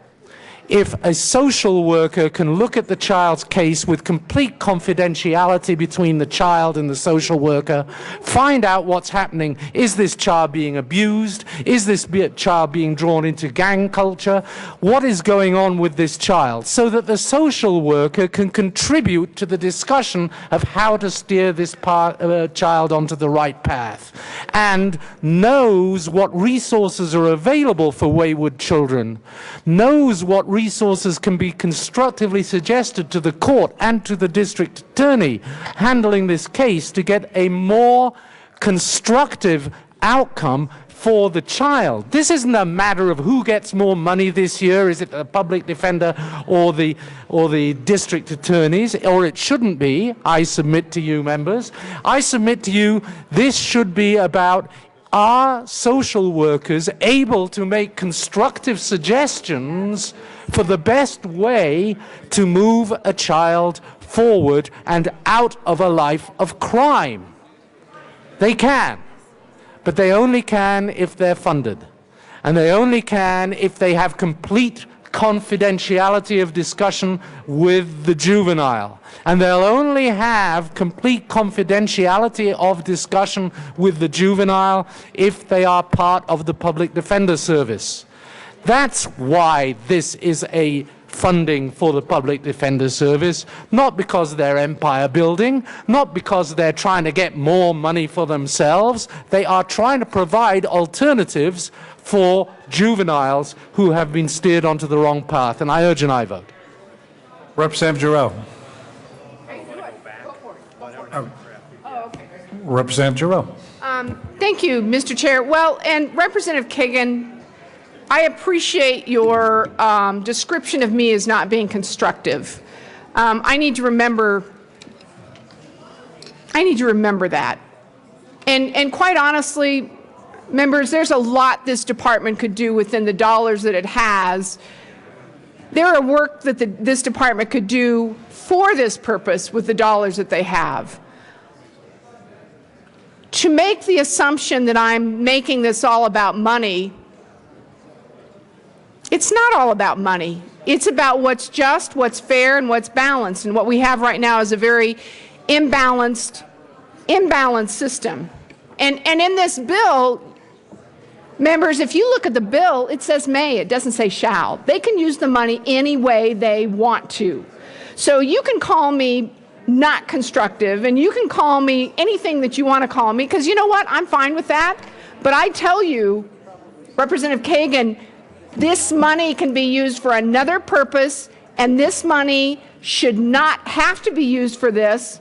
if a social worker can look at the child's case with complete confidentiality between the child and the social worker, find out what's happening. Is this child being abused? Is this child being drawn into gang culture? What is going on with this child? So that the social worker can contribute to the discussion of how to steer this child onto the right path, and knows what resources are available for wayward children, knows what resources can be constructively suggested to the court and to the district attorney handling this case to get a more constructive outcome for the child. This isn't a matter of who gets more money this year. Is it the public defender or the district attorneys? Or it shouldn't be. I submit to you, members. I submit to you this should be about, are social workers able to make constructive suggestions for the best way to move a child forward and out of a life of crime? They can, but they only can if they're funded. And they only can if they have complete confidentiality of discussion with the juvenile. And they'll only have complete confidentiality of discussion with the juvenile if they are part of the public defender service. That's why this is a funding for the public defender service, not because they're empire building, not because they're trying to get more money for themselves. They are trying to provide alternatives for juveniles who have been steered onto the wrong path, and I urge an aye vote. Representative Giroux. Representative Giroux. Thank you, Mr. Chair. Well, and Representative Kagan, I appreciate your description of me as not being constructive. I need to remember that. And quite honestly, members, there's a lot this department could do within the dollars that it has. There are work that this department could do for this purpose with the dollars that they have. To make the assumption that I'm making this all about money, it's not all about money. It's about what's just, what's fair, and what's balanced. And what we have right now is a very imbalanced system. And in this bill, members, if you look at the bill, it says may, it doesn't say shall. They can use the money any way they want to. So you can call me not constructive, and you can call me anything that you want to call me, because you know what? I'm fine with that. But I tell you, Representative Kagan, this money can be used for another purpose, and this money should not have to be used for this.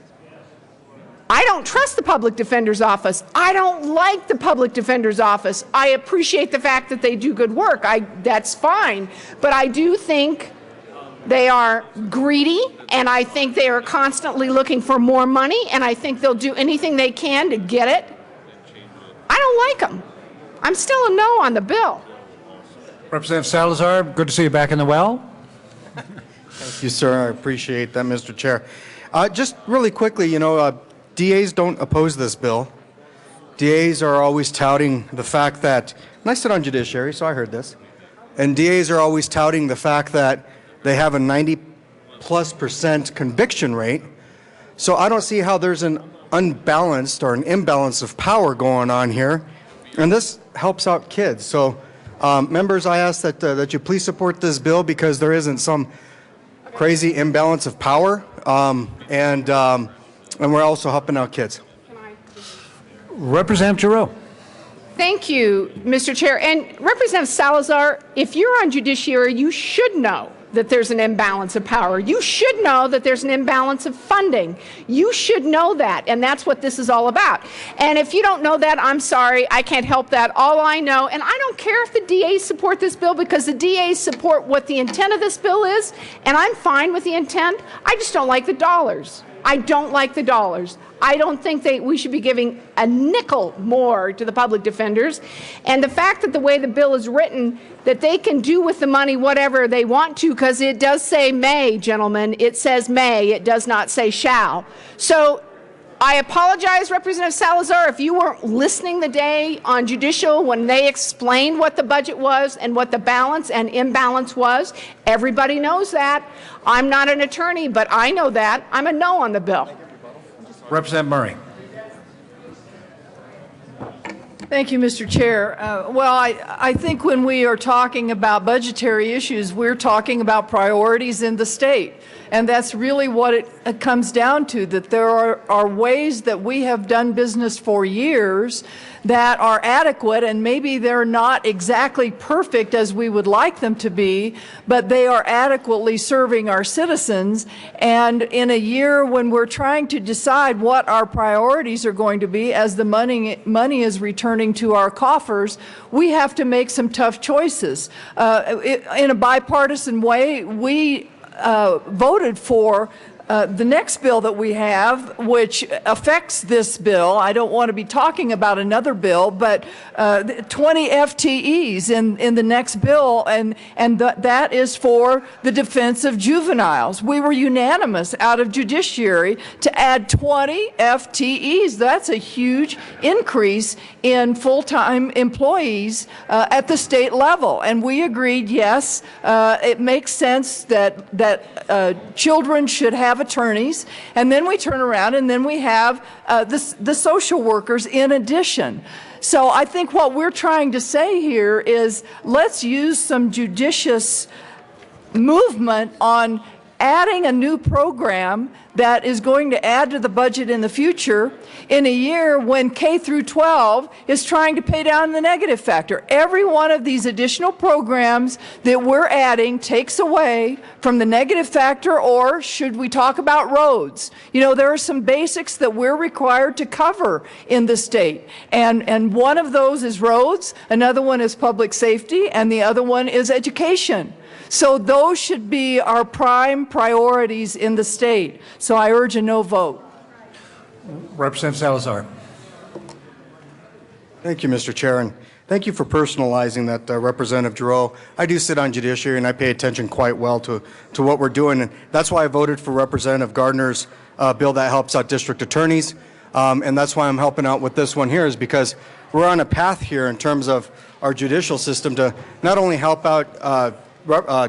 I don't trust the public defender's office. I don't like the public defender's office. I appreciate the fact that they do good work. That's fine. But I do think they are greedy, and I think they are constantly looking for more money, and I think they'll do anything they can to get it. I don't like them. I'm still a no on the bill. Representative Salazar, good to see you back in the well. Thank you, sir. I appreciate that, Mr. Chair. Just really quickly, you know, DAs don't oppose this bill. DAs are always touting the fact that, and I sit on judiciary, so I heard this, and DAs are always touting the fact that they have a 90+% conviction rate. So I don't see how there's an unbalanced or an imbalance of power going on here, and this helps out kids. So members, I ask that you please support this bill, because there isn't some crazy imbalance of power, and we're also helping out kids. Representative Giroux. Thank you, Mr. Chair. And Representative Salazar, if you're on judiciary, you should know that there's an imbalance of power. You should know that there's an imbalance of funding. You should know that, and that's what this is all about. And if you don't know that, I'm sorry, I can't help that. All I know, and I don't care if the DAs support this bill, because the DAs support what the intent of this bill is, and I'm fine with the intent. I just don't like the dollars. I don't like the dollars. I don't think we should be giving a nickel more to the public defenders. And the fact that the way the bill is written, that they can do with the money whatever they want to, because it does say may, gentlemen. It says may. It does not say shall. So I apologize, Representative Salazar, if you weren't listening the day on judicial when they explained what the budget was and what the balance and imbalance was. Everybody knows that. I'm not an attorney, but I know that. I'm a no on the bill. Representative Murray. Thank you, Mr. Chair. Well, I think when we are talking about budgetary issues, we're talking about priorities in the state. And that's really what it comes down to, that there are ways that we have done business for years that are adequate, and maybe they're not exactly perfect as we would like them to be, but they are adequately serving our citizens. And in a year when we're trying to decide what our priorities are going to be as the money is returned returning to our coffers, we have to make some tough choices. In a bipartisan way, we voted for the next bill that we have, which affects this bill. I don't want to be talking about another bill, but 20 FTEs in the next bill, and that is for the defense of juveniles. We were unanimous out of judiciary to add 20 FTEs. That's a huge increase in full-time employees at the state level, and we agreed, yes, it makes sense that children should have attorneys, and then we turn around and then we have the social workers in addition. So I think what we're trying to say here is let's use some judicious movement on adding a new program that is going to add to the budget in the future in a year when K through 12 is trying to pay down the negative factor. Every one of these additional programs that we're adding takes away from the negative factor, or should we talk about roads? You know, there are some basics that we're required to cover in the state, and one of those is roads, another one is public safety, and the other one is education. So those should be our prime priorities in the state. So I urge a no vote. Representative Salazar. Thank you, Mr. Chair, and thank you for personalizing that, Representative Giroux. I do sit on judiciary, and I pay attention quite well to what we're doing, and that's why I voted for Representative Gardner's bill that helps out district attorneys, and that's why I'm helping out with this one here, is because we're on a path here in terms of our judicial system to not only help out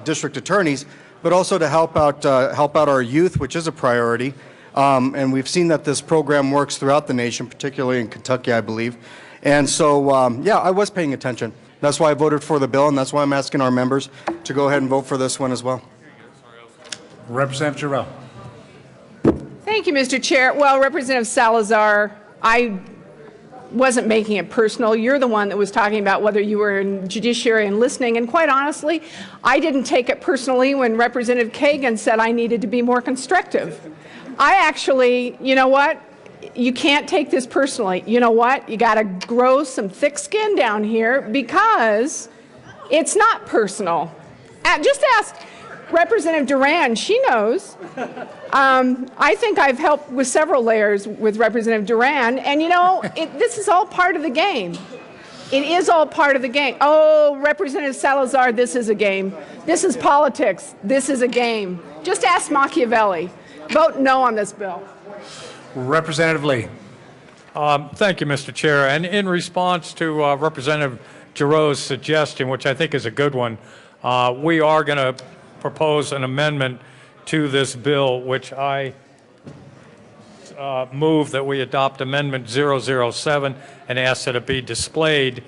district attorneys, but also to help out our youth, which is a priority. And we've seen that this program works throughout the nation, particularly in Kentucky, I believe. And so, yeah, I was paying attention. That's why I voted for the bill, and that's why I'm asking our members to go ahead and vote for this one as well. Representative Giroux. Thank you, Mr. Chair. Well, Representative Salazar, I wasn't making it personal. You're the one that was talking about whether you were in judiciary and listening, and quite honestly, I didn't take it personally when Representative Kagan said I needed to be more constructive. I actually, you know what? You can't take this personally. You know what? You got to grow some thick skin down here because it's not personal. Just ask Representative Duran. She knows. I think I've helped with several layers with Representative Duran, and you know, this is all part of the game. It is all part of the game. Oh, Representative Salazar, this is a game. This is politics. This is a game. Just ask Machiavelli. Vote no on this bill. Representative Lee. Thank you, Mr. Chair. And in response to Representative Giroux's suggestion, which I think is a good one, we are going to propose an amendment to this bill, which I move that we adopt Amendment 007 and ask that it be displayed.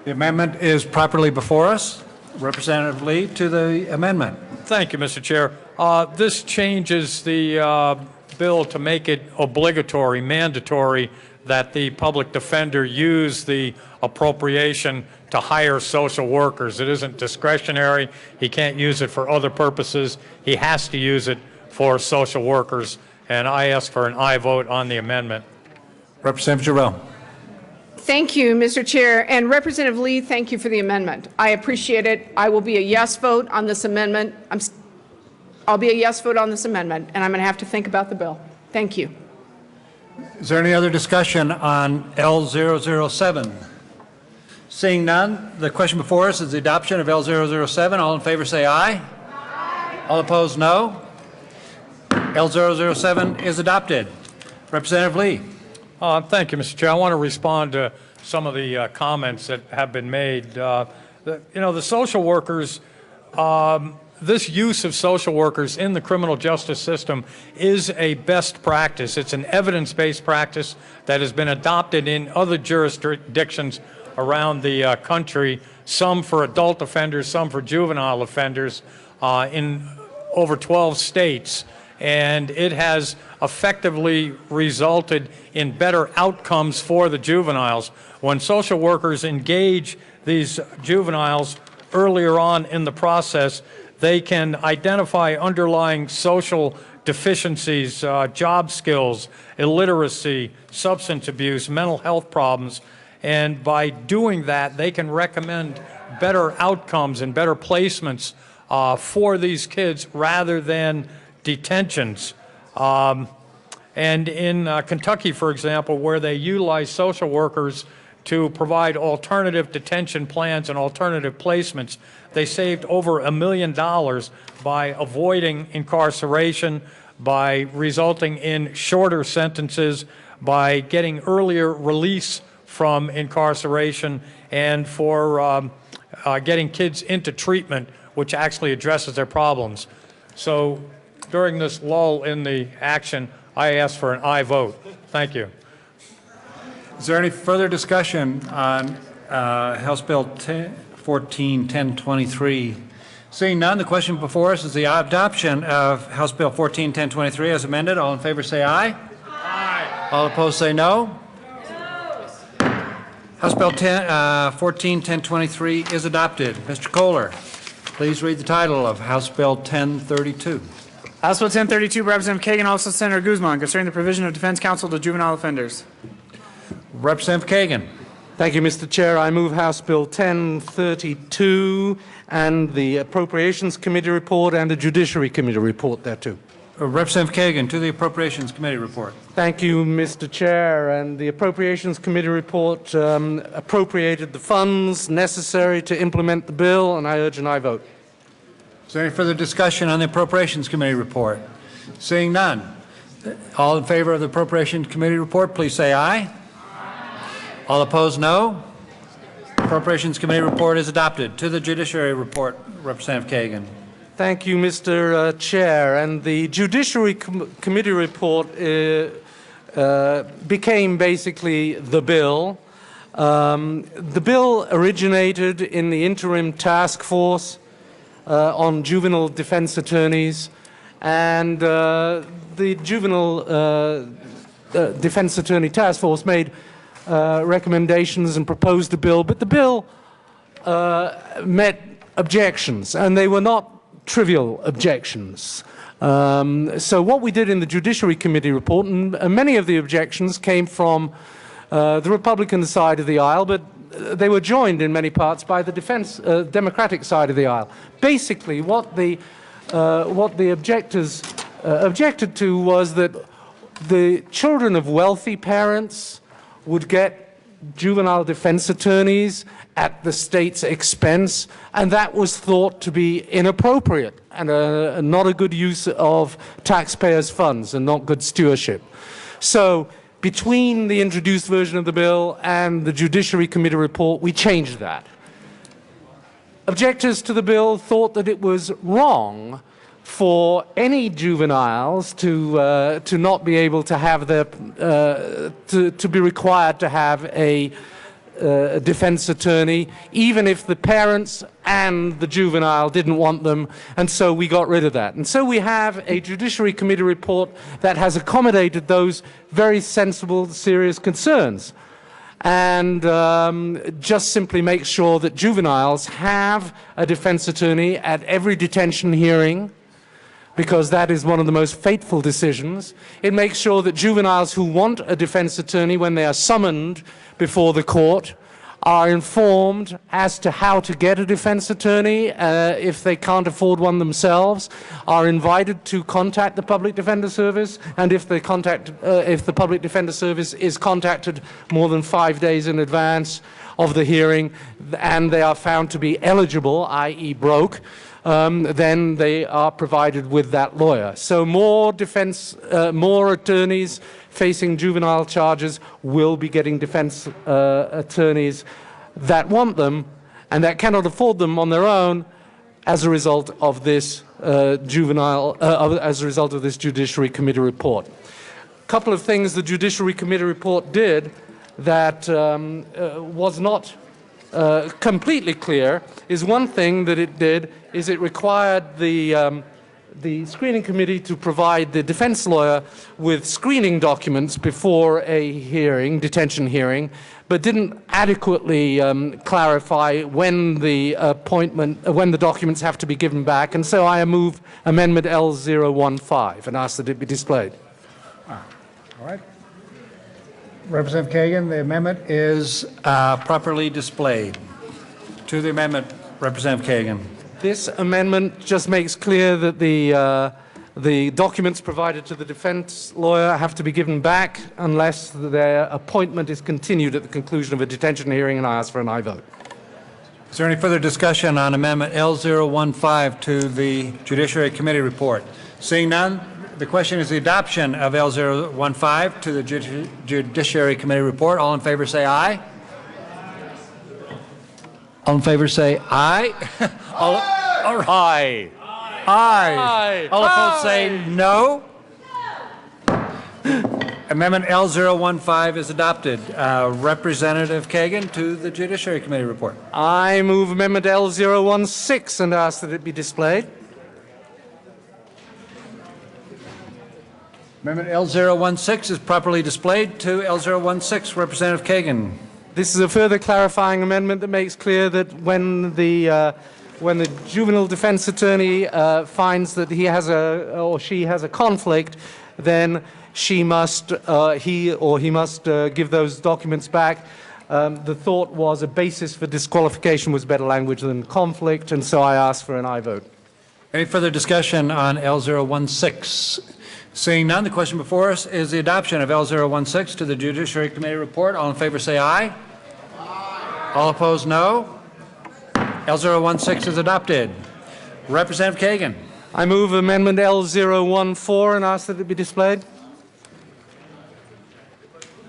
The amendment is properly before us. Representative Lee to the amendment. Thank you, Mr. Chair. This changes the bill to make it obligatory, mandatory, that the public defender use the appropriation to hire social workers. It isn't discretionary. He can't use it for other purposes. He has to use it for social workers. And I ask for an aye vote on the amendment. Representative Giroux. Thank you, Mr. Chair. And Representative Lee, thank you for the amendment. I appreciate it. I will be a yes vote on this amendment. I'll be a yes vote on this amendment, and I'm going to have to think about the bill. Thank you. Is there any other discussion on L007? Seeing none, the question before us is the adoption of L007. All in favor say aye. Aye. All opposed, no. L007 is adopted. Representative Lee. Thank you, Mr. Chair. I want to respond to some of the comments that have been made. The social workers, this use of social workers in the criminal justice system is a best practice. It's an evidence-based practice that has been adopted in other jurisdictions around the country, some for adult offenders, some for juvenile offenders, in over 12 states. And it has effectively resulted in better outcomes for the juveniles. When social workers engage these juveniles earlier on in the process, They can identify underlying social deficiencies, job skills, illiteracy, substance abuse, mental health problems, and by doing that, they can recommend better outcomes and better placements for these kids rather than detentions. And in Kentucky, for example, where they utilize social workers to provide alternative detention plans and alternative placements, they saved over $1 million by avoiding incarceration, by resulting in shorter sentences, by getting earlier release from incarceration, and for getting kids into treatment, which actually addresses their problems. So during this lull in the action, I ask for an aye vote. Thank you. Is there any further discussion on House Bill 141023? Seeing none, the question before us is the adoption of House Bill 141023 as amended. All in favor say aye. Aye. All opposed say no. House Bill 141023 is adopted. Mr. Kohler, please read the title of House Bill 1032. House Bill 1032, Representative Kagan, also Senator Guzman, concerning the provision of defense counsel to juvenile offenders. Representative Kagan. Thank you, Mr. Chair. I move House Bill 1032 and the Appropriations Committee report and the Judiciary Committee report thereto. Representative Kagan to the Appropriations Committee report. Thank you, Mr. Chair. And the Appropriations Committee report appropriated the funds necessary to implement the bill, and I urge an aye vote. Is there any further discussion on the Appropriations Committee report? Seeing none, all in favor of the Appropriations Committee report, please say aye. All opposed, no. Appropriations Committee report is adopted. To the Judiciary report, Representative Kagan. Thank you, Mr. Chair. And the Judiciary Committee report became basically the bill. The bill originated in the interim task force on juvenile defense attorneys, and the juvenile defense attorney task force made recommendations and proposed a bill, but the bill met objections, and they were not trivial objections. So what we did in the Judiciary Committee report, and many of the objections came from the Republican side of the aisle, but they were joined in many parts by the Democratic side of the aisle. Basically, what the objectors objected to was that the children of wealthy parents would get juvenile defense attorneys at the state's expense, and that was thought to be inappropriate and not a good use of taxpayers' funds and not good stewardship. So between the introduced version of the bill and the Judiciary Committee report, we changed that. Objectors to the bill thought that it was wrong for any juveniles to not be able to have their to be required to have a defense attorney, even if the parents and the juvenile didn't want them, and so we got rid of that. And so we have a Judiciary Committee report that has accommodated those very sensible, serious concerns, and just simply makes sure that juveniles have a defense attorney at every detention hearing, because that is one of the most fateful decisions. It makes sure that juveniles who want a defense attorney, when they are summoned before the court, are informed as to how to get a defense attorney if they can't afford one themselves, are invited to contact the Public Defender Service, and if the Public Defender Service is contacted more than 5 days in advance of the hearing, and they are found to be eligible, i.e. broke, then they are provided with that lawyer. So more attorneys facing juvenile charges will be getting defense attorneys that want them and that cannot afford them on their own as a result of this Judiciary Committee report. A couple of things the Judiciary Committee report did that was not completely clear is one thing that it did is it required the the screening committee to provide the defense lawyer with screening documents before a hearing, detention hearing, but didn't adequately clarify when the when the documents have to be given back, and so I move Amendment L015 and ask that it be displayed. All right. Representative Kagan, the amendment is properly displayed. To the amendment, Representative Kagan. This amendment just makes clear that the documents provided to the defense lawyer have to be given back unless their appointment is continued at the conclusion of a detention hearing, and I ask for an aye vote. Is there any further discussion on Amendment L015 to the Judiciary Committee report? Seeing none, the question is the adoption of L015 to the Judiciary Committee report. All in favor say aye. All in favor say aye. All right. Aye. All opposed say no. Amendment L015 is adopted. Representative Kagan to the Judiciary Committee report. I move Amendment L016 and ask that it be displayed. Amendment L016 is properly displayed. To L016, Representative Kagan. This is a further clarifying amendment that makes clear that when the juvenile defense attorney finds that he has or she has a conflict, then he or he must give those documents back. The thought was a basis for disqualification was better language than conflict, and so I ask for an aye vote. Any further discussion on L016? Seeing none, the question before us is the adoption of L016 to the Judiciary Committee report. All in favor say aye. Aye. All opposed no. L016 is adopted. Representative Kagan. I move Amendment L014 and ask that it be displayed.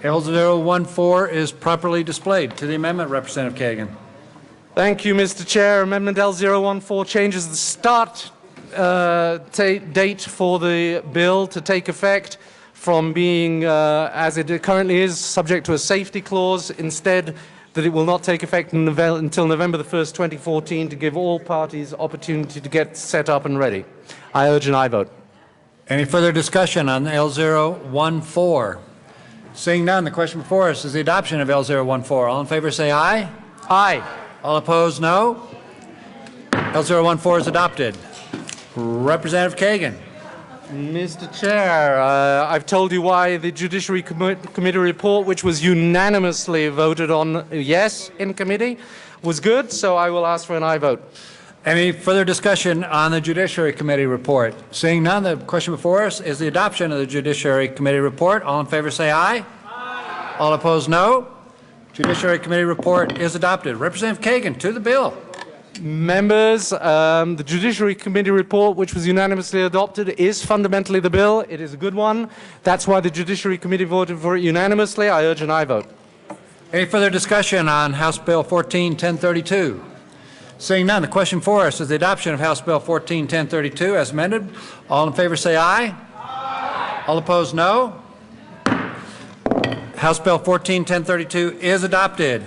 L014 is properly displayed. To the amendment, Representative Kagan. Thank you, Mr. Chair. Amendment L014 changes the start date for the bill to take effect from being, as it currently is, subject to a safety clause, instead that it will not take effect until November the 1st, 2014, to give all parties opportunity to get set up and ready. I urge an aye vote. Any further discussion on L014? Seeing none, the question before us is the adoption of L014. All in favor say aye. Aye. All opposed no. L014 is adopted. Representative Kagan. Mr. Chair, I've told you why the Judiciary Committee report, which was unanimously voted on yes in committee, was good, so I will ask for an aye vote. Any further discussion on the Judiciary Committee report? Seeing none, the question before us is the adoption of the Judiciary Committee report. All in favor say aye. Aye. All opposed no. Judiciary Committee report is adopted. Representative Kagan, to the bill. Members, the Judiciary Committee report, which was unanimously adopted, is fundamentally the bill. It is a good one. That's why the Judiciary Committee voted for it unanimously. I urge an aye vote. Any further discussion on House Bill 14-1032? Seeing none, the question for us is the adoption of House Bill 14-1032 as amended. All in favor say aye. Aye. All opposed no. House Bill 14-1032 is adopted.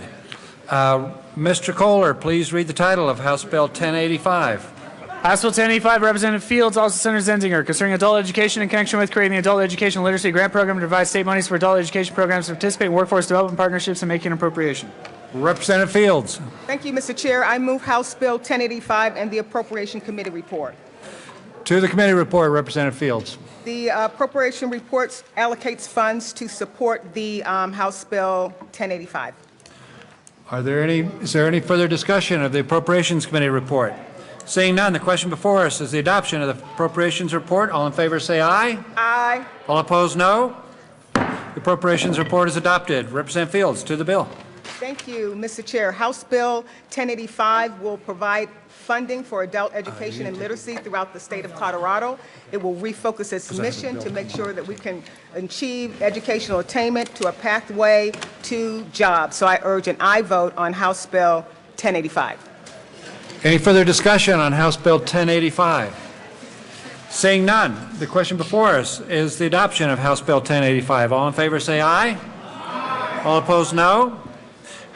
Mr. Kohler, please read the title of House Bill 1085. House Bill 1085, Representative Fields, also Senator Zenzinger, concerning adult education in connection with creating the Adult Education Literacy Grant Program to provide state monies for adult education programs to participate in workforce development partnerships and making an appropriation. Representative Fields. Thank you, Mr. Chair. I move House Bill 1085 and the Appropriation Committee report. To the committee report, Representative Fields. The Appropriation Report allocates funds to support the House Bill 1085. Is there any further discussion of the Appropriations Committee report? Seeing none, the question before us is the adoption of the Appropriations report. All in favor say aye. Aye. All opposed no. The Appropriations report is adopted. Representative Fields, to the bill. Thank you, Mr. Chair. House Bill 1085 will provide funding for adult education and literacy throughout the state of Colorado. It will refocus its mission to make sure that we can achieve educational attainment to a pathway to jobs. So I urge an aye vote on House Bill 1085. Any further discussion on House Bill 1085? Seeing none, the question before us is the adoption of House Bill 1085. All in favor say aye. Aye. All opposed no.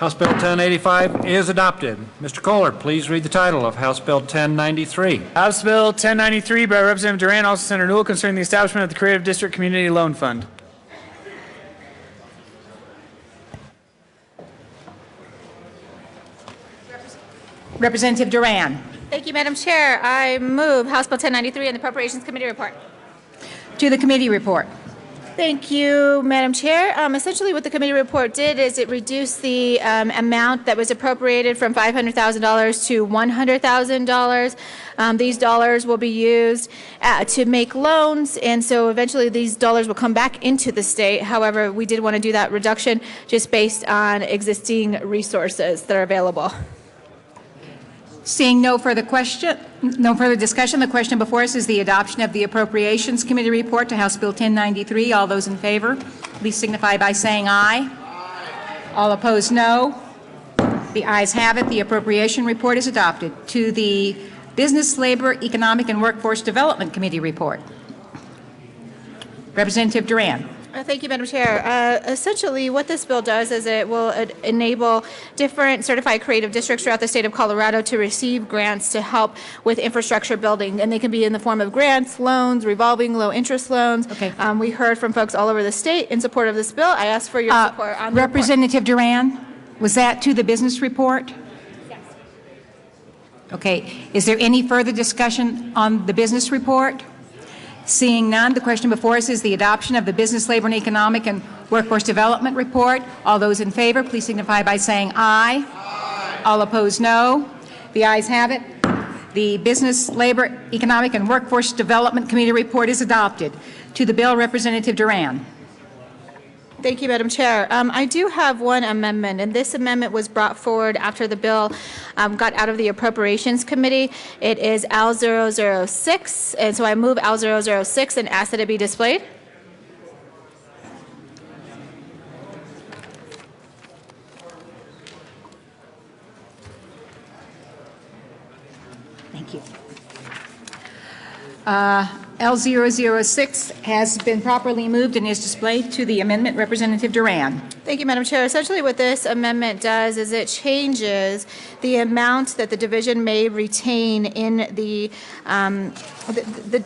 House Bill 1085 is adopted. Mr. Kohler, please read the title of House Bill 1093. House Bill 1093 by Representative Duran, also Senator Newell, concerning the establishment of the Creative District Community Loan Fund. Representative Duran. Thank you, Madam Chair. I move House Bill 1093 and the Appropriations Committee report. To the committee report. Thank you, Madam Chair. Essentially, what the committee report did is it reduced the amount that was appropriated from $500,000 to $100,000. These dollars will be used to make loans, and so eventually these dollars will come back into the state. However, we did want to do that reduction just based on existing resources that are available. Seeing no further discussion, the question before us is the adoption of the Appropriations Committee report to House Bill 1093. All those in favor, please signify by saying aye. All opposed, no. The ayes have it. The appropriation report is adopted. To the Business, Labor, Economic, and Workforce Development Committee report. Representative Duran. Thank you, Madam Chair. Essentially, what this bill does is it will enable different certified creative districts throughout the state of Colorado to receive grants to help with infrastructure building, and they can be in the form of grants, loans, revolving low-interest loans. Okay. We heard from folks all over the state in support of this bill. I ask for your support on the Representative Duran, was that to the business report? Yes. Okay. Is there any further discussion on the business report? Seeing none, the question before us is the adoption of the Business, Labor, and Economic and Workforce Development Report. All those in favor, please signify by saying aye. Aye. All opposed, no. The ayes have it. The Business, Labor, Economic, and Workforce Development Committee report is adopted. To the bill, Representative Duran. Thank you, Madam Chair. I do have one amendment, and this amendment was brought forward after the bill got out of the Appropriations Committee. It is L006, and so I move L006 and ask that it be displayed. Thank you. L006 has been properly moved and is displayed. To the amendment, Representative Duran. Thank you, Madam Chair. Essentially what this amendment does is it changes the amount that the division may retain in the,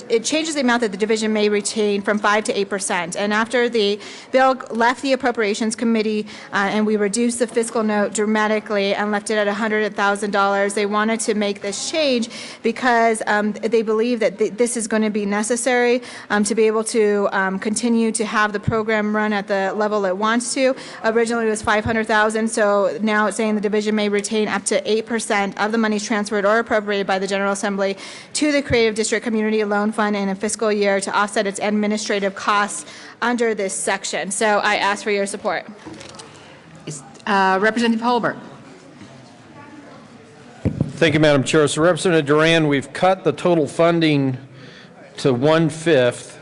it changes the amount that the division may retain from 5 to 8%. And after the bill left the Appropriations Committee and we reduced the fiscal note dramatically and left it at $100,000, they wanted to make this change because they believe that this is going to be necessary to be able to continue to have the program run at the level it wants to. Originally it was $500,000, so now it's saying the division may retain up to 8% of the monies transferred or appropriated by the General Assembly to the Creative District Community Loan Fund in a fiscal year to offset its administrative costs under this section. So I ask for your support. Representative Holbert. Thank you, Madam Chair. So Representative Duran, we've cut the total funding to 1/5,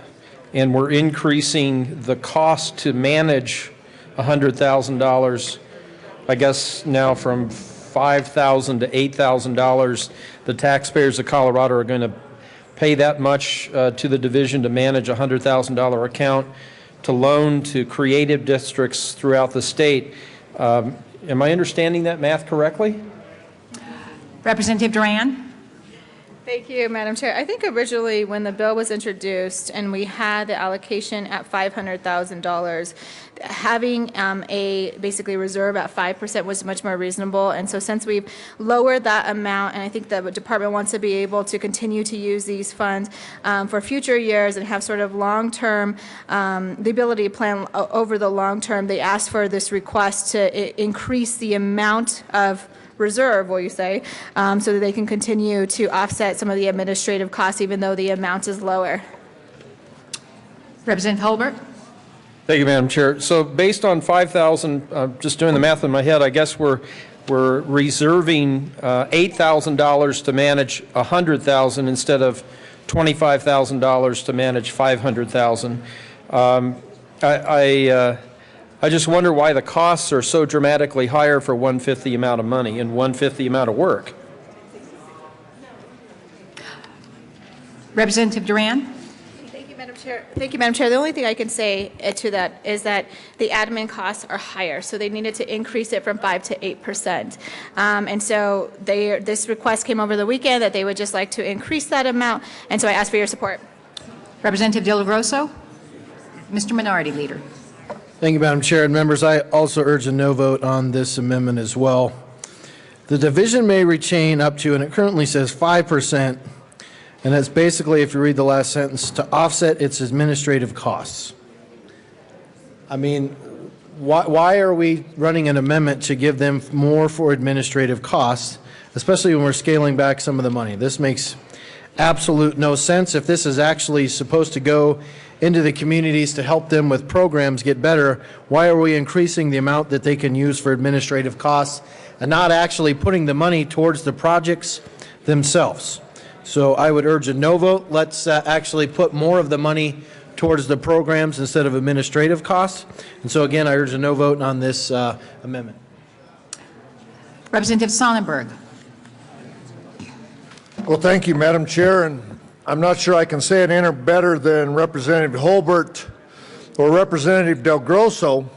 and we're increasing the cost to manage $100,000, I guess now from $5,000 to $8,000. The taxpayers of Colorado are going to pay that much to the division to manage a $100,000 account to loan to creative districts throughout the state. Am I understanding that math correctly? Representative Duran. Thank you, Madam Chair. I think originally when the bill was introduced and we had the allocation at $500,000, having a basically reserve at 5% was much more reasonable. And so since we've lowered that amount, and I think the department wants to be able to continue to use these funds for future years and have sort of long-term, the ability to plan over the long term, they asked for this request to increase the amount of reserve, will you say, so that they can continue to offset some of the administrative costs even though the amount is lower. Representative Holbert. Thank you, Madam Chair. So based on 5,000, just doing the math in my head, I guess we're reserving $8,000 to manage $100,000 instead of $25,000 to manage $500,000. I just wonder why the costs are so dramatically higher for 1/5 the amount of money and 1/5 the amount of work. Representative Duran. Madam Chair. Thank you, Madam Chair. The only thing I can say to that is that the admin costs are higher, so they needed to increase it from 5 to 8%. And so this request came over the weekend that they would just like to increase that amount, and so I ask for your support. Representative De La Grosso, Mr. Minority Leader. Thank you, Madam Chair. And members, I also urge a no vote on this amendment as well. The division may retain up to, and it currently says 5%, and that's basically, if you read the last sentence, to offset its administrative costs. I mean, why are we running an amendment to give them more for administrative costs, especially when we're scaling back some of the money? This makes absolute no sense. If this is actually supposed to go into the communities to help them with programs get better, why are we increasing the amount that they can use for administrative costs and not actually putting the money towards the projects themselves? So I would urge a no vote. Let's actually put more of the money towards the programs instead of administrative costs. And so again, I urge a no vote on this amendment. Representative Sonnenberg. Well, thank you, Madam Chair, and I'm not sure I can say it any better than Representative Holbert or Representative Del Grosso,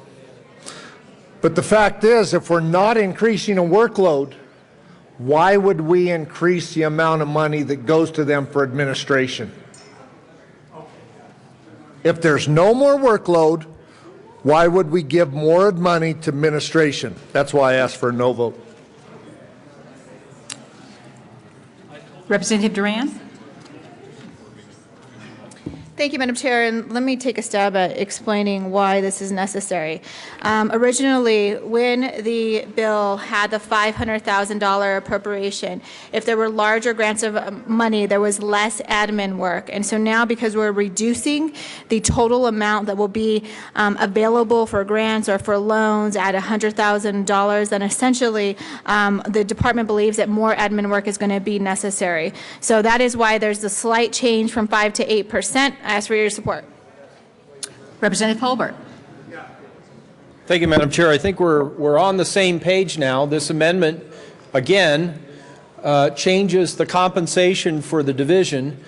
but the fact is, if we're not increasing a workload, why would we increase the amount of money that goes to them for administration? If there's no more workload, why would we give more money to administration? That's why I asked for a no vote. Representative Duran. Thank you, Madam Chair, and let me take a stab at explaining why this is necessary. Originally, when the bill had the $500,000 appropriation, if there were larger grants of money, there was less admin work. And so now, because we're reducing the total amount that will be available for grants or for loans at $100,000, then essentially the department believes that more admin work is going to be necessary. So that is why there's a slight change from 5 to 8%. I ask for your support. Representative Holbert. Thank you, Madam Chair. I think we're on the same page now. This amendment, again, changes the compensation for the division.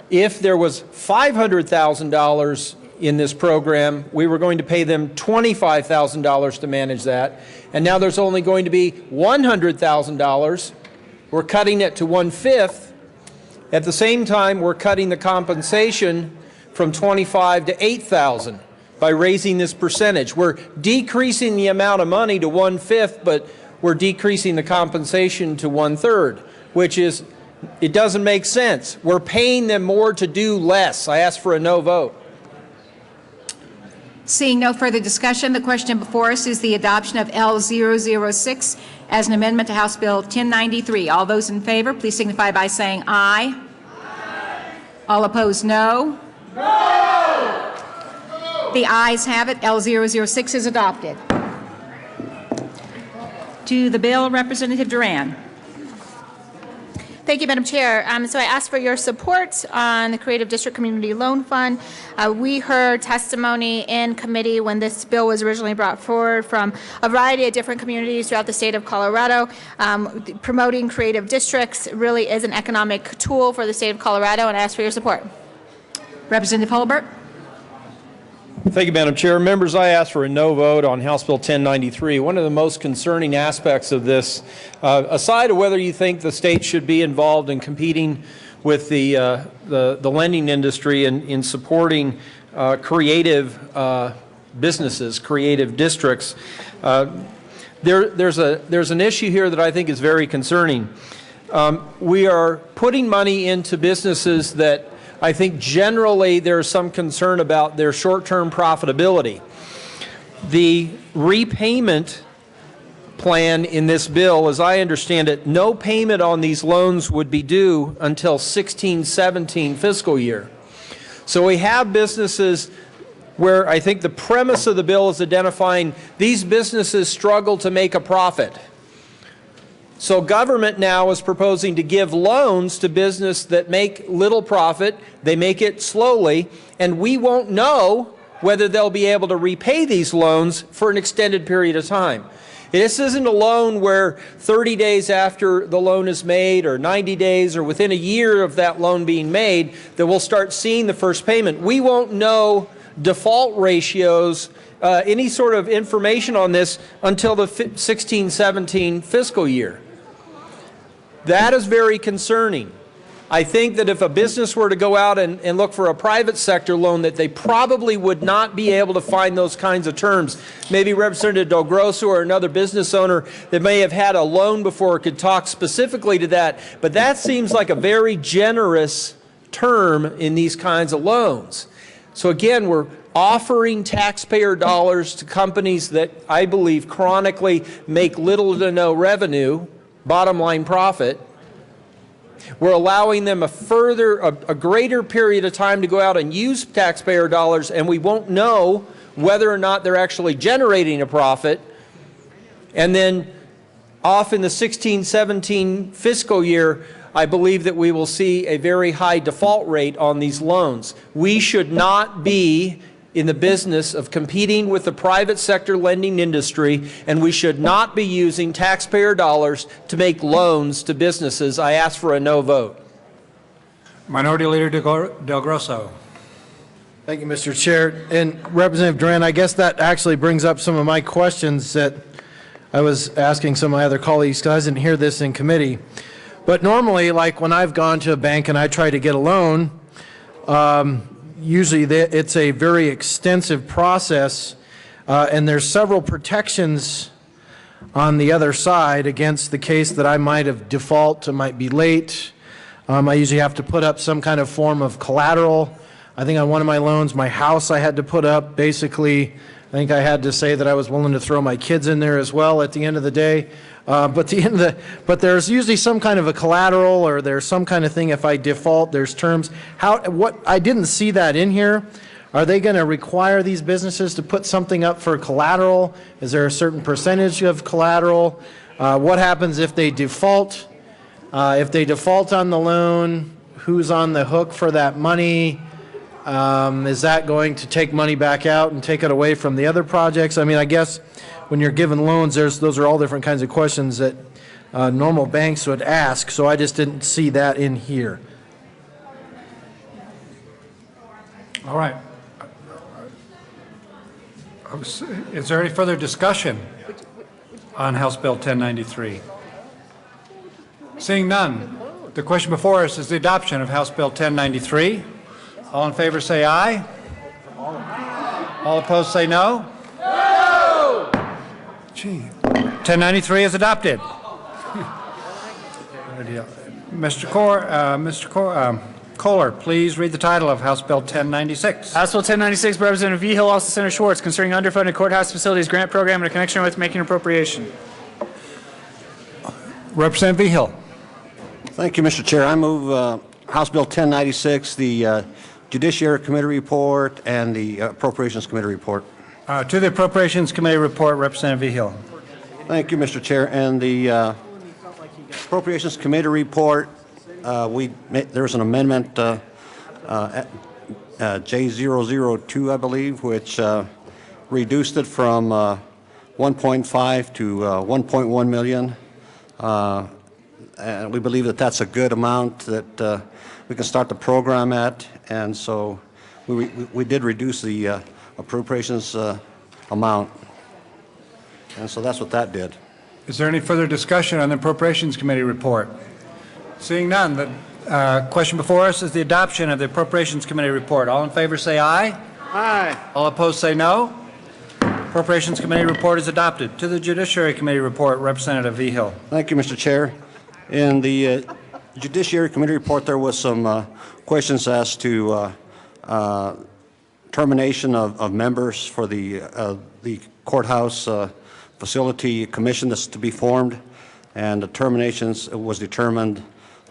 If there was $500,000 in this program, we were going to pay them $25,000 to manage that. And now there's only going to be $100,000. We're cutting it to 1/5. At the same time, we're cutting the compensation from 25 to 8,000 by raising this percentage. We're decreasing the amount of money to 1/5, but we're decreasing the compensation to 1/3, which is, it doesn't make sense. We're paying them more to do less. I ask for a no vote. Seeing no further discussion, the question before us is the adoption of L006 as an amendment to House Bill 1093. All those in favor, please signify by saying aye. Aye. All opposed, no. No! The ayes have it. L006 is adopted. To the bill, Representative Duran. Thank you, Madam Chair. So I ask for your support on the Creative District Community Loan Fund. We heard testimony in committee when this bill was originally brought forward from a variety of different communities throughout the state of Colorado. Promoting creative districts really is an economic tool for the state of Colorado, and I ask for your support. Representative Holbert. Thank you, Madam Chair. Members, I ask for a no vote on House Bill 1093. One of the most concerning aspects of this, aside of whether you think the state should be involved in competing with the lending industry in supporting creative businesses, creative districts, there's an issue here that I think is very concerning. We are putting money into businesses that I think generally there's some concern about their short-term profitability. The repayment plan in this bill, as I understand it, no payment on these loans would be due until 16-17 fiscal year. So we have businesses where I think the premise of the bill is identifying these businesses struggle to make a profit. So government now is proposing to give loans to business that make little profit. They make it slowly, and we won't know whether they'll be able to repay these loans for an extended period of time. This isn't a loan where 30 days after the loan is made or 90 days or within a year of that loan being made that we'll start seeing the first payment. We won't know default ratios, any sort of information on this until the 16-17 fiscal year. That is very concerning. I think that if a business were to go out and look for a private sector loan, that they probably would not be able to find those kinds of terms. Maybe Representative Del Grosso or another business owner that may have had a loan before could talk specifically to that, but that seems like a very generous term in these kinds of loans. So again, we're offering taxpayer dollars to companies that I believe chronically make little to no revenue, bottom line profit. We're allowing them a greater period of time to go out and use taxpayer dollars, and we won't know whether or not they're actually generating a profit. And then off in the 16-17 fiscal year, I believe that we will see a very high default rate on these loans. We should not be in the business of competing with the private sector lending industry, and we should not be using taxpayer dollars to make loans to businesses. I ask for a no vote. Minority Leader Del Grosso. Thank you, Mr. Chair. And Representative Duran, I guess that actually brings up some of my questions that I was asking some of my other colleagues, because I didn't hear this in committee. But normally, like when I've gone to a bank and I try to get a loan, usually it's a very extensive process, and there's several protections on the other side against the case that I might have default, I might be late. I usually have to put up some kind of form of collateral. I think on one of my loans, my house I had to put up. Basically, I think I had to say that I was willing to throw my kids in there as well at the end of the day. But there's usually some kind of a collateral, or there's some kind of thing if I default, there's terms. I didn't see that in here. Are they going to require these businesses to put something up for collateral? Is there a certain percentage of collateral? What happens if they default? If they default on the loan, who's on the hook for that money? Is that going to take money back out and take it away from the other projects? I mean, I guess when you're given loans, those are all different kinds of questions that normal banks would ask, so I just didn't see that in here. All right. Is there any further discussion on House Bill 1093? Seeing none, the question before us is the adoption of House Bill 1093. All in favor say aye. All opposed say no. No! Gee. 1093 is adopted. Mr. Kohler, please read the title of House Bill 1096. House Bill 1096, Representative Vigil, also Senator Schwartz, concerning underfunded courthouse facilities grant program in connection with making appropriation. Representative Vigil. Thank you, Mr. Chair. I move House Bill 1096, the Judiciary Committee report and the Appropriations Committee report. To the Appropriations Committee report, Representative Vigil. Thank you, Mr. Chair. And the Appropriations Committee report, there was an amendment J002, I believe, which reduced it from 1.5 to 1.1 million. And we believe that that's a good amount that we can start the program at, and so we did reduce the appropriations amount, and so that's what that did. Is there any further discussion on the Appropriations Committee report? Seeing none, the question before us is the adoption of the Appropriations Committee report. All in favor say aye. Aye. All opposed say no. Appropriations Committee report is adopted. To the Judiciary Committee report, Representative Vigil. Thank you, Mr. Chair. In the Judiciary Committee report, there was some questions as to termination of members for the courthouse facility commission that's to be formed, and the terminations was determined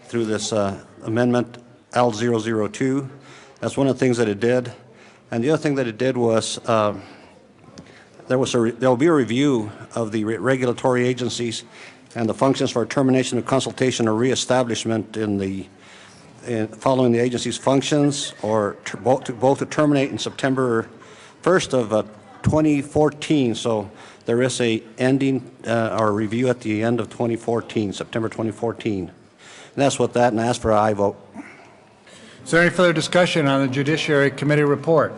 through this amendment L002. That's one of the things that it did. And the other thing that it did was there will be a review of the regulatory agencies and the functions for termination of consultation or reestablishment following the agency's functions, or both to terminate in September 1st of 2014, so there is a ending or review at the end of 2014, September 2014. And that's what that, and I ask for an aye vote. Is there any further discussion on the Judiciary Committee report?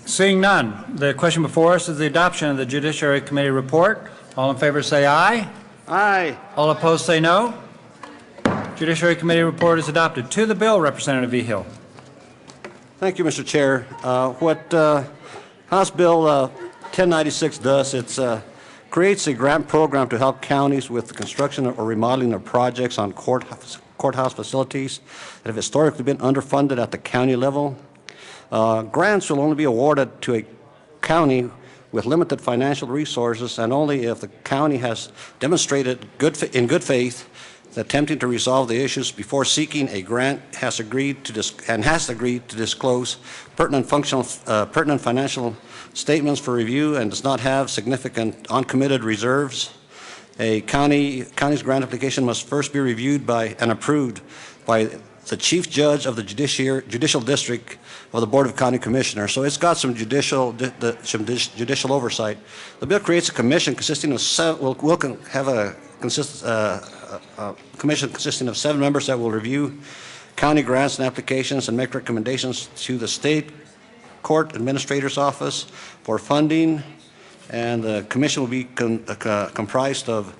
Seeing none, the question before us is the adoption of the Judiciary Committee report. All in favor say aye. Aye. All opposed say no. Judiciary Committee report is adopted. To the bill, Representative Vigil. Thank you, Mr. Chair. What House Bill 1096 does, it creates a grant program to help counties with the construction or remodeling of projects on courthouse facilities that have historically been underfunded at the county level. Grants will only be awarded to a county with limited financial resources and only if the county has demonstrated in good faith attempting to resolve the issues before seeking a grant has agreed to disclose pertinent financial statements for review and does not have significant uncommitted reserves. A county's grant application must first be reviewed by and approved by the Chief Judge of the Judicial District of the Board of County Commissioners. So it's got some judicial oversight. The bill creates a commission consisting of commission consisting of 7 members that will review county grants and applications and make recommendations to the State Court Administrator's Office for funding. And the commission will be comprised of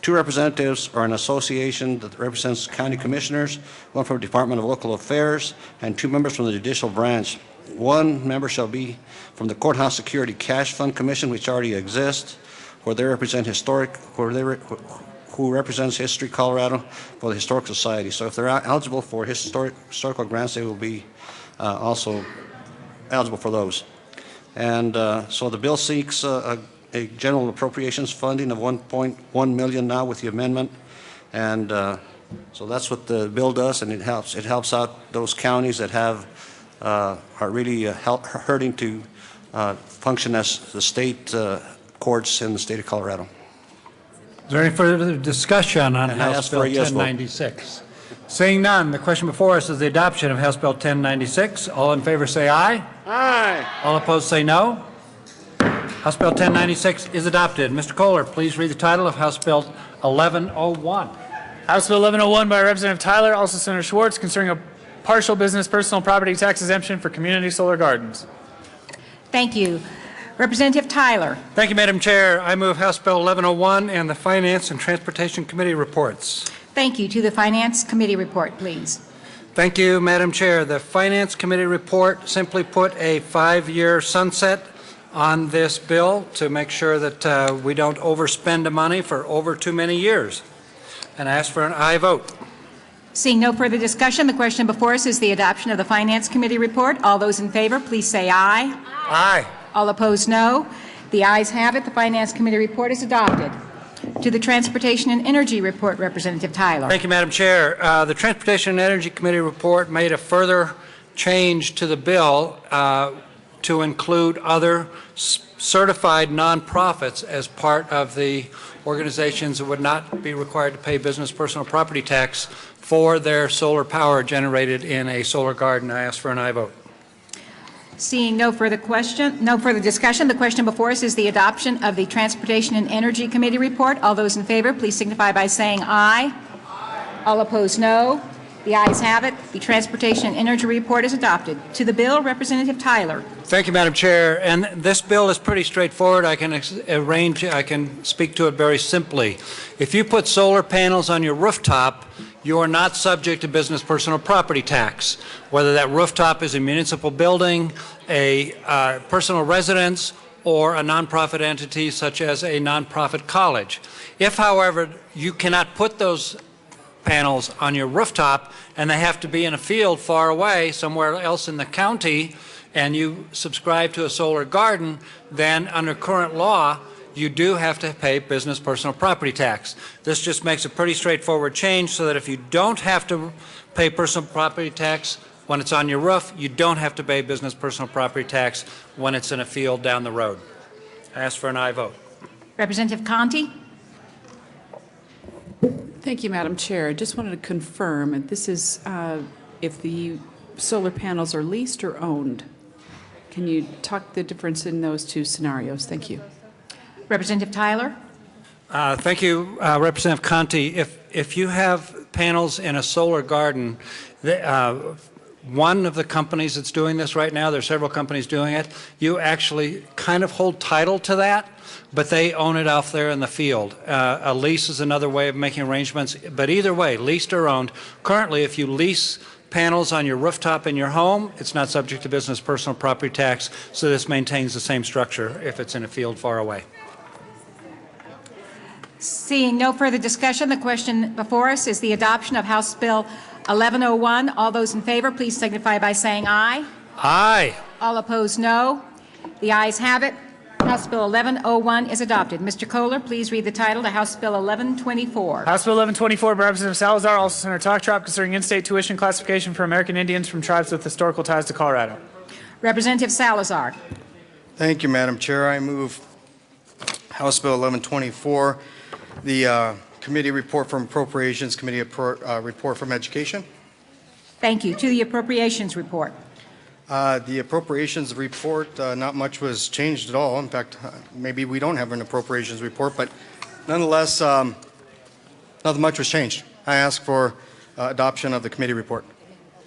2 representatives or an association that represents county commissioners, 1 from the Department of Local Affairs, and 2 members from the judicial branch. 1 member shall be from the Courthouse Security Cash Fund Commission, which already exists, where they represent who represents History Colorado for the Historic Society. So if they're eligible for historical grants, they will be also eligible for those. And so the bill seeks a general appropriations funding of $1.1 million now with the amendment. And so that's what the bill does, and it helps out those counties that are really hurting to function as the state courts in the state of Colorado. Is there any further discussion on House Bill 1096? Seeing none, the question before us is the adoption of House Bill 1096. All in favor say aye. Aye. All opposed say no. House Bill 1096 is adopted. Mr. Kohler, please read the title of House Bill 1101. House Bill 1101 by Representative Tyler, also Senator Schwartz, concerning a partial business personal property tax exemption for community solar gardens. Thank you. Representative Tyler. Thank you, Madam Chair. I move House Bill 1101 and the Finance and Transportation Committee reports. Thank you. To the Finance Committee report, please. Thank you, Madam Chair. The Finance Committee report simply put a 5-year sunset on this bill to make sure that we don't overspend the money for over too many years. And I ask for an aye vote. Seeing no further discussion, the question before us is the adoption of the Finance Committee report. All those in favor, please say aye. Aye. All opposed, no. The ayes have it. The Finance Committee report is adopted. To the Transportation and Energy report, Representative Tyler. Thank you, Madam Chair. The Transportation and Energy Committee report made a further change to the bill to include other certified nonprofits as part of the organizations that would not be required to pay business personal property tax for their solar power generated in a solar garden. I ask for an aye vote. Seeing no further discussion, the question before us is the adoption of the Transportation and Energy Committee report. All those in favor, please signify by saying aye. Aye. All opposed, no. The ayes have it. The Transportation and Energy report is adopted. To the bill, Representative Tyler. Thank you, Madam Chair. And this bill is pretty straightforward. I can speak to it very simply. If you put solar panels on your rooftop, you are not subject to business personal property tax, whether that rooftop is a municipal building, a personal residence, or a nonprofit entity such as a nonprofit college. If, however, you cannot put those panels on your rooftop and they have to be in a field far away somewhere else in the county, and you subscribe to a solar garden, then under current law, you do have to pay business personal property tax. This just makes a pretty straightforward change so that if you don't have to pay personal property tax when it's on your roof, you don't have to pay business personal property tax when it's in a field down the road. I ask for an aye vote. Representative Conti. Thank you, Madam Chair. I just wanted to confirm, this is if the solar panels are leased or owned. Can you talk the difference in those two scenarios? Thank you. Representative Tyler? Thank you, Representative Conti. If you have panels in a solar garden, one of the companies that's doing this right now, there are several companies doing it, you actually kind of hold title to that, but they own it out there in the field. A lease is another way of making arrangements, but either way, leased or owned. Currently, if you lease panels on your rooftop in your home, it's not subject to business personal property tax, so this maintains the same structure if it's in a field far away. Seeing no further discussion, the question before us is the adoption of House Bill 1101. All those in favor, please signify by saying aye. Aye. All opposed, no. The ayes have it. House Bill 1101 is adopted. Mr. Kohler, please read the title to House Bill 1124. House Bill 1124 by Representative Salazar, also Senator Talk Trop, concerning in-state tuition classification for American Indians from tribes with historical ties to Colorado. Representative Salazar. Thank you, Madam Chair. I move House Bill 1124, the committee report from Appropriations, committee report from Education. Thank you. To the Appropriations Report. The Appropriations Report, not much was changed at all. In fact, maybe we don't have an Appropriations Report, but nonetheless, nothing much was changed. I ask for adoption of the committee report.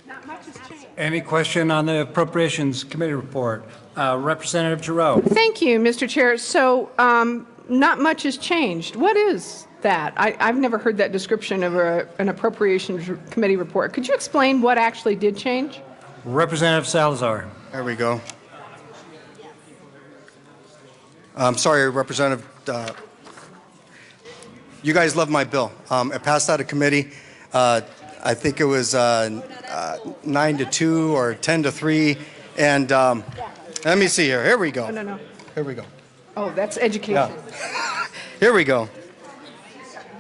Not much has changed. Any question on the Appropriations Committee report? Representative Giroux. Thank you, Mr. Chair. So, not much has changed. What is that? I've never heard that description of an Appropriations Committee report. Could you explain what actually did change? Representative Salazar. There we go. I'm sorry, Representative. You guys love my bill. It passed out of committee. I think it was 9-2 or 10-3. And let me see here. Here we go. No. Here we go. Oh, that's education. Yeah. Here we go.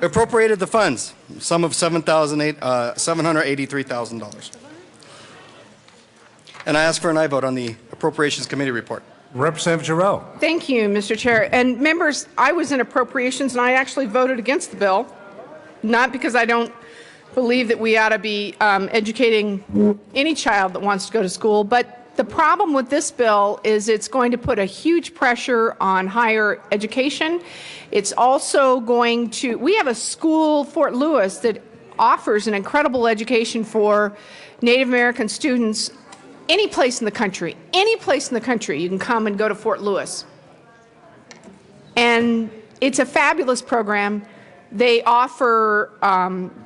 Appropriated the funds, sum of $783,000. And I ask for an aye vote on the Appropriations Committee report. Representative Giroux. Thank you, Mr. Chair. And members, I was in Appropriations and I actually voted against the bill, not because I don't believe that we ought to be educating any child that wants to go to school, but the problem with this bill is it's going to put a huge pressure on higher education. It's also going to, we have a school, Fort Lewis, that offers an incredible education for Native American students any place in the country. Any place in the country you can come and go to Fort Lewis. And it's a fabulous program. They offer,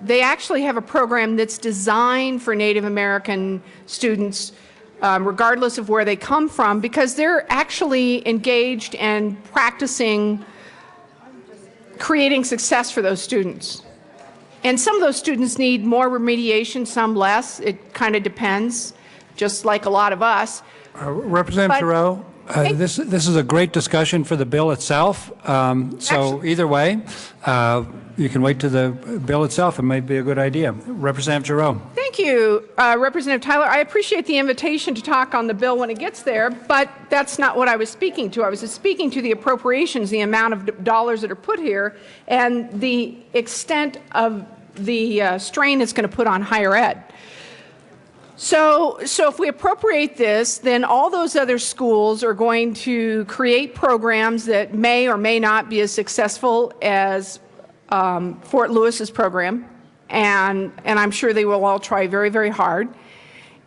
they actually have a program that's designed for Native American students regardless of where they come from, because they're actually engaged and practicing creating success for those students. And some of those students need more remediation, some less. It kind of depends, just like a lot of us. Representative Giroux, this is a great discussion for the bill itself. So either way, you can wait to the bill itself. It might be a good idea. Representative Giroux. Thank you, Representative Tyler. I appreciate the invitation to talk on the bill when it gets there, but that's not what I was speaking to. I was speaking to the appropriations, the amount of dollars that are put here, and the extent of the strain it's going to put on higher ed. So if we appropriate this, then all those other schools are going to create programs that may or may not be as successful as Fort Lewis's program, and I'm sure they will all try very, very hard.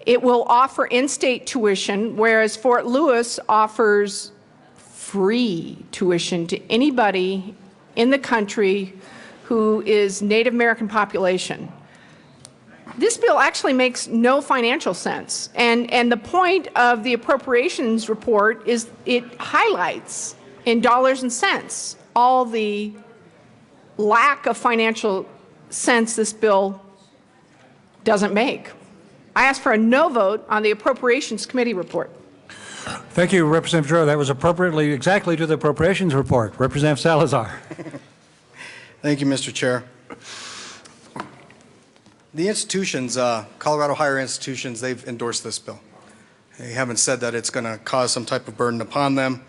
It will offer in-state tuition, whereas Fort Lewis offers free tuition to anybody in the country who is Native American population. This bill actually makes no financial sense, and the point of the appropriations report is it highlights in dollars and cents all the lack of financial sense this bill doesn't make. I ask for a no vote on the Appropriations Committee report. Thank you, Representative Giroux. That was appropriately exactly to the Appropriations report. Representative Salazar. Thank you, Mr. Chair. The institutions, Colorado higher institutions, they've endorsed this bill. They haven't said that it's going to cause some type of burden upon them,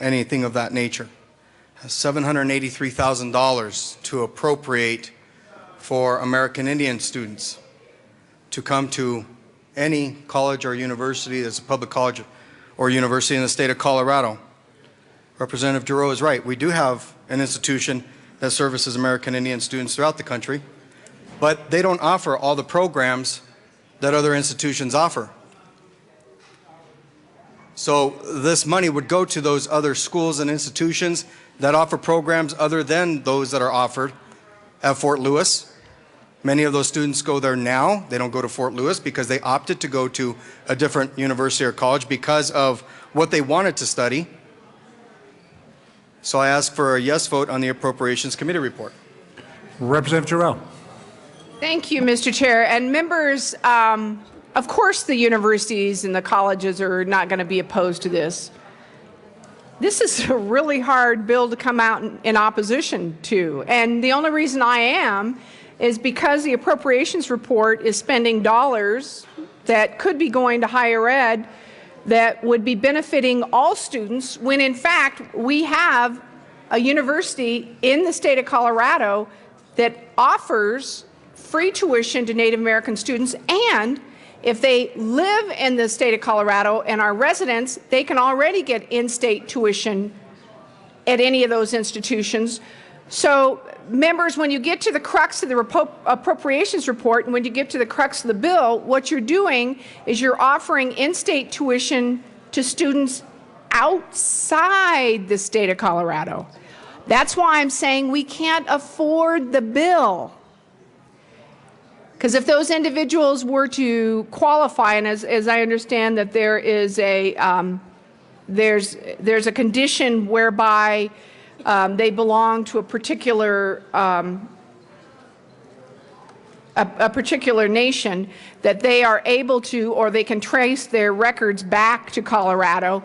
anything of that nature. $783,000 to appropriate for American Indian students to come to any college or university that's a public college or university in the state of Colorado. Representative DORE is right. We do have an institution that services American Indian students throughout the country, but they don't offer all the programs that other institutions offer. So this money would go to those other schools and institutions that offer programs other than those that are offered at Fort Lewis. Many of those students go there now. They don't go to Fort Lewis because they opted to go to a different university or college because of what they wanted to study. So I ask for a yes vote on the Appropriations Committee report. Representative Giroux. Thank you, Mr. Chair. And members, of course the universities and the colleges are not going to be opposed to this. This is a really hard bill to come out in opposition to. And the only reason I am is because the appropriations report is spending dollars that could be going to higher ed that would be benefiting all students when in fact we have a university in the state of Colorado that offers free tuition to Native American students, and if they live in the state of Colorado and are residents, they can already get in-state tuition at any of those institutions. So members, when you get to the crux of the appropriations report and when you get to the crux of the bill, what you're doing is you're offering in-state tuition to students outside the state of Colorado. That's why I'm saying we can't afford the bill. Because if those individuals were to qualify, and as I understand that there is a there's a condition whereby they belong to a particular nation, that they are able to, or they can trace their records back to Colorado,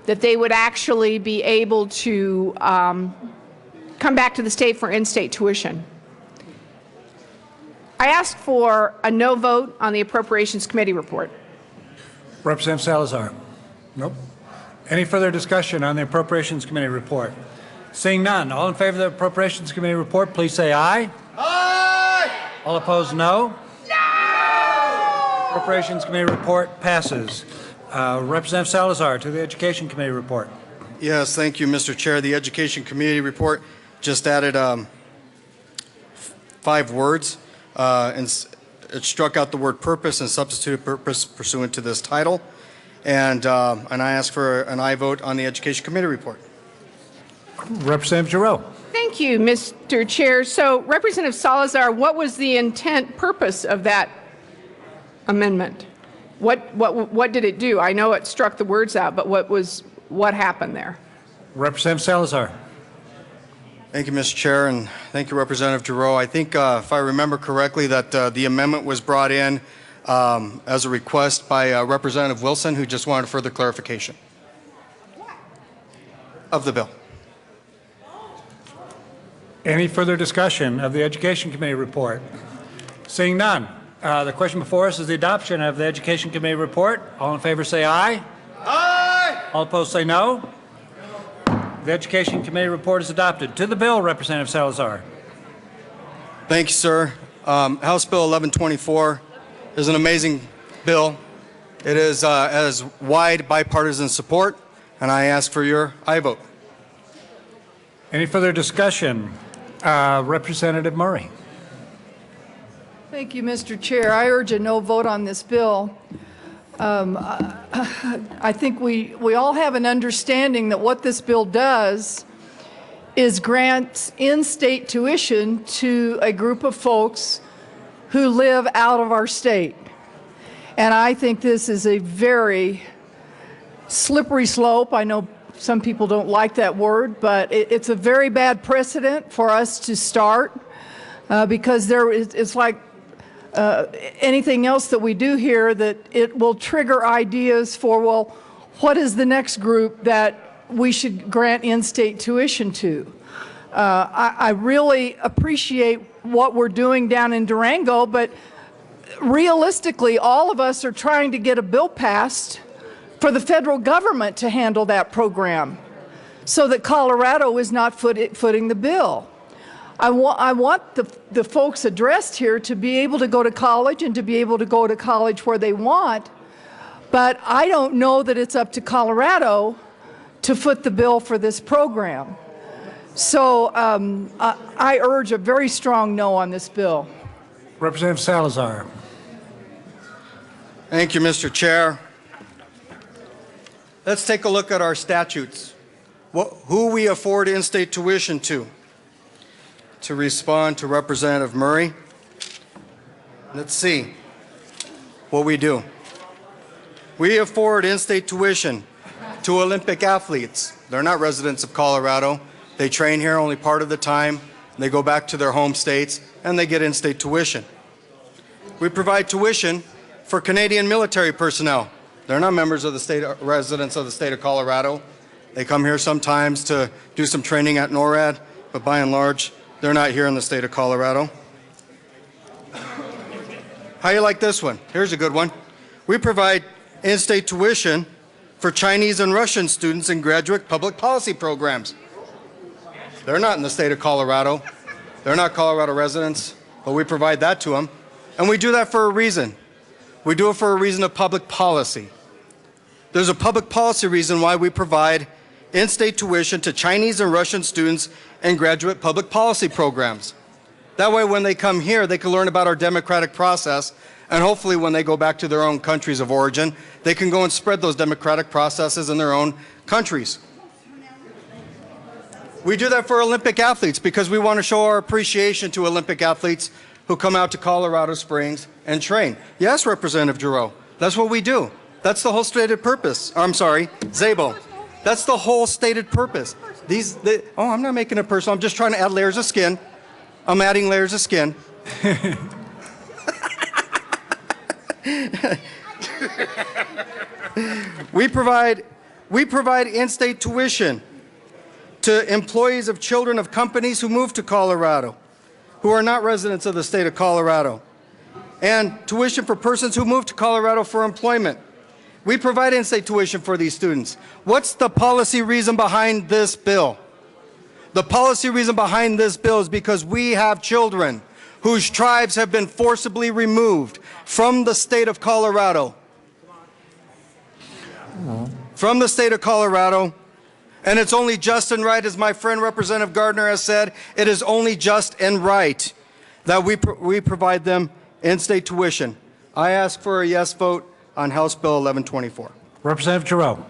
that they would actually be able to come back to the state for in-state tuition. I ask for a no vote on the Appropriations Committee report. Representative Salazar. Nope. Any further discussion on the Appropriations Committee report? Seeing none, all in favor of the Appropriations Committee report, please say aye. Aye! All opposed, no? No! Appropriations Committee report passes. Representative Salazar to the Education Committee report. Yes, thank you, Mr. Chair. The Education Committee report just added 5 words. And it struck out the word purpose and substituted purpose pursuant to this title. And I ask for an aye vote on the Education Committee report. Representative Giroux. Thank you, Mr. Chair. So, Representative Salazar, what was the intent purpose of that amendment? What did it do? I know it struck the words out, but what happened there? Representative Salazar. Thank you, Mr. Chair, and thank you, Representative Giroux. I think, if I remember correctly, that the amendment was brought in as a request by Representative Wilson, who just wanted further clarification of the bill. Any further discussion of the Education Committee report? Seeing none, the question before us is the adoption of the Education Committee report. All in favor say aye. Aye! All opposed say no. The Education Committee report is adopted. To the bill, Representative Salazar. Thank you, sir. House Bill 1124 is an amazing bill. It has wide bipartisan support, and I ask for your aye vote. Any further discussion? Representative Murray. Thank you, Mr. Chair. I urge a no vote on this bill. I think we all have an understanding that what this bill does is grant in-state tuition to a group of folks who live out of our state. And I think this is a very slippery slope. I know some people don't like that word, but it's a very bad precedent for us to start because it's like anything else that we do here, that it will trigger ideas for, well, what is the next group that we should grant in-state tuition to? I really appreciate what we're doing down in Durango, but realistically, all of us are trying to get a bill passed for the federal government to handle that program so that Colorado is not footing the bill. I want the folks addressed here to be able to go to college and to be able to go to college where they want, But I don't know that it's up to Colorado to foot the bill for this program. So I urge a very strong no on this bill. Representative Salazar. Thank you, Mr. Chair. Let's take a look at our statutes. Who we afford in-state tuition to. To respond to Representative Murray, let's see what we do. We afford in-state tuition to Olympic athletes. They're not residents of Colorado. They train here only part of the time. They go back to their home states, and they get in-state tuition. We provide tuition for Canadian military personnel. They're not members of the state, residents of the state of Colorado. They come here sometimes to do some training at NORAD, but by and large, they're not here in the state of Colorado. How you like this one? Here's a good one. We provide in-state tuition for Chinese and Russian students in graduate public policy programs. They're not in the state of Colorado. They're not Colorado residents, but we provide that to them. And we do that for a reason. We do it for a reason of public policy. There's a public policy reason why we provide in-state tuition to Chinese and Russian students in graduate public policy programs. That way, when they come here, they can learn about our democratic process, and hopefully when they go back to their own countries of origin, they can go and spread those democratic processes in their own countries. We do that for Olympic athletes because we want to show our appreciation to Olympic athletes who come out to Colorado Springs and train. Yes, Representative Giroux, that's what we do. That's the whole stated purpose. I'm sorry, Zabel. That's the whole stated purpose. Oh, I'm not making it personal. I'm just trying to add layers of skin. I'm adding layers of skin. We provide in-state tuition to employees of children of companies who move to Colorado, who are not residents of the state of Colorado, and tuition for persons who move to Colorado for employment. We provide in-state tuition for these students. What's the policy reason behind this bill? The policy reason behind this bill is because we have children whose tribes have been forcibly removed from the state of Colorado. From the state of Colorado. And it's only just and right, as my friend Representative Gardner has said, it is only just and right that we provide them in-state tuition. I ask for a yes vote on House Bill 1124. Representative Giroux.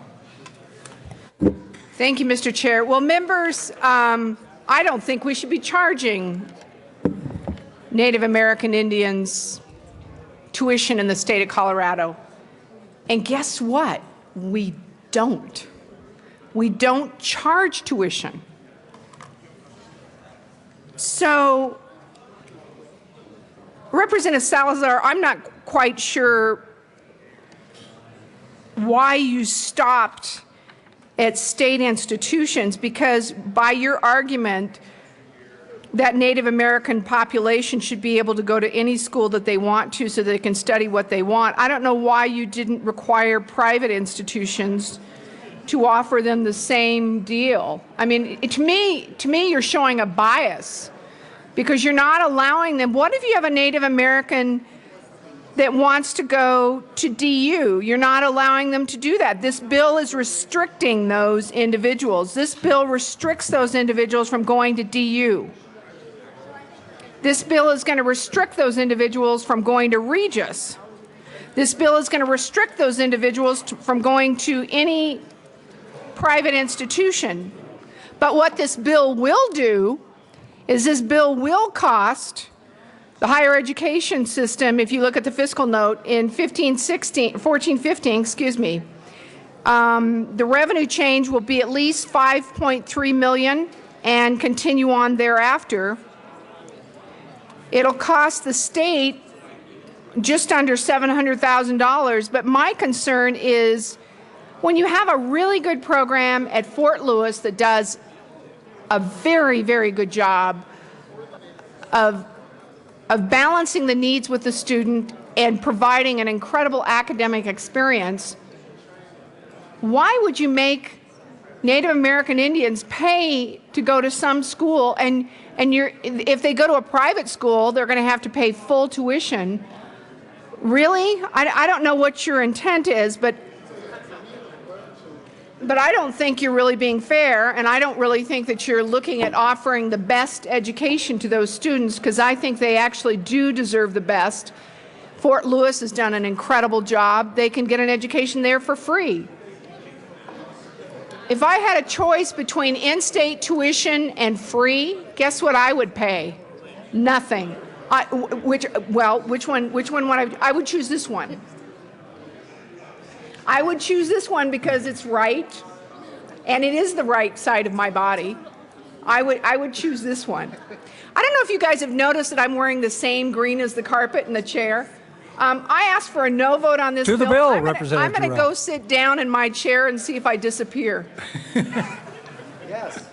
Thank you, Mr. Chair. Well, members, I don't think we should be charging Native American Indians tuition in the state of Colorado. And guess what? We don't. We don't charge tuition. So, Representative Salazar, I'm not quite sure why you stopped at state institutions, because by your argument that Native American population should be able to go to any school that they want to so they can study what they want, I don't know why you didn't require private institutions to offer them the same deal. I mean, to me, you're showing a bias because you're not allowing them. What if you have a Native American that wants to go to DU? You're not allowing them to do that. This bill is restricting those individuals. This bill restricts those individuals from going to DU. This bill is going to restrict those individuals from going to Regis. This bill is going to restrict those individuals from going to any private institution. But what this bill will do is this bill will cost the higher education system, if you look at the fiscal note in 14-15, excuse me, the revenue change will be at least $5.3 million and continue on thereafter. It'll cost the state just under $700,000, but my concern is when you have a really good program at Fort Lewis that does a very, very good job of balancing the needs with the student and providing an incredible academic experience, why would you make Native American Indians pay to go to some school, and if they go to a private school, they're going to have to pay full tuition, Really? I don't know what your intent is, but I don't think you're really being fair, and I don't really think that you're looking at offering the best education to those students, because I think they actually do deserve the best. Fort Lewis has done an incredible job. They can get an education there for free. If I had a choice between in-state tuition and free, guess what I would pay? Nothing. Which one would I would choose this one. I would choose this one because it's right, and it is the right side of my body. I would choose this one. I don't know if you guys have noticed that I'm wearing the same green as the carpet in the chair. I asked for a no vote on this bill. To the bill, Representative I'm going to Giroux. go sit down in my chair and see if I disappear. Yes.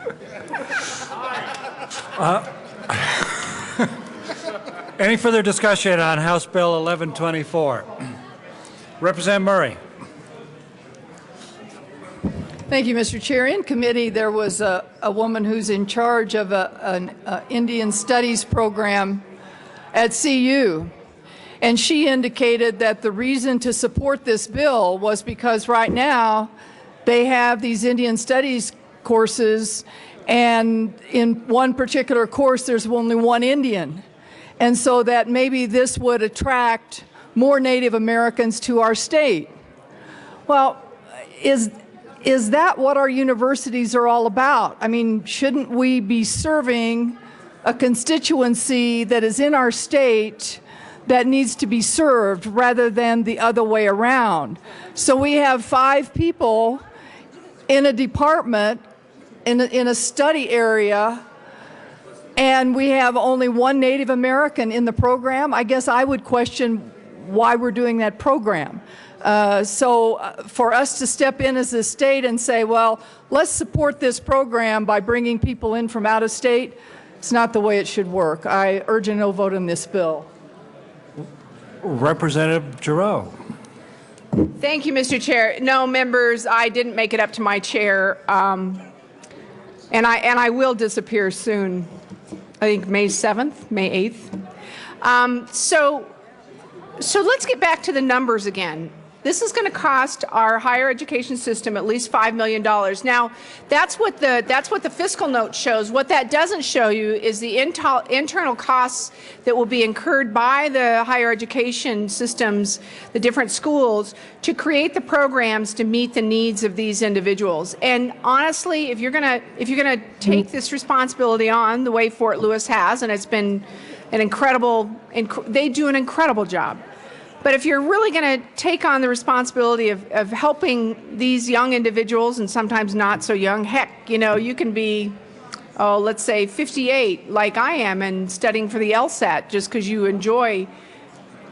Any further discussion on House Bill 1124? Representative Murray. Thank you, Mr. Chair. In committee, there was a woman who's in charge of an Indian Studies program at CU, and she indicated that the reason to support this bill was because right now they have these Indian Studies courses, and in one particular course there's only one Indian, and so that maybe this would attract more Native Americans to our state. Well, is that what our universities are all about? I mean, shouldn't we be serving a constituency that is in our state that needs to be served rather than the other way around? So we have 5 people in a department, in a study area, and we have only one Native American in the program. I guess I would question why we're doing that program. So for us to step in as a state and say, well, let's support this program by bringing people in from out of state, it's not the way it should work. I urge a no vote on this bill. Representative Giroux. Thank you, Mr. Chair. No, members, I didn't make it up to my chair, and I will disappear soon. I think May 7th, May 8th. So let's get back to the numbers again. This is going to cost our higher education system at least $5 million. Now, that's what the fiscal note shows. What that doesn't show you is the internal costs that will be incurred by the higher education systems, the different schools, to create the programs to meet the needs of these individuals. And honestly, if you're going to take this responsibility on the way Fort Lewis has, and it's been an incredible, they do an incredible job. But if you're really going to take on the responsibility of helping these young individuals, and sometimes not so young, heck, you can be, let's say 58, like I am, and studying for the LSAT just because you enjoy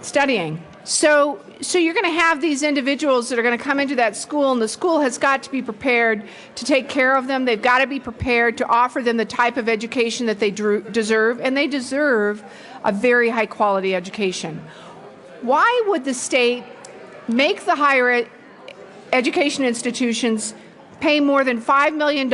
studying. So you're going to have these individuals that are going to come into that school, and the school has got to be prepared to take care of them. They've got to be prepared to offer them the type of education that they deserve, and they deserve a very high-quality education. Why would the state make the higher education institutions pay more than $5 million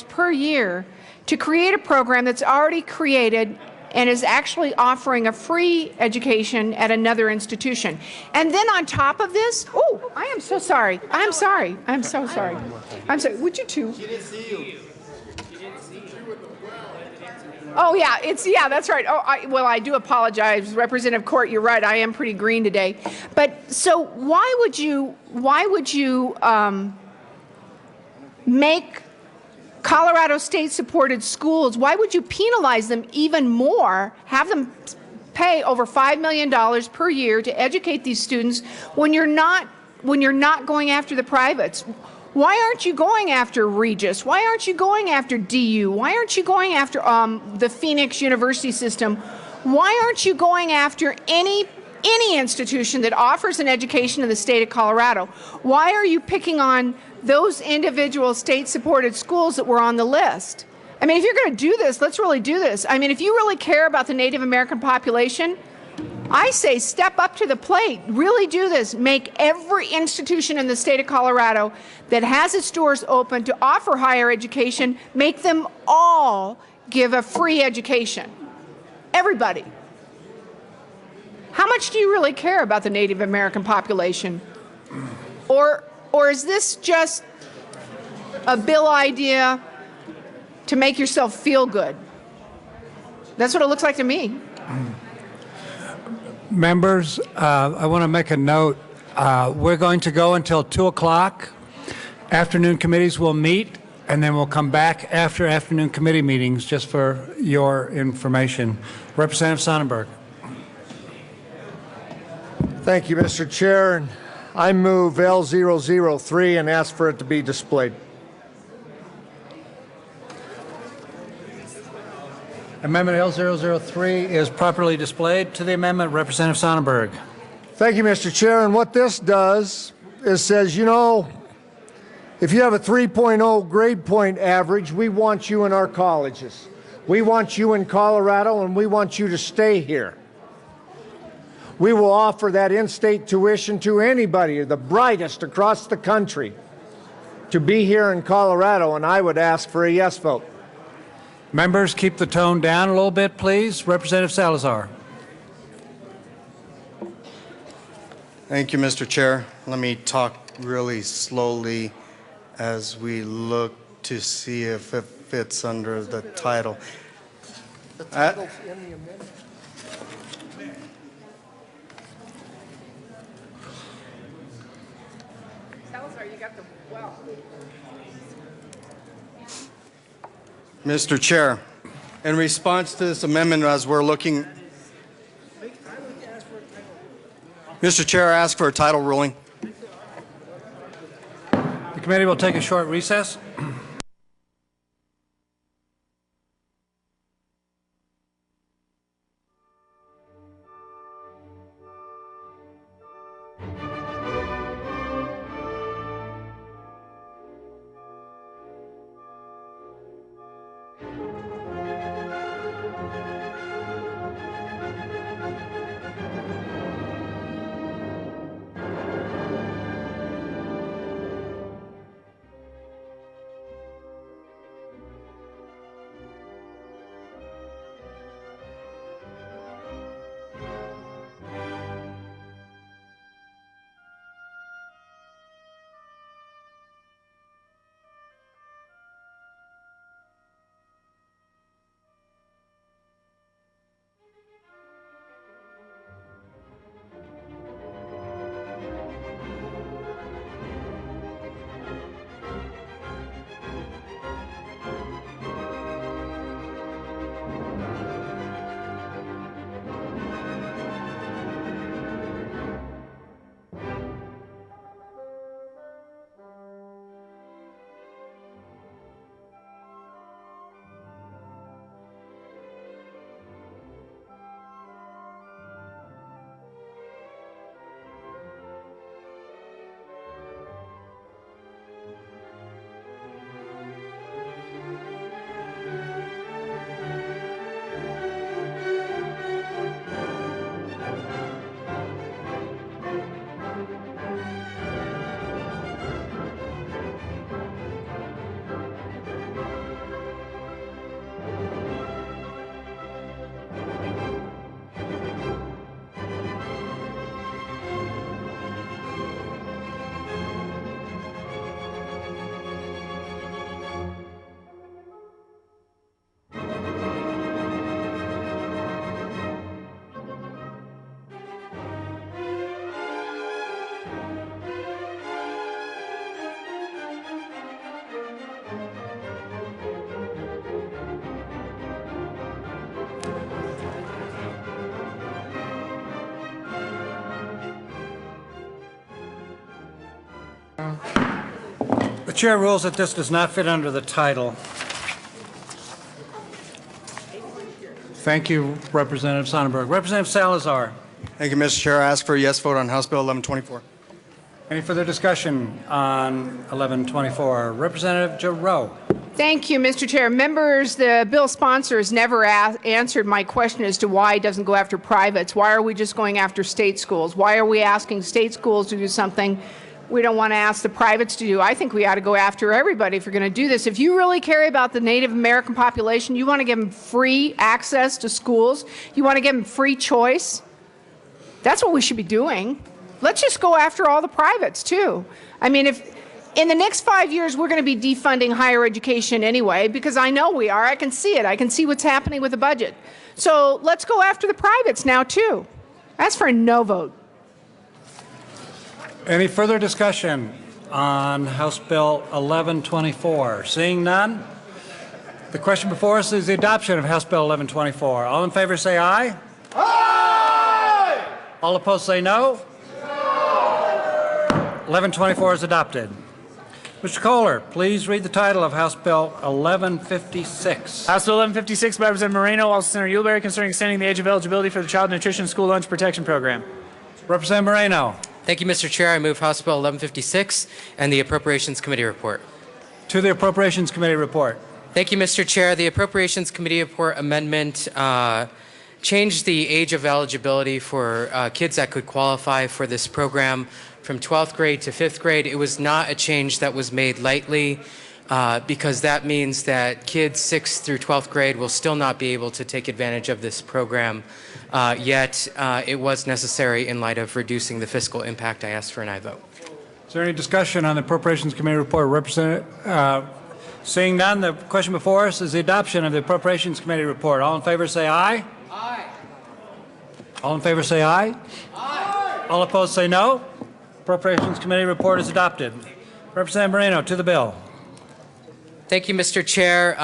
per year to create a program that's already created and is actually offering a free education at another institution? And then on top of this, oh, I am so sorry. I'm sorry. I'm so sorry. I'm sorry. Would you too? She didn't see you. Oh, yeah, that's right. Oh, I do apologize, Representative Court. You're right. I am pretty green today. But so why would you make Colorado state-supported schools? Why would you penalize them even more? Have them pay over $5 million per year to educate these students when you're not going after the privates? Why aren't you going after Regis? Why aren't you going after DU? Why aren't you going after the Phoenix University system? Why aren't you going after any institution that offers an education in the state of Colorado? Why are you picking on those individual state-supported schools that were on the list? I mean, if you're going to do this, let's really do this. I mean, if you really care about the Native American population, I say step up to the plate. Really do this. Make every institution in the state of Colorado that has its doors open to offer higher education, make them all give a free education. Everybody. How much do you really care about the Native American population? Or is this just a bill idea to make yourself feel good? That's what it looks like to me. Members, I want to make a note. We're going to go until 2 o'clock. Afternoon committees will meet, and then we'll come back after afternoon committee meetings, just for your information. Representative Sonnenberg. Thank you, Mr. Chair. And I move L003 and ask for it to be displayed. Amendment L003 is properly displayed. To the amendment, Representative Sonnenberg. Thank you, Mr. Chair. And what this does is says, you know, if you have a 3.0 grade point average, we want you in our colleges. We want you in Colorado, and we want you to stay here. We will offer that in-state tuition to anybody, the brightest across the country, to be here in Colorado, and I would ask for a yes vote. Members, keep the tone down a little bit, please. Representative Salazar. Thank you, Mr. Chair. Let me talk really slowly as we look to see if it fits under the title. The title's in the amendment. Salazar, you got the well. Mr. Chair, in response to this amendment, as we're looking, Mr. Chair, I ask for a title ruling. The committee will take a short recess. The chair rules that this does not fit under the title. Thank you, Representative Sonnenberg. Representative Salazar. Thank you, Mr. Chair. I ask for a yes vote on House Bill 1124. Any further discussion on 1124? Representative Giroux. Thank you, Mr. Chair. Members, the bill sponsor has never answered my question as to why it doesn't go after privates. Why are we just going after state schools? Why are we asking state schools to do something we don't want to ask the privates to do? I think we ought to go after everybody if you're going to do this. If you really care about the Native American population, you want to give them free access to schools, you want to give them free choice, That's what we should be doing. Let's just go after all the privates, too. I mean, if in the next 5 years we're going to be defunding higher education anyway, because I know we are. I can see it. I can see what's happening with the budget. So let's go after the privates now, too. That's for a no vote. Any further discussion on House Bill 1124? Seeing none, the question before us is the adoption of House Bill 1124. All in favor say aye. Aye! All opposed say no. 1124 is adopted. Mr. Kohler, please read the title of House Bill 1156. House Bill 1156 by Representative Moreno, also Senator Uleberry, concerning extending the age of eligibility for the Child Nutrition School Lunch Protection Program. Representative Moreno. Thank you, Mr. Chair. I move House Bill 1156 and the Appropriations Committee report. To the Appropriations Committee report. Thank you, Mr. Chair. The Appropriations Committee report amendment changed the age of eligibility for kids that could qualify for this program from 12th grade to 5th grade. It was not a change that was made lightly because that means that kids 6th through 12th grade will still not be able to take advantage of this program. Yet it was necessary in light of reducing the fiscal impact. I asked for an aye vote. Is there any discussion on the Appropriations Committee report? Seeing none, the question before us is the adoption of the Appropriations Committee report. All in favor say aye. Aye. All in favor say aye. Aye. All opposed say no. Appropriations Committee report is adopted. Representative Moreno, to the bill. Thank you, Mr. Chair.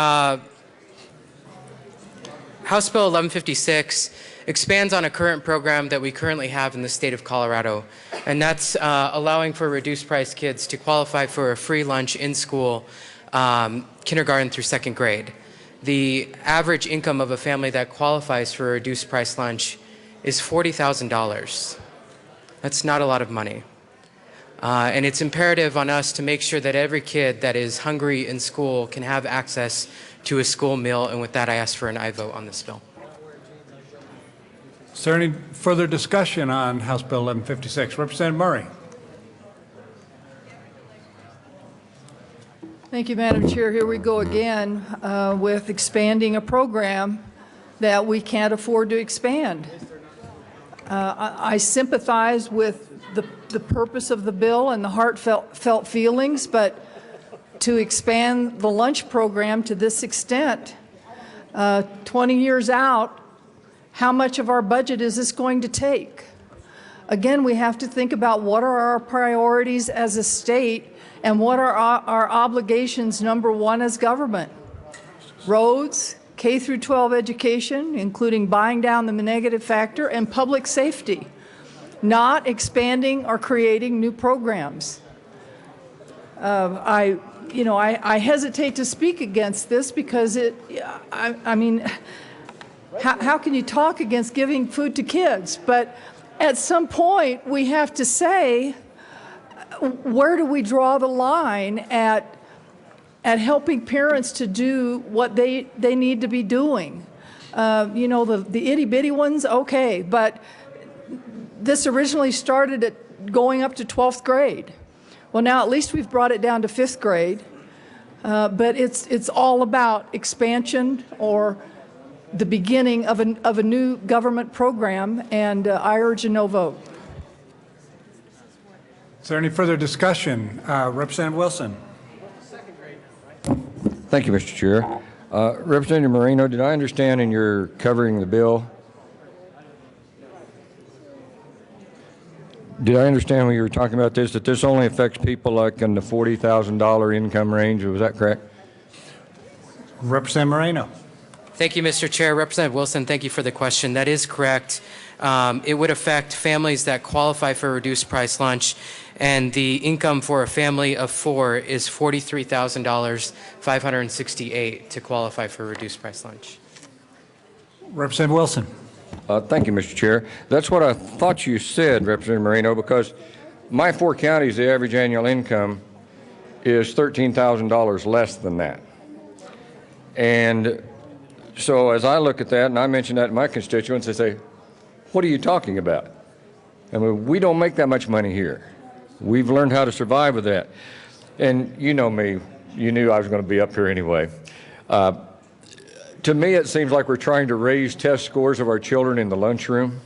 House Bill 1156 expands on a current program that we currently have in the state of Colorado, and that's allowing for reduced price kids to qualify for a free lunch in school, kindergarten through 2nd grade. The average income of a family that qualifies for a reduced price lunch is $40,000. That's not a lot of money. And it's imperative on us to make sure that every kid that is hungry in school can have access to a school meal. And with that, I ask for an aye vote on this bill. Is there any further discussion on House Bill 1156? Representative Murray. Thank you, Madam Chair. Here we go again with expanding a program that we can't afford to expand. I sympathize with the purpose of the bill and the heartfelt feelings, but to expand the lunch program to this extent, 20 years out, how much of our budget is this going to take? Again, we have to think about what are our priorities as a state and what are our obligations, number one, as government. Roads, K through 12 education, including buying down the negative factor, and public safety, not expanding or creating new programs. I hesitate to speak against this because I mean, how can you talk against giving food to kids? But at some point, we have to say, where do we draw the line at helping parents to do what they need to be doing? The itty-bitty ones, okay, but this originally started at going up to 12th grade. Well, now at least we've brought it down to 5th grade, but it's all about expansion or the beginning of a new government program, and I urge a no vote. Is there any further discussion? Representative Wilson. Thank you, Mr. Chair. Representative Moreno, did I understand in your covering the bill, did I understand when you were talking about this, that this only affects people like in the $40,000 income range? Was that correct? Representative Moreno. Thank you, Mr. Chair. Representative Wilson, thank you for the question. That is correct. It would affect families that qualify for reduced price lunch, and the income for a family of 4 is $43,568 to qualify for reduced price lunch. Representative Wilson. Thank you, Mr. Chair. That's what I thought you said, Representative Moreno, because my 4 counties, the average annual income is $13,000 less than that. And so as I look at that, and I mention that to my constituents, they say, what are you talking about? I mean, we don't make that much money here. We've learned how to survive with that. And you know me, you knew I was going to be up here anyway. To me, it seems like we're trying to raise test scores of our children in the lunchroom.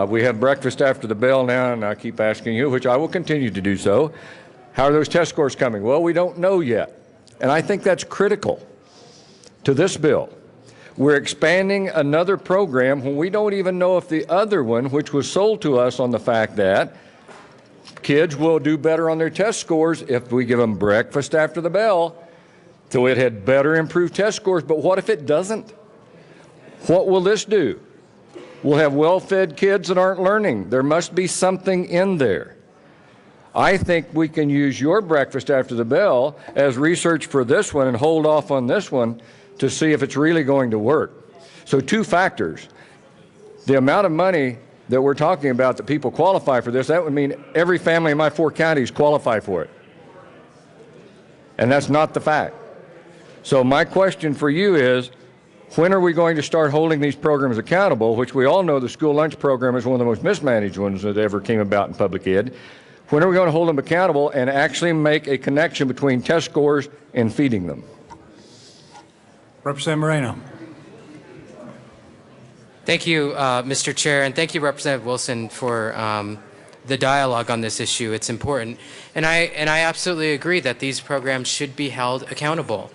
We have breakfast after the bell now, and I keep asking you, which I will continue to do so, how are those test scores coming? Well, we don't know yet. And I think that's critical to this bill. We're expanding another program when we don't even know if the other one, which was sold to us on the fact that kids will do better on their test scores if we give them breakfast after the bell. So it had better improved test scores, but what if it doesn't? What will this do? We'll have well-fed kids that aren't learning. There must be something in there. I think we can use your breakfast after the bell as research for this one and hold off on this one to see if it's really going to work. So two factors. The amount of money that we're talking about that people qualify for this, that would mean every family in my 4 counties qualify for it. And that's not the fact. So my question for you is, when are we going to start holding these programs accountable, which we all know the school lunch program is one of the most mismanaged ones that ever came about in public ed. When are we going to hold them accountable and actually make a connection between test scores and feeding them? Representative Moreno. Thank you, Mr. Chair, and thank you, Representative Wilson, for the dialogue on this issue. It's important. And I absolutely agree that these programs should be held accountable.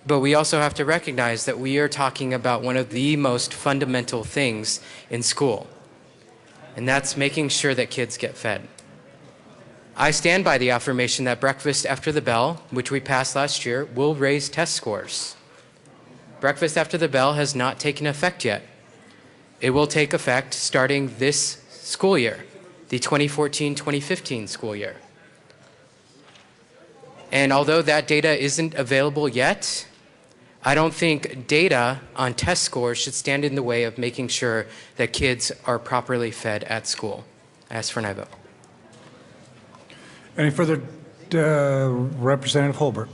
But we also have to recognize that we are talking about one of the most fundamental things in school, and that's making sure that kids get fed. I stand by the affirmation that breakfast after the bell, which we passed last year, will raise test scores. Breakfast after the bell has not taken effect yet. It will take effect starting this school year, the 2014-2015 school year. And although that data isn't available yet, I don't think data on test scores should stand in the way of making sure that kids are properly fed at school. I ask for an aye vote. Any further? Representative Holbert.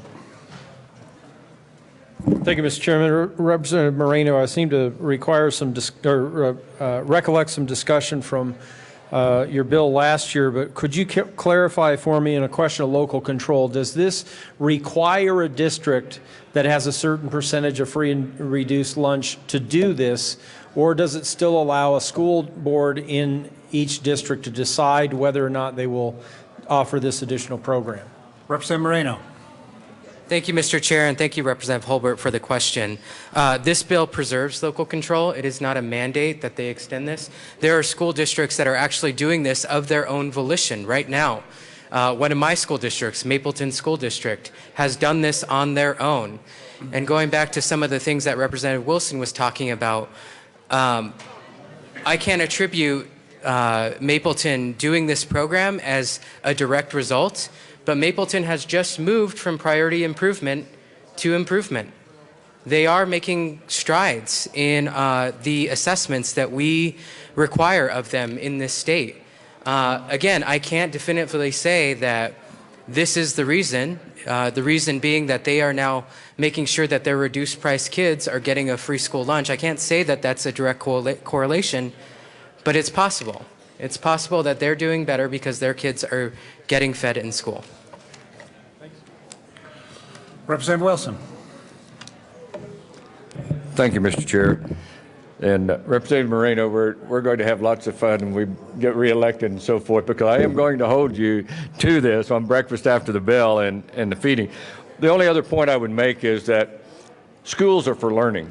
Thank you, Mr. Chairman. Representative Moreno, I seem to require some recollect some discussion from your bill last year, but could you clarify for me in a question of local control, does this require a district that has a certain percentage of free and reduced lunch to do this, or does it still allow a school board in each district to decide whether or not they will offer this additional program? Representative Moreno. Thank you, Mr. Chair, and thank you, Representative Holbert, for the question. This bill preserves local control. It is not a mandate that they extend this. There are school districts that are actually doing this of their own volition right now. One of my school districts, Mapleton School District, has done this on their own. And going back to some of the things that Representative Wilson was talking about, I can't attribute Mapleton doing this program as a direct result, but Mapleton has just moved from priority improvement to improvement. They are making strides in the assessments that we require of them in this state. Again, I can't definitively say that this is the reason being that they are now making sure that their reduced price kids are getting a free school lunch. I can't say that that's a direct correlation, but it's possible. It's possible that they're doing better because their kids are getting fed in school. Representative Wilson. Thank you, Mr. Chair. And Representative Moreno, we're going to have lots of fun when we get reelected and so forth, because I am going to hold you to this on breakfast after the bell and the feeding. The only other point I would make is that schools are for learning.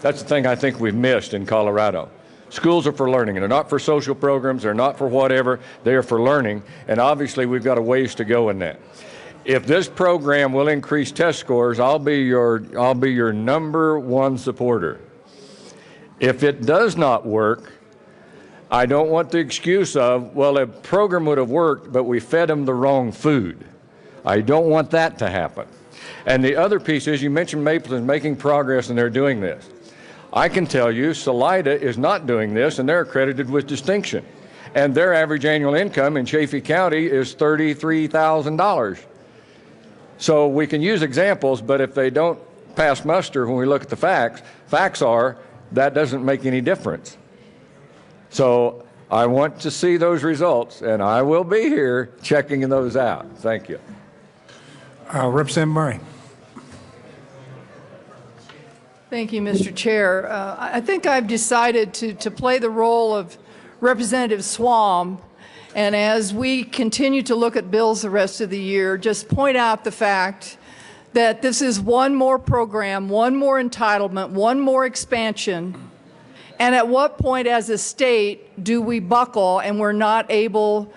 That's the thing I think we've missed in Colorado. Schools are for learning, and they're not for social programs, they're not for whatever, they are for learning, and obviously we've got a ways to go in that. If this program will increase test scores, I'll be your #1 supporter. If it does not work, I don't want the excuse of, well, a program would have worked, but we fed them the wrong food. I don't want that to happen. And the other piece is, you mentioned Mapleton making progress, and they're doing this. I can tell you Salida is not doing this, and they're accredited with distinction. And their average annual income in Chaffee County is $33,000. So we can use examples, but if they don't pass muster when we look at the facts are that doesn't make any difference. So I want to see those results, and I will be here checking those out. Thank you. Representative Murray. Thank you, Mr. Chair. I think I've decided to play the role of Representative Swam, and as we continue to look at bills the rest of the year, just point out the fact that this is one more program, one more entitlement, one more expansion, and at what point as a state do we buckle and we're not able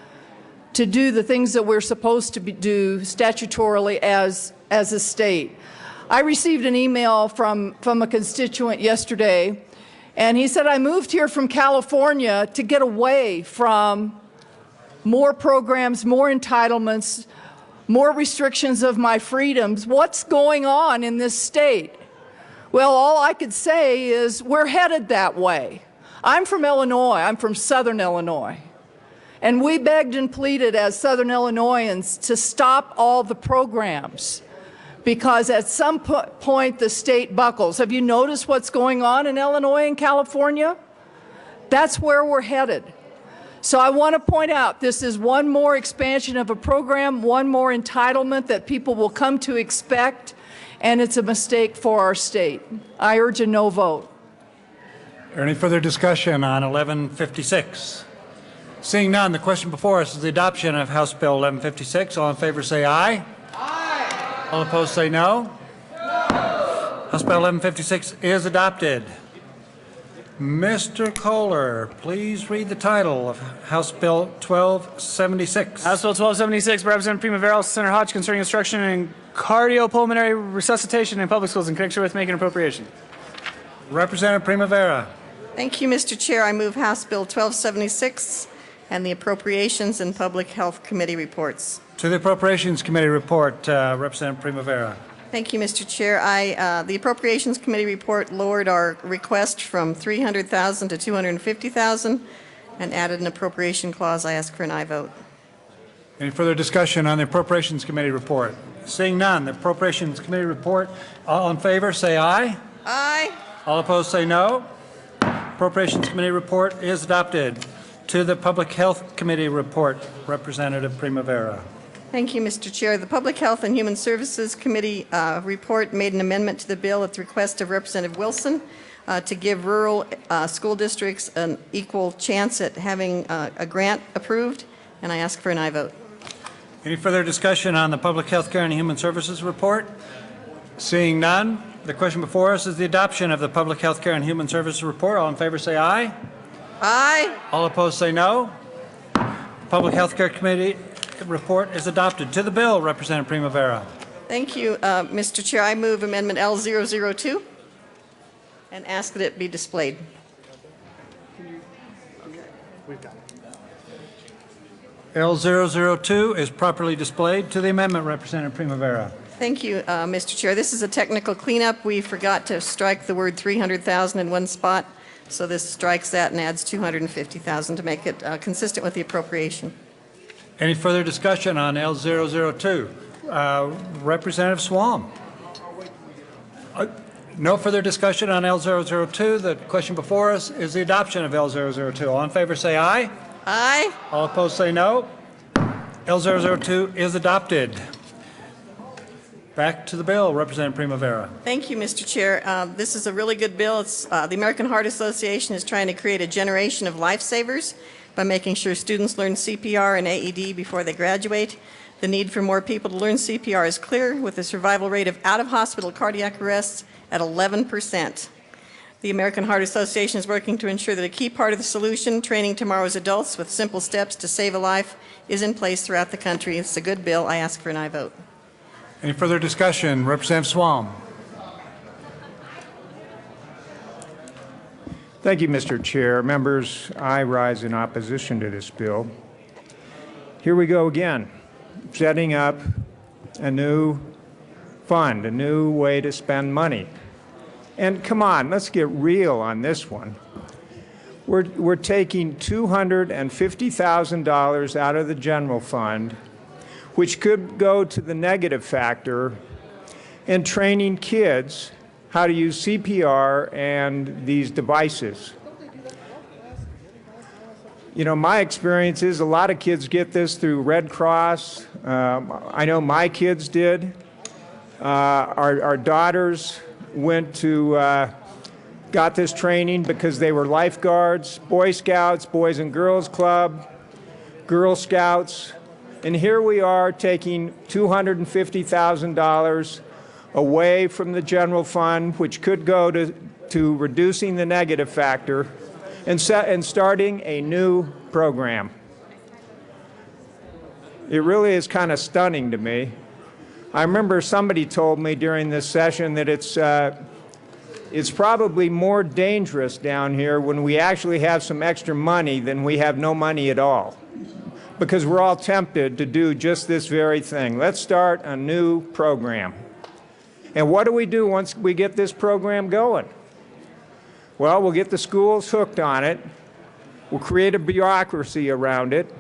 to do the things that we're supposed to do statutorily as a state? I received an email from a constituent yesterday, and he said, I moved here from California to get away from more programs, more entitlements, more restrictions of my freedoms. What's going on in this state? Well, all I could say is we're headed that way. I'm from Illinois. I'm from Southern Illinois. And we begged and pleaded as Southern Illinoisans to stop all the programs because at some point the state buckles. Have you noticed what's going on in Illinois and California? That's where we're headed. So I want to point out this is one more expansion of a program, one more entitlement that people will come to expect, and it's a mistake for our state. I urge a no vote. Is there any further discussion on 1156? Seeing none, the question before us is the adoption of House Bill 1156. All in favor say aye. Aye. All opposed say no. No. House Bill 1156 is adopted. Mr. Kohler, please read the title of House Bill 1276. House Bill 1276, Representative Primavera, Senator Hodge, concerning instruction in cardiopulmonary resuscitation in public schools in connection with making appropriation. Representative Primavera. Thank you, Mr. Chair. I move House Bill 1276 and the Appropriations and Public Health Committee reports. To the Appropriations Committee report, Representative Primavera. Thank you, Mr. Chair. The Appropriations Committee report lowered our request from $300,000 to $250,000 and added an appropriation clause. I ask for an aye vote. Any further discussion on the Appropriations Committee report? Seeing none, the Appropriations Committee report, all in favor say aye. Aye. All opposed say no. Appropriations Committee report is adopted. To the Public Health Committee report, Representative Primavera. Thank you, Mr. Chair. The Public Health and Human Services Committee report made an amendment to the bill at the request of Representative Wilson to give rural school districts an equal chance at having a grant approved, and I ask for an aye vote. Any further discussion on the Public Health Care and Human Services report? Seeing none, the question before us is the adoption of the Public Health Care and Human Services report. All in favor say aye. Aye. All opposed say no. The Public Health Care Committee report is adopted. To the bill, Representative Primavera. Thank you, Mr. Chair. I move Amendment L002 and ask that it be displayed. L002 is properly displayed. To the amendment, Representative Primavera. Thank you, Mr. Chair. This is a technical cleanup. We forgot to strike the word 300,000 in one spot, so this strikes that and adds 250,000 to make it consistent with the appropriation. Any further discussion on L002? Representative Swam. No further discussion on L002. The question before us is the adoption of L002. All in favor say aye. Aye. All opposed say no. L002 is adopted. Back to the bill, Representative Primavera. Thank you, Mr. Chair. This is a really good bill. The American Heart Association is trying to create a generation of lifesavers by making sure students learn CPR and AED before they graduate. The need for more people to learn CPR is clear, with the survival rate of out-of-hospital cardiac arrests at 11%. The American Heart Association is working to ensure that a key part of the solution, training tomorrow's adults with simple steps to save a life, is in place throughout the country. It's a good bill. I ask for an aye vote. Any further discussion? Representative Swam. Thank you, Mr. Chair. Members, I rise in opposition to this bill. Here we go again, setting up a new fund, a new way to spend money. And come on, let's get real on this one. We're taking $250,000 out of the general fund, which could go to the negative factor, and training kids how to use CPR and these devices. You know, my experience is a lot of kids get this through Red Cross. I know my kids did. Our daughters got this training because they were lifeguards, Boy Scouts, Boys and Girls Club, Girl Scouts, and here we are taking $250,000 away from the general fund, which could go to reducing the negative factor, and starting a new program. It really is kind of stunning to me. I remember somebody told me during this session that it's probably more dangerous down here when we actually have some extra money than we have no money at all, because we're all tempted to do just this very thing. Let's start a new program. And what do we do once we get this program going? Well, we'll get the schools hooked on it. We'll create a bureaucracy around it.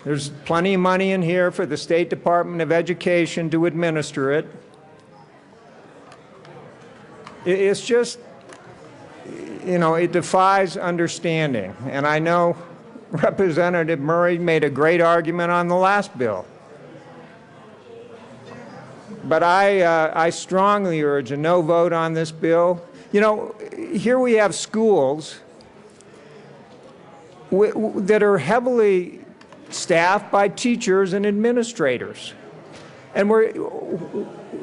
There's plenty of money in here for the State Department of Education to administer it. It's just, you know, it defies understanding. And I know Representative Murray made a great argument on the last bill. But I strongly urge a no vote on this bill. You know, here we have schools that are heavily staffed by teachers and administrators. And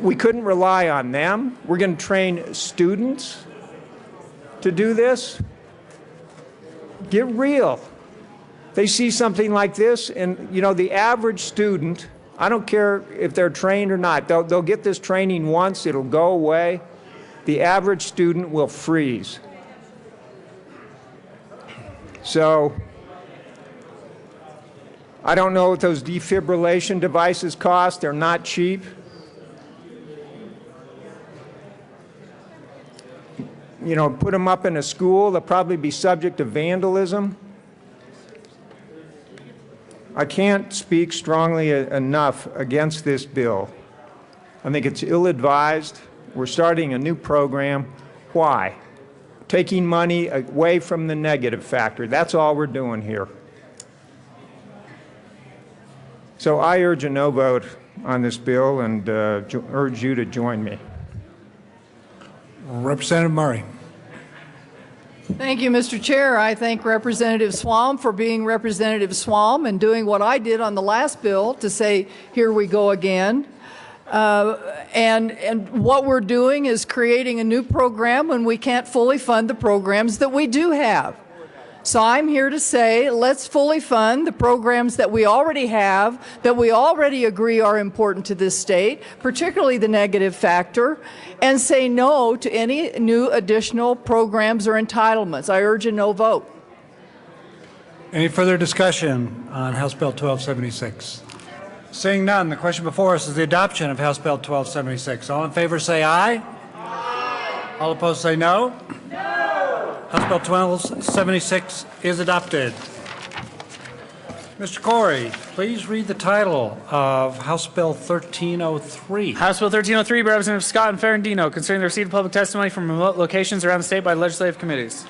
we couldn't rely on them. We're going to train students to do this. Get real. They see something like this, and, you know, the average student, I don't care if they're trained or not, they'll get this training once, it'll go away. The average student will freeze. So, I don't know what those defibrillation devices cost. They're not cheap. You know, put them up in a school, they'll probably be subject to vandalism. I can't speak strongly enough against this bill. I think it's ill-advised. We're starting a new program. Why? Taking money away from the negative factor. That's all we're doing here. So I urge a no vote on this bill and urge you to join me. Representative Murray. Thank you, Mr. Chair. I thank Representative Swalm for being Representative Swalm and doing what I did on the last bill to say, here we go again. And what we're doing is creating a new program when we can't fully fund the programs that we do have. So I'm here to say, let's fully fund the programs that we already have, that we already agree are important to this state, particularly the negative factor, and say no to any new additional programs or entitlements. I urge a no vote. Any further discussion on House Bill 1276? Seeing none, the question before us is the adoption of House Bill 1276. All in favor say aye. Aye. All opposed say no. No. House Bill 1276 is adopted. Mr. Corey, please read the title of House Bill 1303. House Bill 1303 by Representative Scott and Ferrandino concerning the receipt of public testimony from remote locations around the state by legislative committees.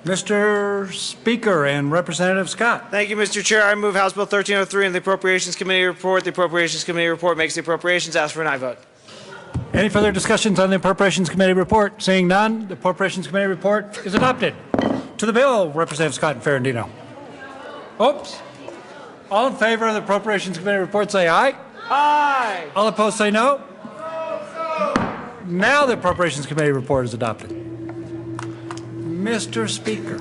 Mr. Speaker and Representative Scott. Thank you, Mr. Chair. I move House Bill 1303 in the Appropriations Committee report. The Appropriations Committee report makes the appropriations. Ask for an aye vote. Any further discussions on the Appropriations Committee report? Seeing none, the Appropriations Committee report is adopted. To the bill, Representative Scott and Ferrandino. Oops. All in favor of the Appropriations Committee report say aye. Aye. All opposed say no. Now the Appropriations Committee report is adopted. Mr. Speaker.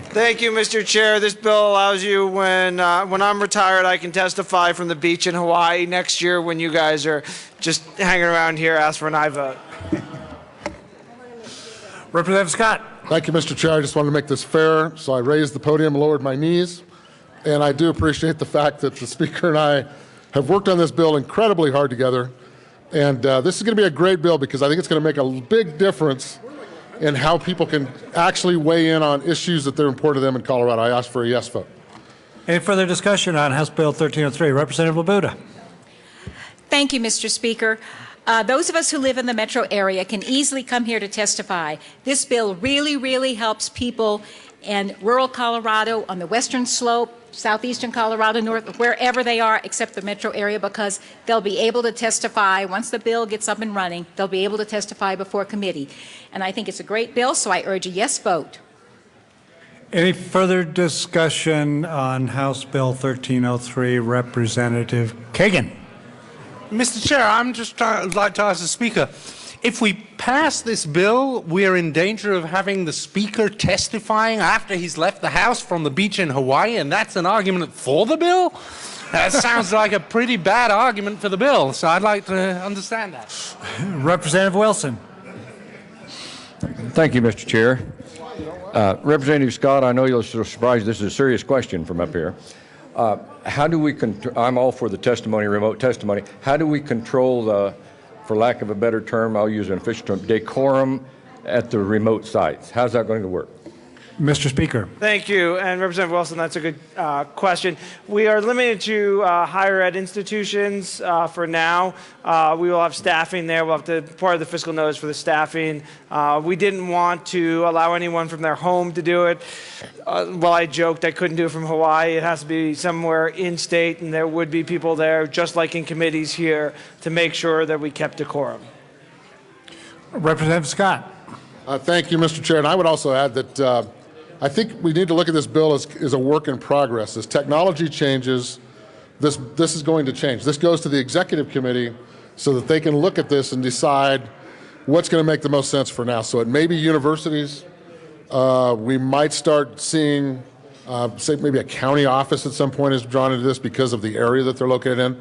Thank you, Mr. Chair. This bill allows you, when I'm retired, I can testify from the beach in Hawaii next year when you guys are just hanging around here. Ask for an aye vote. Representative Scott. Thank you, Mr. Chair. I just wanted to make this fair, so I raised the podium and lowered my knees. And I do appreciate the fact that the Speaker and I have worked on this bill incredibly hard together. And this is going to be a great bill because I think it's going to make a big difference in how people can actually weigh in on issues that they're important to them in Colorado. I ask for a yes vote. Any further discussion on House Bill 1303? Representative Labuda. Thank you, Mr. Speaker. Those of us who live in the metro area can easily come here to testify. This bill really, really helps people and rural Colorado on the western slope, southeastern Colorado, north, wherever they are except the metro area, because they'll be able to testify once the bill gets up and running. They'll be able to testify before committee. And I think it's a great bill, so I urge a yes vote. Any further discussion on House Bill 1303, Representative Kagan? Mr. Chair, I'm just like to ask the Speaker, if we pass this bill, we're in danger of having the Speaker testifying after he's left the House from the beach in Hawaii, and that's an argument for the bill? That sounds like a pretty bad argument for the bill, so I'd like to understand that. Representative Wilson. Thank you, Mr. Chair. Representative Scott, I know you'll be surprised this is a serious question from up here. How do we I'm all for the testimony, remote testimony. How do we control the, for lack of a better term, I'll use an official term, decorum at the remote sites? How's that going to work? Mr. Speaker. Thank you. And Representative Wilson, that's a good question. We are limited to higher ed institutions for now. We will have staffing there. We'll have to, part of the fiscal notice for the staffing. We didn't want to allow anyone from their home to do it. Well, I joked I couldn't do it from Hawaii. It has to be somewhere in state, and there would be people there, just like in committees here, to make sure that we kept decorum. Representative Scott. Thank you, Mr. Chair. And I would also add that I think we need to look at this bill as a work in progress. As technology changes, this is going to change. This goes to the executive committee so that they can look at this and decide what's going to make the most sense for now. So it may be universities. We might start seeing, say, maybe a county office at some point is drawn into this because of the area that they're located in.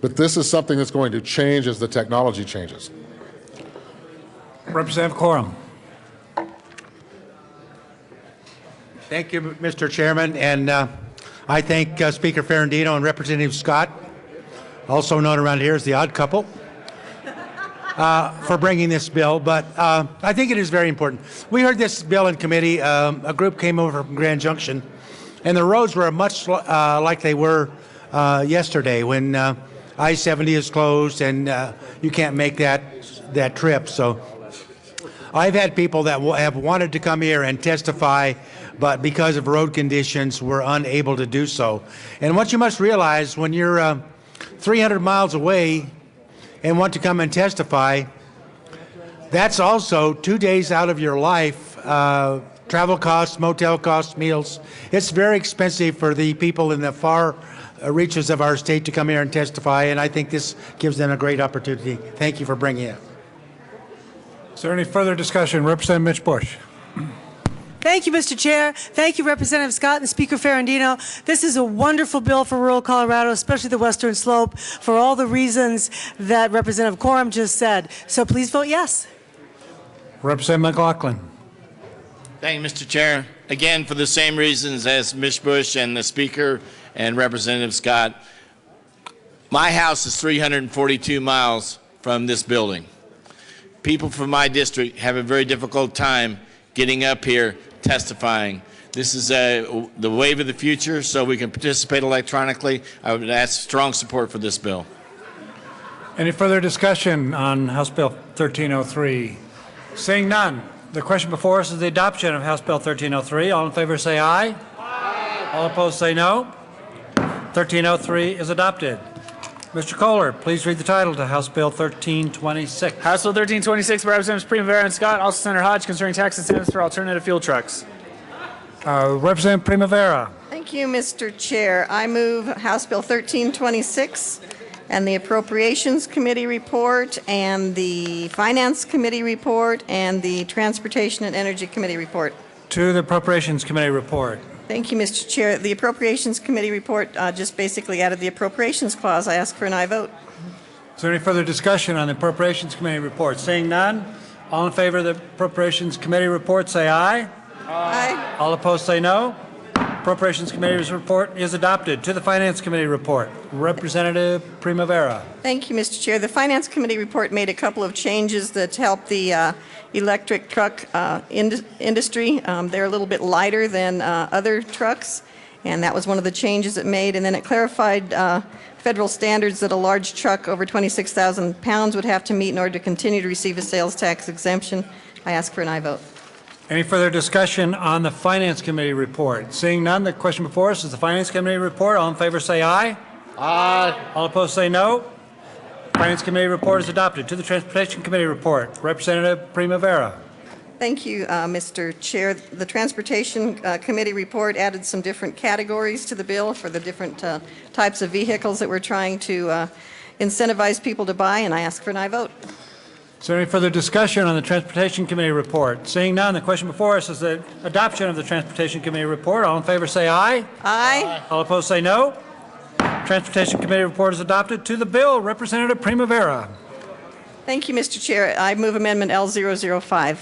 But this is something that's going to change as the technology changes. Representative Corum. Thank you, Mr. Chairman, and I thank Speaker Ferrandino and Representative Scott, also known around here as the odd couple, for bringing this bill, but I think it is very important. We heard this bill in committee. A group came over from Grand Junction, and the roads were much like they were yesterday when I-70 is closed and you can't make that trip. So I've had people that have wanted to come here and testify, but because of road conditions were unable to do so. And what you must realize, when you're 300 miles away and want to come and testify, that's also 2 days out of your life, travel costs, motel costs, meals. It's very expensive for the people in the far reaches of our state to come here and testify, and I think this gives them a great opportunity. Thank you for bringing it. Is there any further discussion? Representative Mitch Bush. Thank you, Mr. Chair. Thank you, Representative Scott and Speaker Ferrandino. This is a wonderful bill for rural Colorado, especially the western slope, for all the reasons that Representative Corum just said. So please vote yes. Representative McLaughlin. Thank you, Mr. Chair. Again, for the same reasons as Ms. Bush and the Speaker and Representative Scott, my house is 342 miles from this building. People from my district have a very difficult time getting up here testifying. This is the wave of the future, so we can participate electronically. I would ask strong support for this bill. Any further discussion on House Bill 1303? Seeing none, the question before us is the adoption of House Bill 1303. All in favor say aye. Aye. All opposed say no. 1303 is adopted. Mr. Kohler, please read the title to House Bill 1326. House Bill 1326 by Representatives Primavera and Scott, also Senator Hodge, concerning tax incentives for alternative fuel trucks. Representative Primavera. Thank you, Mr. Chair. I move House Bill 1326 and the Appropriations Committee report and the Finance Committee report and the Transportation and Energy Committee report. To the Appropriations Committee report. Thank you, Mr. Chair. The Appropriations Committee report just basically added the appropriations clause. I ask for an aye vote. Is there any further discussion on the Appropriations Committee report? Seeing none, all in favor of the Appropriations Committee report say aye. Aye. All opposed say no. Appropriations Committee's report is adopted. To the Finance Committee report, Representative Primavera. Thank you, Mr. Chair. The Finance Committee report made a couple of changes that help the electric truck industry. They're a little bit lighter than other trucks, and that was one of the changes it made. And then it clarified federal standards that a large truck over 26,000 pounds would have to meet in order to continue to receive a sales tax exemption. I ask for an aye vote. Any further discussion on the Finance Committee report? Seeing none, the question before us is the Finance Committee report. All in favor say aye. Aye. All opposed say no. Finance Committee report is adopted. To the Transportation Committee report, Representative Primavera. Thank you, Mr. Chair. The Transportation Committee report added some different categories to the bill for the different types of vehicles that we're trying to incentivize people to buy, and I ask for an aye vote. Is there any further discussion on the Transportation Committee report? Seeing none, the question before us is the adoption of the Transportation Committee report. All in favor say aye. Aye. All opposed say no. Transportation Committee report is adopted. To the bill, Representative Primavera. Thank you, Mr. Chair. I move Amendment L005.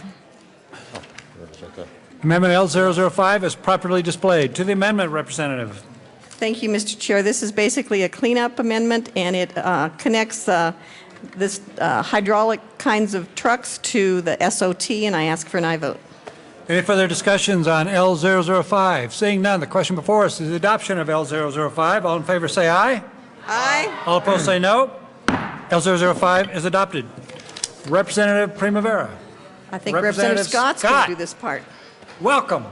Amendment L005 is properly displayed. To the amendment, Representative. Thank you, Mr. Chair. This is basically a cleanup amendment, and it connects this hydraulic kinds of trucks to the SOT, and I ask for an aye vote. Any further discussions on L005? Seeing none, the question before us is the adoption of L005. All in favor say aye. Aye. All opposed say no. L005 is adopted. Representative Primavera. I think Representative Scott's going to do this part. Welcome.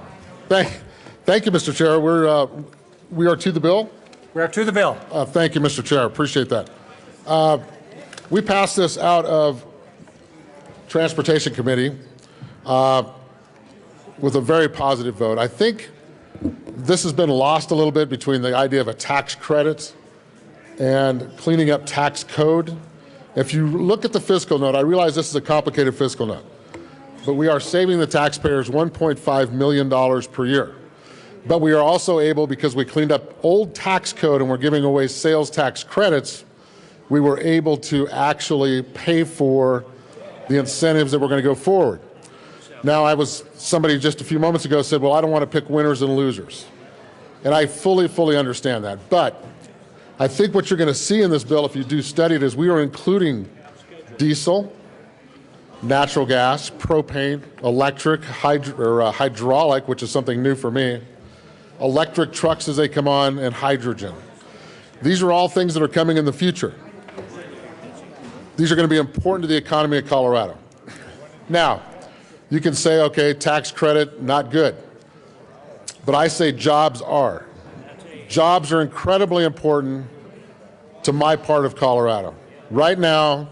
Thank you, Mr. Chair. We are to the bill? We are to the bill. Thank you, Mr. Chair. Appreciate that. We passed this out of Transportation Committee with a very positive vote. I think this has been lost a little bit between the idea of a tax credit and cleaning up tax code. If you look at the fiscal note, I realize this is a complicated fiscal note, but we are saving the taxpayers $1.5 million per year. But we are also able, because we cleaned up old tax code and we're giving away sales tax credits, we were able to actually pay for the incentives that we're going to go forward. Now, somebody just a few moments ago said, well, I don't want to pick winners and losers. And I fully understand that. But I think what you're going to see in this bill, if you do study it, is we are including diesel, natural gas, propane, electric, hydraulic, which is something new for me, electric trucks as they come on, and hydrogen. These are all things that are coming in the future. These are going to be important to the economy of Colorado. Now, you can say, okay, tax credit, not good. But I say jobs are. Jobs are incredibly important to my part of Colorado. Right now,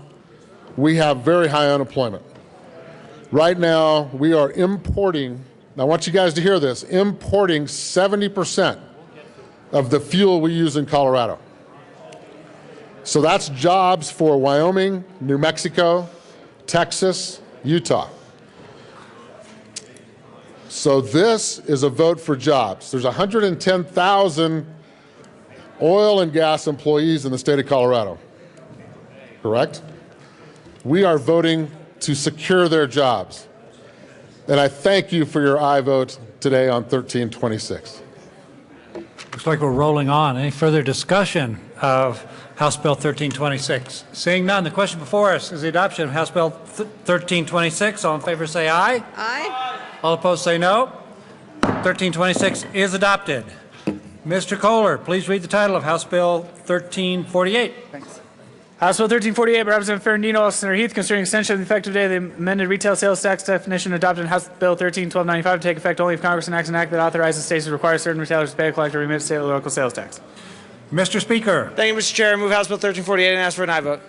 we have very high unemployment. Right now, we are importing, I want you guys to hear this, importing 70% of the fuel we use in Colorado. So that's jobs for Wyoming, New Mexico, Texas, Utah. So this is a vote for jobs. There's 110,000 oil and gas employees in the state of Colorado, correct? We are voting to secure their jobs. And I thank you for your aye vote today on 1326. Looks like we're rolling on. Any further discussion of House Bill 1326? Seeing none, the question before us is the adoption of House Bill 1326. All in favor say aye. Aye. All opposed say no. 1326 is adopted. Mr. Kohler, please read the title of House Bill 1348. Thanks. House Bill 1348 by Representative Ferrandino, Senator Heath, concerning extension of the effective date of the amended retail sales tax definition adopted in House Bill 13-1295 to take effect only if Congress enacts an act that authorizes states to require certain retailers to pay, collect, or remit state or local sales tax. Mr. Speaker. Thank you, Mr. Chair. I move House Bill 1348 and ask for an aye vote.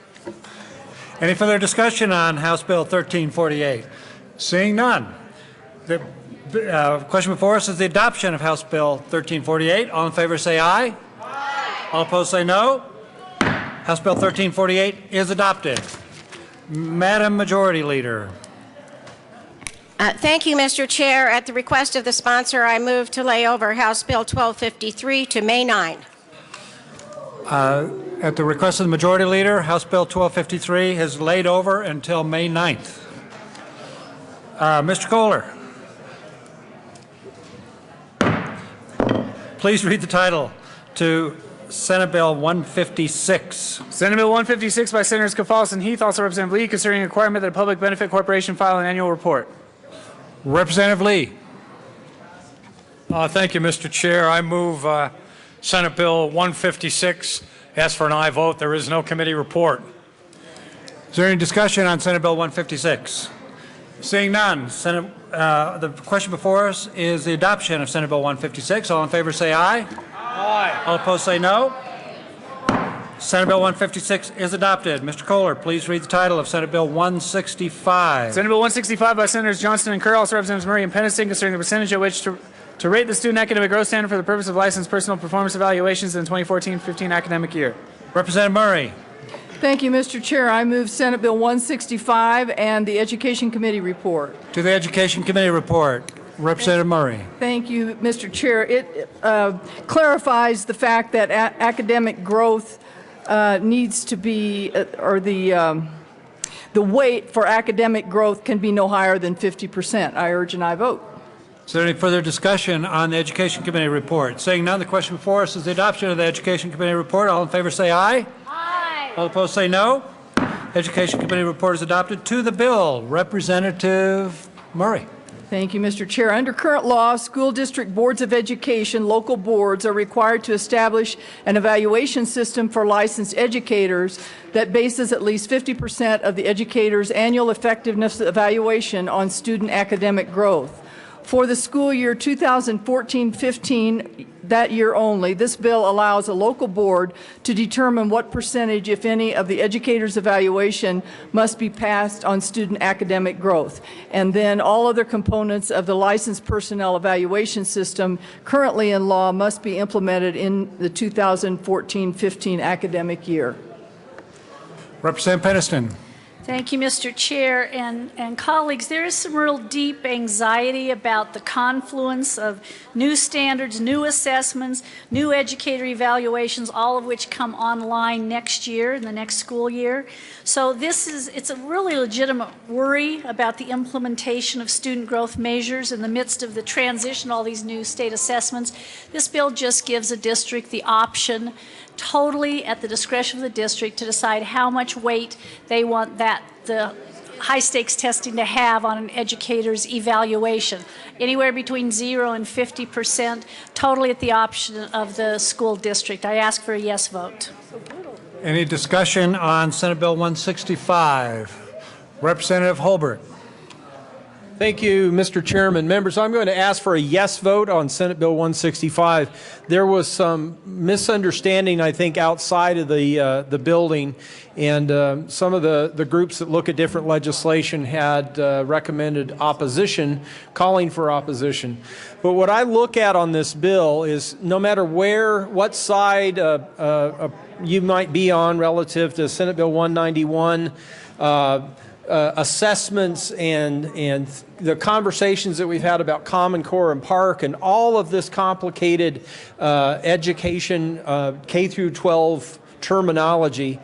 Any further discussion on House Bill 1348? Seeing none. The question before us is the adoption of House Bill 1348. All in favor say aye. Aye. All opposed say no. House Bill 1348 is adopted. Madam Majority Leader. Thank you, Mr. Chair. At the request of the sponsor, I move to lay over House Bill 1253 to May 9. At the request of the Majority Leader, House Bill 1253 is laid over until May 9th. Mr. Kohler. Please read the title to Senate Bill 156. Senate Bill 156 by Senators Kafalis and Heath, also Representative Lee, concerning a requirement that a public benefit corporation file an annual report. Representative Lee. Thank you, Mr. Chair. I move Senate Bill 156. Ask for an aye vote. There is no committee report. Is there any discussion on Senate Bill 156? Seeing none, The question before us is the adoption of Senate Bill 156. All in favor say aye. Aye. All opposed say no. Senate Bill 156 is adopted. Mr. Kohler, please read the title of Senate Bill 165. Senate Bill 165 by Senators Johnston and Kerr, also Representatives Murray and Peniston, concerning the percentage at which to rate the student academic growth standard for the purpose of licensed personal performance evaluations in the 2014-15 academic year. Representative Murray. Thank you, Mr. Chair. I move Senate Bill 165 and the Education Committee report. To the Education Committee report. Representative Murray. Thank you, Mr. Chair. It clarifies the fact that academic growth needs to be, or the weight for academic growth can be no higher than 50%. I urge an aye vote. Is there any further discussion on the Education Committee report? Seeing none, the question before us is the adoption of the Education Committee report. All in favor say aye. Aye. All opposed say no. Education Committee report is adopted. To the bill, Representative Murray. Thank you, Mr. Chair. Under current law, school district boards of education, local boards, are required to establish an evaluation system for licensed educators that bases at least 50% of the educator's annual effectiveness evaluation on student academic growth. For the school year 2014-15, that year only, this bill allows a local board to determine what percentage, if any, of the educator's evaluation must be passed on student academic growth. And then all other components of the licensed personnel evaluation system currently in law must be implemented in the 2014-15 academic year. Representative Peniston. Thank you, Mr. Chair and colleagues. There is some real deep anxiety about the confluence of new standards, new assessments, new educator evaluations, all of which come online next year, in the next school year. So it's a really legitimate worry about the implementation of student growth measures in the midst of the transition, all these new state assessments. This bill just gives a district the option, totally at the discretion of the district, to decide how much weight they want the high-stakes testing to have on an educator's evaluation. Anywhere between 0 and 50%, totally at the option of the school district. I ask for a yes vote. Any discussion on Senate Bill 165? Representative Holbert. Thank you, Mr. Chairman. Members, I'm going to ask for a yes vote on Senate Bill 165. There was some misunderstanding, I think, outside of the building, and some of the groups that look at different legislation had recommended opposition, calling for opposition. But what I look at on this bill is no matter what side you might be on relative to Senate Bill 191, assessments and the conversations that we've had about Common Core and Park and all of this complicated education, K through 12 terminology.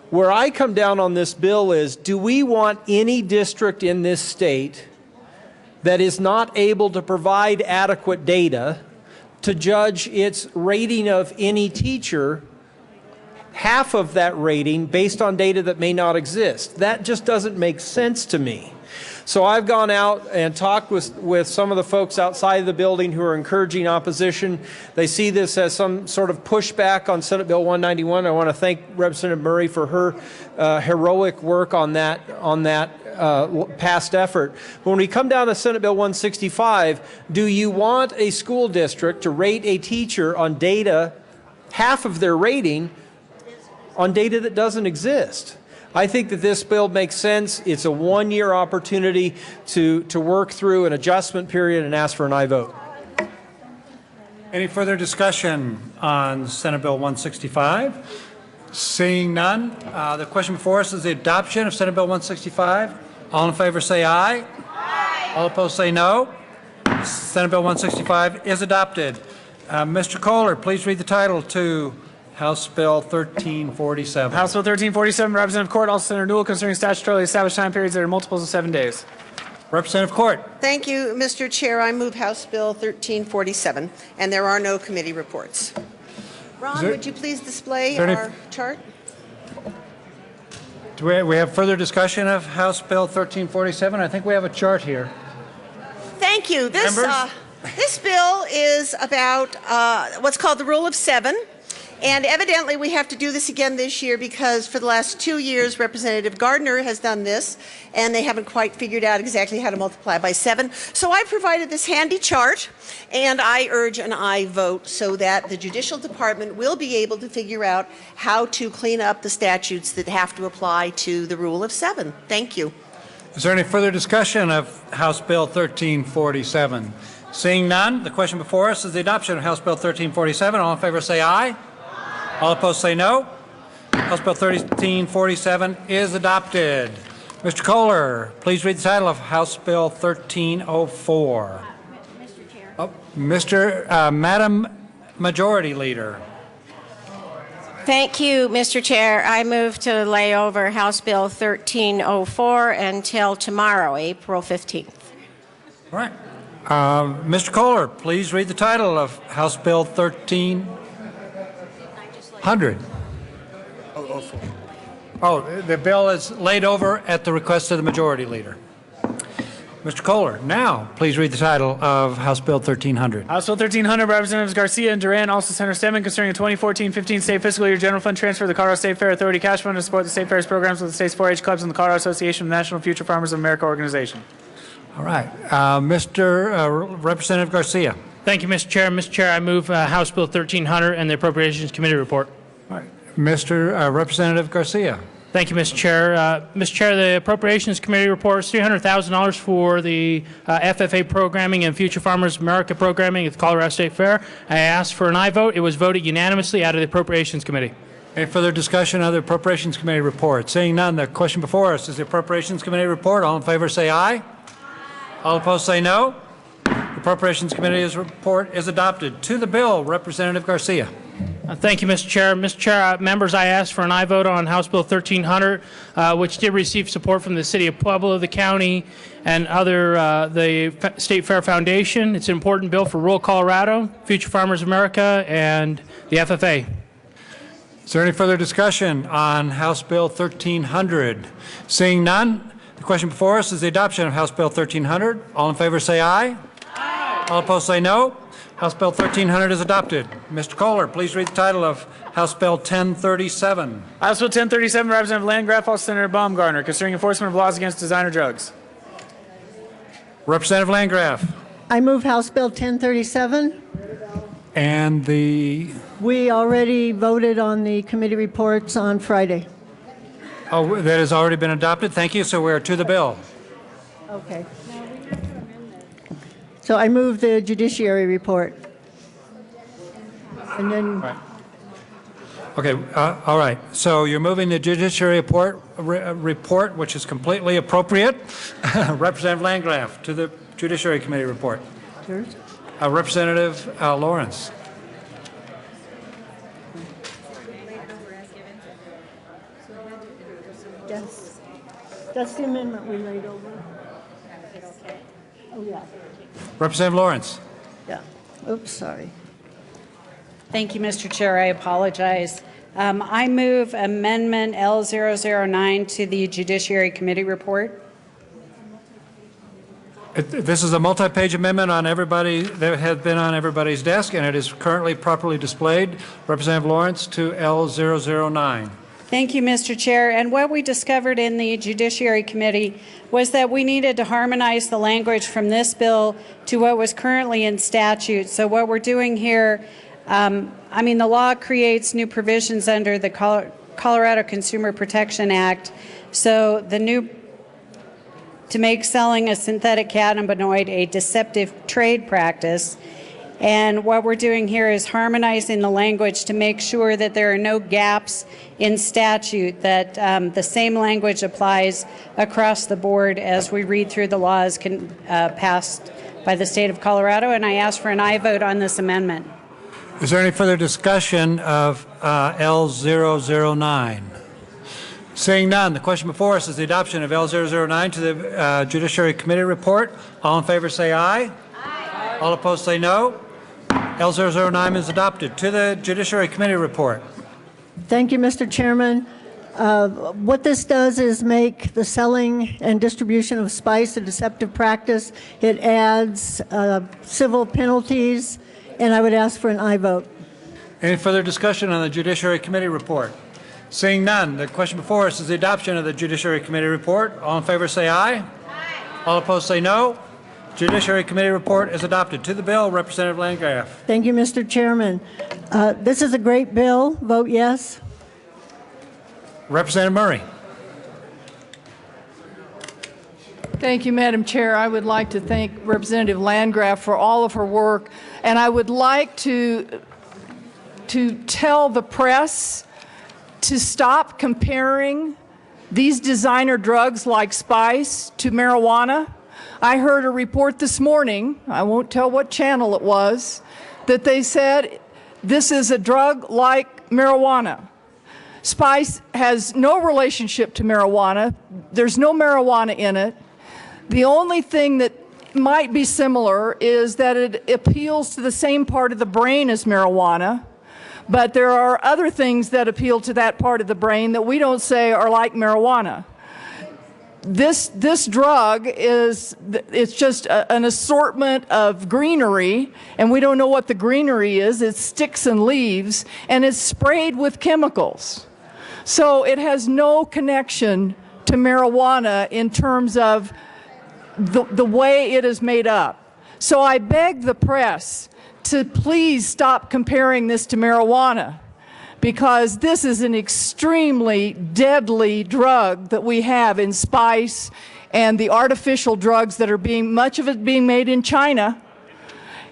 Where I come down on this bill is, do we want any district in this state that is not able to provide adequate data to judge its rating of any teacher, half of that rating based on data that may not exist? That just doesn't make sense to me. So I've gone out and talked with some of the folks outside of the building who are encouraging opposition. They see this as some sort of pushback on Senate Bill 191. I want to thank Representative Murray for her heroic work on that past effort. But when we come down to Senate Bill 165, do you want a school district to rate a teacher on data, half of their rating, on data that doesn't exist? I think that this bill makes sense. It's a one-year opportunity to work through an adjustment period and ask for an aye vote. Any further discussion on Senate Bill 165? Seeing none, the question before us is the adoption of Senate Bill 165. All in favor say aye. Aye. All opposed say no. Senate Bill 165 is adopted. Mr. Kohler, please read the title to House Bill 1347. House Bill 1347, Representative Court, also Senator Newell, concerning statutorily established time periods that are multiples of 7 days. Representative Court. Thank you, Mr. Chair. I move House Bill 1347, and there are no committee reports. Ron, would you please display our chart? Do we have further discussion of House Bill 1347? I think we have a chart here. Thank you. This bill is about what's called the Rule of Seven. And evidently, we have to do this again this year because for the last 2 years, Representative Gardner has done this, and they haven't quite figured out exactly how to multiply by 7. So I provided this handy chart, and I urge an aye vote so that the Judicial Department will be able to figure out how to clean up the statutes that have to apply to the rule of 7. Thank you. Is there any further discussion of House Bill 1347? Seeing none, the question before us is the adoption of House Bill 1347. All in favor say aye. All opposed say no. House Bill 1347 is adopted. Mr. Kohler, please read the title of House Bill 1304. Mr. Chair. Oh, Madam Majority Leader. Thank you, Mr. Chair. I move to lay over House Bill 1304 until tomorrow, April 15th. All right. Mr. Kohler, please read the title of House Bill 1300. Oh, the bill is laid over at the request of the Majority Leader. Mr. Kohler, now please read the title of House Bill 1300. House Bill 1300, Representatives Garcia and Duran, also Senator Stedman, concerning a 2014-15 state fiscal year general fund transfer to the Colorado State Fair Authority cash fund to support the state fair's programs with the state's 4-H clubs and the Colorado Association of National Future Farmers of America organization. All right. Representative Garcia. Thank you, Mr. Chair. Mr. Chair, I move House Bill 1300 and the Appropriations Committee report. All right. Representative Garcia. Thank you, Mr. Chair. Mr. Chair, the Appropriations Committee reports $300,000 for the FFA programming and Future Farmers of America programming at the Colorado State Fair. I asked for an aye vote. It was voted unanimously out of the Appropriations Committee. Any further discussion of the Appropriations Committee report? Seeing none, the question before us is the Appropriations Committee report. All in favor say aye. All opposed say no. The Appropriations Committee's report is adopted. To the bill, Representative Garcia. Thank you, Mr. Chair. Mr. Chair, members, I asked for an aye vote on House Bill 1300, which did receive support from the City of Pueblo, the county, and the State Fair Foundation. It's an important bill for rural Colorado, Future Farmers of America, and the FFA. Is there any further discussion on House Bill 1300? Seeing none, the question before us is the adoption of House Bill 1300. All in favor say aye. Aye. All opposed say no. House Bill 1300 is adopted. Mr. Kohler, please read the title of House Bill 1037. House Bill 1037, Representative Landgraf, also Senator Baumgartner, concerning enforcement of laws against designer drugs. Representative Landgraf. I move House Bill 1037. And We already voted on the committee reports on Friday. Oh, that has already been adopted. Thank you. So we're to the bill. Okay. So I move the judiciary report. And then... Right. Okay, all right. So you're moving the judiciary report, which is completely appropriate. Representative Landgraf, to the Judiciary Committee report. Yours? Representative Lawrence. Yes. That's the amendment we laid over. Oh, yeah. Representative Lawrence. Yeah. Oops, sorry. Thank you, Mr. Chair. I apologize. I move Amendment L009 to the Judiciary Committee report. This is a multi-page amendment on everybody that has been on everybody's desk, and it is currently properly displayed. Representative Lawrence to L009. Thank you, Mr. Chair. And what we discovered in the Judiciary Committee was that we needed to harmonize the language from this bill to what was currently in statute. So what we're doing here, the law creates new provisions under the Colorado Consumer Protection Act. So to make selling a synthetic cannabinoid a deceptive trade practice. And what we're doing here is harmonizing the language to make sure that there are no gaps in statute, that the same language applies across the board as we read through the laws passed by the state of Colorado. And I ask for an aye vote on this amendment. Is there any further discussion of L009? Seeing none, the question before us is the adoption of L009 to the Judiciary Committee report. All in favor say aye. Aye. All opposed say no. L009 is adopted. To the Judiciary Committee report. Thank you, Mr. Chairman. What this does is make the selling and distribution of spice a deceptive practice. It adds civil penalties, and I would ask for an aye vote. Any further discussion on the Judiciary Committee report? Seeing none, the question before us is the adoption of the Judiciary Committee report. All in favor say aye. Aye. All opposed say no. Judiciary Committee report is adopted. To the bill, Representative Landgraf. Thank you, Mr. Chairman. This is a great bill. Vote yes. Representative Murray. Thank you, Madam Chair. I would like to thank Representative Landgraf for all of her work, and I would like to tell the press to stop comparing these designer drugs like Spice to marijuana. I heard a report this morning, I won't tell what channel it was, that they said this is a drug like marijuana. Spice has no relationship to marijuana. There's no marijuana in it. The only thing that might be similar is that it appeals to the same part of the brain as marijuana, but there are other things that appeal to that part of the brain that we don't say are like marijuana. This drug it's just an assortment of greenery, and we don't know what the greenery is. It's sticks and leaves, and it's sprayed with chemicals. So it has no connection to marijuana in terms of the way it is made up. So I beg the press to please stop comparing this to marijuana, because this is an extremely deadly drug that we have in Spice and the artificial drugs that are much of it being made in China.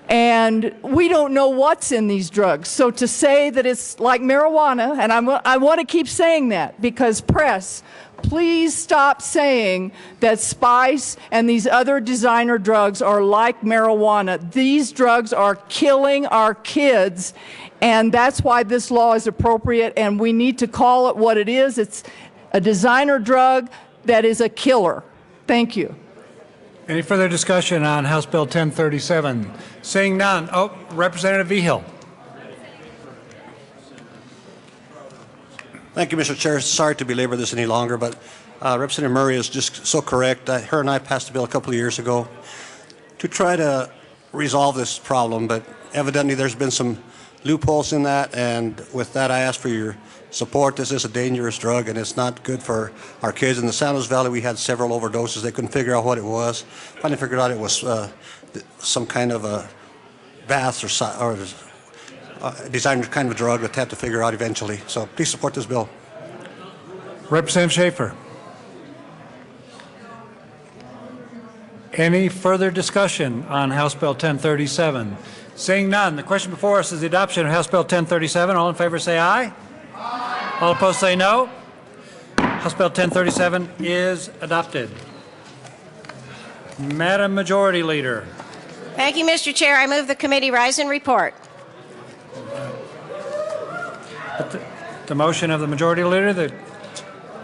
And we don't know what's in these drugs. So to say that it's like marijuana, and I want to keep saying that, because press, please stop saying that Spice and these other designer drugs are like marijuana. These drugs are killing our kids, and that's why this law is appropriate, and we need to call it what it is. It's a designer drug that is a killer. Thank you. Any further discussion on House Bill 1037? Seeing none. Oh, Representative Vigil. Thank you, Mr. Chair. Sorry to belabor this any longer, but Representative Murray is just so correct. Her and I passed a bill a couple of years ago to try to resolve this problem, but evidently there's been some loopholes in that, and with that I ask for your support. This is a dangerous drug, and it's not good for our kids. In the San Luis Valley, we had several overdoses. They couldn't figure out what it was. Finally figured out it was some kind of a bath or designer kind of a drug that they had to figure out eventually. So please support this bill. Representative Schaefer. Any further discussion on House Bill 1037? Seeing none, the question before us is the adoption of House Bill 1037. All in favor say aye. Aye. All opposed say no. House Bill 1037 is adopted. Madam Majority Leader. Thank you, Mr. Chair. I move the committee rise and report. The motion of the Majority Leader, the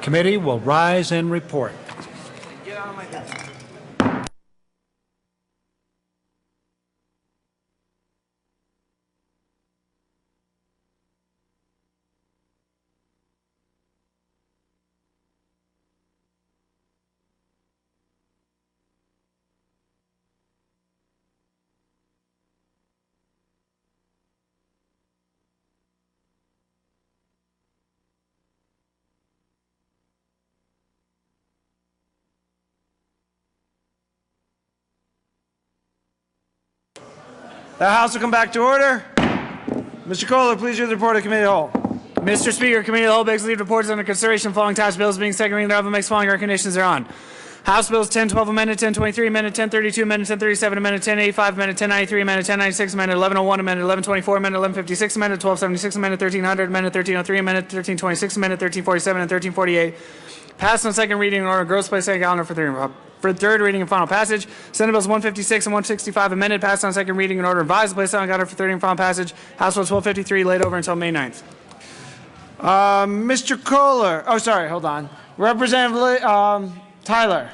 committee will rise and report. Get out of my desk. The House will come back to order. Mr. Kohler, please read the report of the Committee of the Whole. Mr. Speaker, Committee of the Whole begs leave reports under consideration following tax bills being second reading thereof and makes following recommendations thereon. House Bills 1012, Amendment 1023, Amendment 1032, Amendment 1037, Amendment 1085, Amendment 1093, Amendment 1096, Amendment 1101, Amendment 1124, Amendment 1156, Amendment 1276, Amendment 1300, Amendment 1303, Amendment 1326, Amendment 1347, and 1348. Passed on second reading in order, gross by second calendar for third reading and final passage. Senate Bills 156 and 165 amended, passed on second reading in order, revised, placed on calendar for third reading and final passage. House Bill 1253 laid over until May 9th. Mr. Kohler, oh, sorry, hold on. Representative Tyler.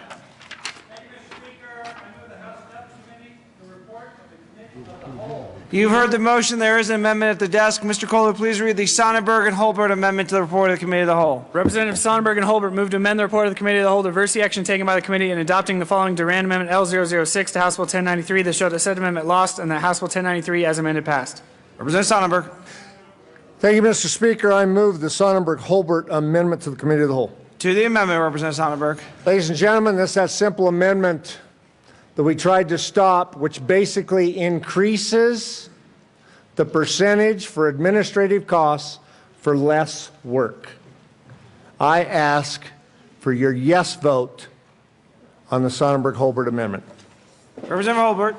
You've heard the motion. There is an amendment at the desk. Mr. Kohler, please read the Sonnenberg and Holbert amendment to the report of the Committee of the Whole. Representative Sonnenberg and Holbert moved to amend the report of the Committee of the Whole to reverse the action taken by the committee in adopting the following Durand Amendment L006 to House Bill 1093 that showed that said amendment lost and that House Bill 1093 as amended passed. Representative Sonnenberg. Thank you, Mr. Speaker. I move the Sonnenberg-Holbert amendment to the Committee of the Whole. To the amendment, Representative Sonnenberg. Ladies and gentlemen, this is that simple amendment that we tried to stop, which basically increases the percentage for administrative costs for less work. I ask for your yes vote on the Sonnenberg-Holbert amendment. Representative Holbert.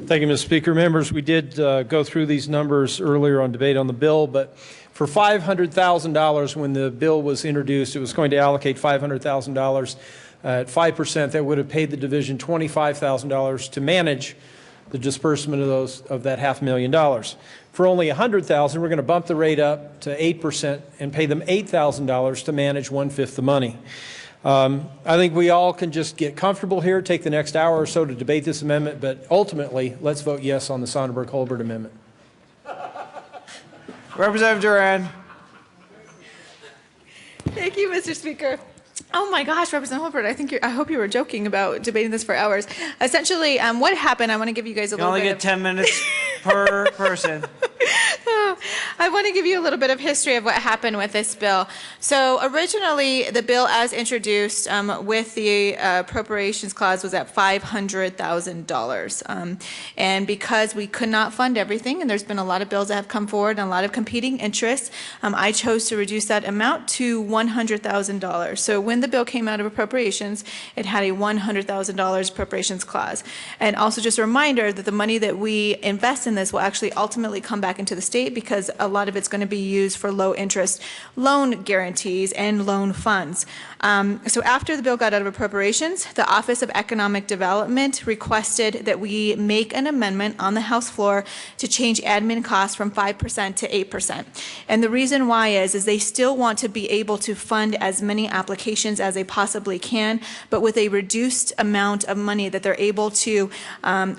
Thank you, Mr. Speaker. Members, we did go through these numbers earlier on debate on the bill, but for $500,000 when the bill was introduced, it was going to allocate $500,000 at 5%. That would have paid the division $25,000 to manage the disbursement of that $500,000. For only $100,000, we're going to bump the rate up to 8% and pay them $8,000 to manage 1/5 the money. I think we all can just get comfortable here, take the next hour or so to debate this amendment, but ultimately, let's vote yes on the Sonnenberg-Holbert amendment. Representative Duran. Thank you, Mr. Speaker. Oh my gosh, Representative Holbert, I hope you were joking about debating this for hours. Essentially, what happened, I want to give you guys a little bit You only get 10 minutes per person. I want to give you a little bit of history of what happened with this bill. So originally, the bill as introduced with the appropriations clause was at $500,000. And because we could not fund everything, and there's been a lot of bills that have come forward and a lot of competing interests, I chose to reduce that amount to $100,000. So when the bill came out of appropriations, it had a $100,000 appropriations clause. And also just a reminder that the money that we invest in this will actually ultimately come back into the state because a lot of it's going to be used for low interest loan guarantees and loan funds. So after the bill got out of appropriations, the Office of Economic Development requested that we make an amendment on the House floor to change admin costs from 5% to 8%. And the reason why is they still want to be able to fund as many applications as they possibly can, but with a reduced amount of money that they're able to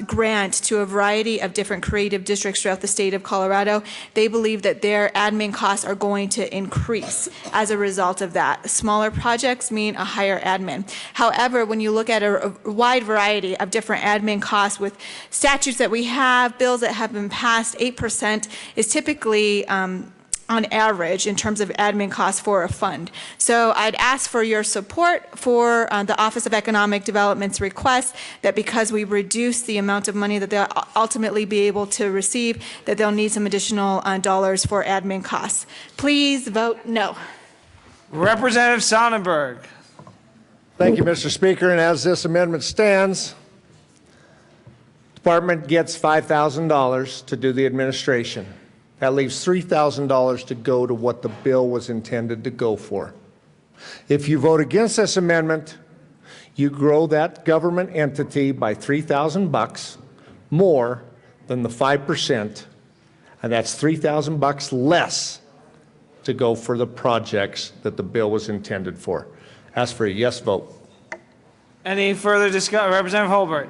grant to a variety of different creative districts throughout the state of Colorado. They believe that their admin costs are going to increase as a result of that. Smaller projects mean a higher admin. However, when you look at a wide variety of different admin costs with statutes that we have, bills that have been passed, 8% is typically on average in terms of admin costs for a fund. So I'd ask for your support for the Office of Economic Development's request that because we reduce the amount of money that they'll ultimately be able to receive, that they'll need some additional dollars for admin costs. Please vote no. Representative Sonnenberg. Thank you, Mr. Speaker. And as this amendment stands, department gets $5,000 to do the administration. That leaves $3,000 to go to what the bill was intended to go for. If you vote against this amendment, you grow that government entity by $3,000 more than the 5%, and that's $3,000 less to go for the projects that the bill was intended for. Ask for a yes vote. Any further discussion? Representative Holbert.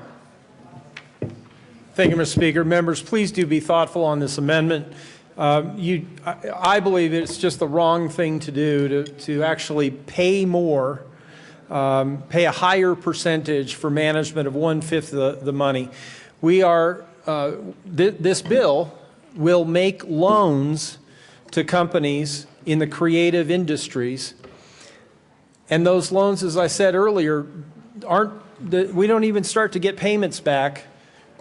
Thank you, Mr. Speaker. Members, please do be thoughtful on this amendment. I believe it's just the wrong thing to do to actually pay more, pay a higher percentage for management of 1/5 the money. We are, this bill will make loans to companies in the creative industries. And those loans, as I said earlier, we don't even start to get payments back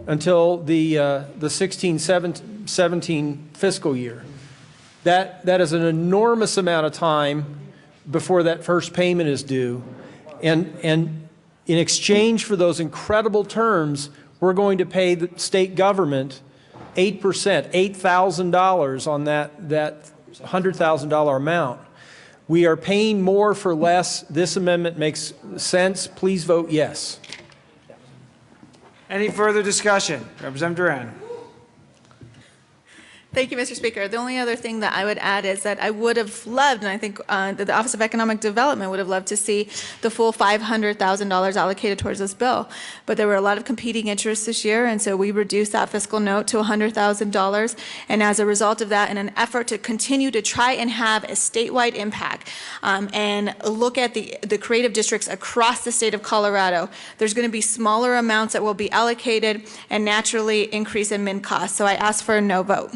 until the 16-17 fiscal year. That is an enormous amount of time before that first payment is due. And in exchange for those incredible terms, we're going to pay the state government 8%, $8,000 on that $100,000 amount. We are paying more for less. This amendment makes sense. Please vote yes. Any further discussion? Representative Duran. Thank you, Mr. Speaker. The only other thing that I would add is that I would have loved, and I think that the Office of Economic Development would have loved to see the full $500,000 allocated towards this bill. But there were a lot of competing interests this year, and so we reduced that fiscal note to $100,000. And as a result of that, in an effort to continue to try and have a statewide impact and look at the creative districts across the state of Colorado, there's going to be smaller amounts that will be allocated and naturally increase admin costs. So I ask for a no vote.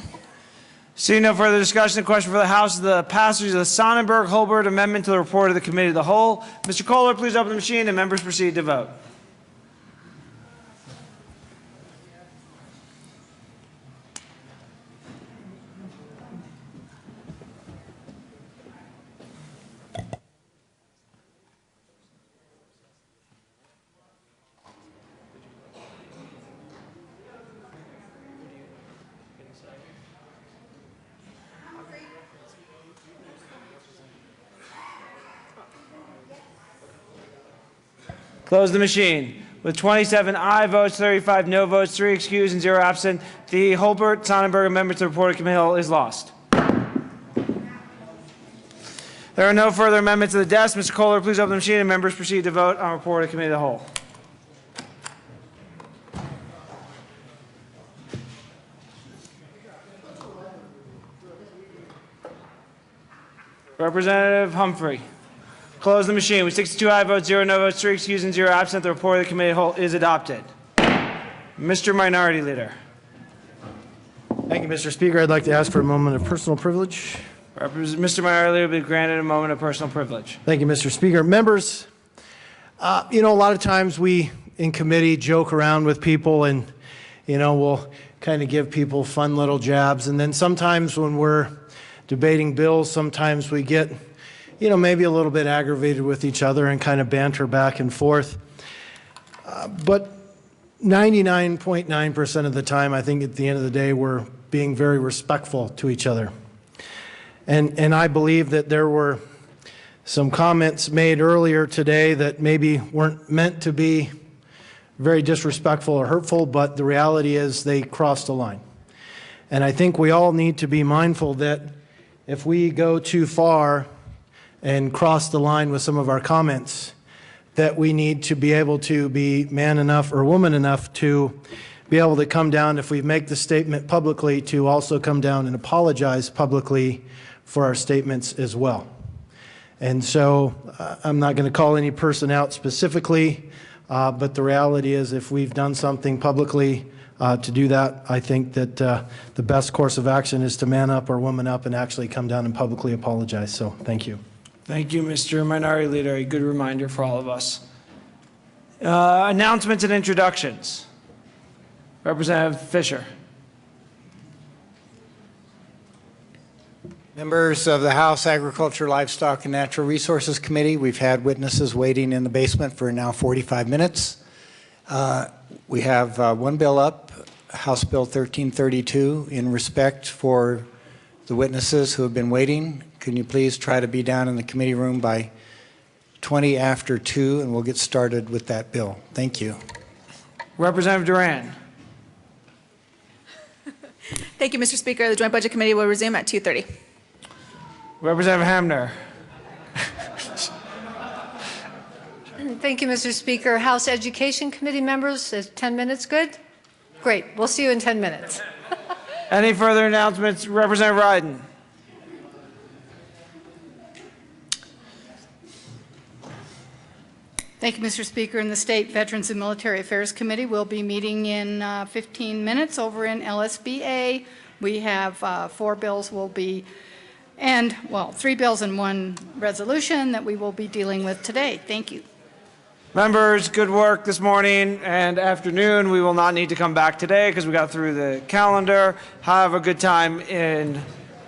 Seeing no further discussion, the question for the House is the passage of the Sonnenberg-Holbert Amendment to the report of the Committee of the Whole. Mr. Kohler, please open the machine and members proceed to vote. Close the machine. With 27 aye votes, 35 no votes, 3 excused, and 0 absent, the Holbert-Sonnenberg Amendment to the report of Committee of the Whole is lost. There are no further amendments to the desk. Mr. Kohler, please open the machine and members proceed to vote on report of Committee of the Whole. Representative Humphrey. Close the machine. With 62 aye votes, 0 no votes, 3 excused, and 0 absent, the report of the Committee of the Whole is adopted. Mr. Minority Leader. Thank you, Mr. Speaker. I'd like to ask for a moment of personal privilege. Mr. Minority Leader will be granted a moment of personal privilege. Thank you, Mr. Speaker. Members, you know, a lot of times we in committee joke around with people and, you know, we'll kind of give people fun little jabs. And then sometimes when we're debating bills, sometimes we get, you know, maybe a little bit aggravated with each other and kind of banter back and forth. But 99.9% of the time, I think at the end of the day, we're being very respectful to each other. And I believe that there were some comments made earlier today that maybe weren't meant to be very disrespectful or hurtful, but the reality is they crossed a line. And I think we all need to be mindful that if we go too far and cross the line with some of our comments, that we need to be able to be man enough or woman enough to be able to come down, if we make the statement publicly, to also come down and apologize publicly for our statements as well. And so I'm not going to call any person out specifically, but the reality is if we've done something publicly to do that, I think that the best course of action is to man up or woman up and actually come down and publicly apologize. So thank you. Thank you, Mr. Minority Leader. A good reminder for all of us. Announcements and introductions. Representative Fisher. Members of the House Agriculture, Livestock, and Natural Resources Committee, we've had witnesses waiting in the basement for now 45 minutes. We have one bill up, House Bill 1332, in respect for the witnesses who have been waiting. Can you please try to be down in the committee room by 20 after 2, and we'll get started with that bill. Thank you. Representative Duran. Thank you, Mr. Speaker. The Joint Budget Committee will resume at 2:30. Representative Hamner. Thank you, Mr. Speaker. House Education Committee members, is 10 minutes good? Great. We'll see you in 10 minutes. Any further announcements? Representative Ryden. Thank you, Mr. Speaker. And the State Veterans and Military Affairs Committee will be meeting in 15 minutes over in LSBA. We have 4 bills will be, and well, 3 bills and 1 resolution that we will be dealing with today. Thank you. Members, good work this morning and afternoon. We will not need to come back today because we got through the calendar. Have a good time in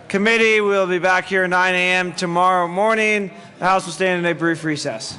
committee. We'll be back here at 9 a.m. tomorrow morning. The House will stand in a brief recess.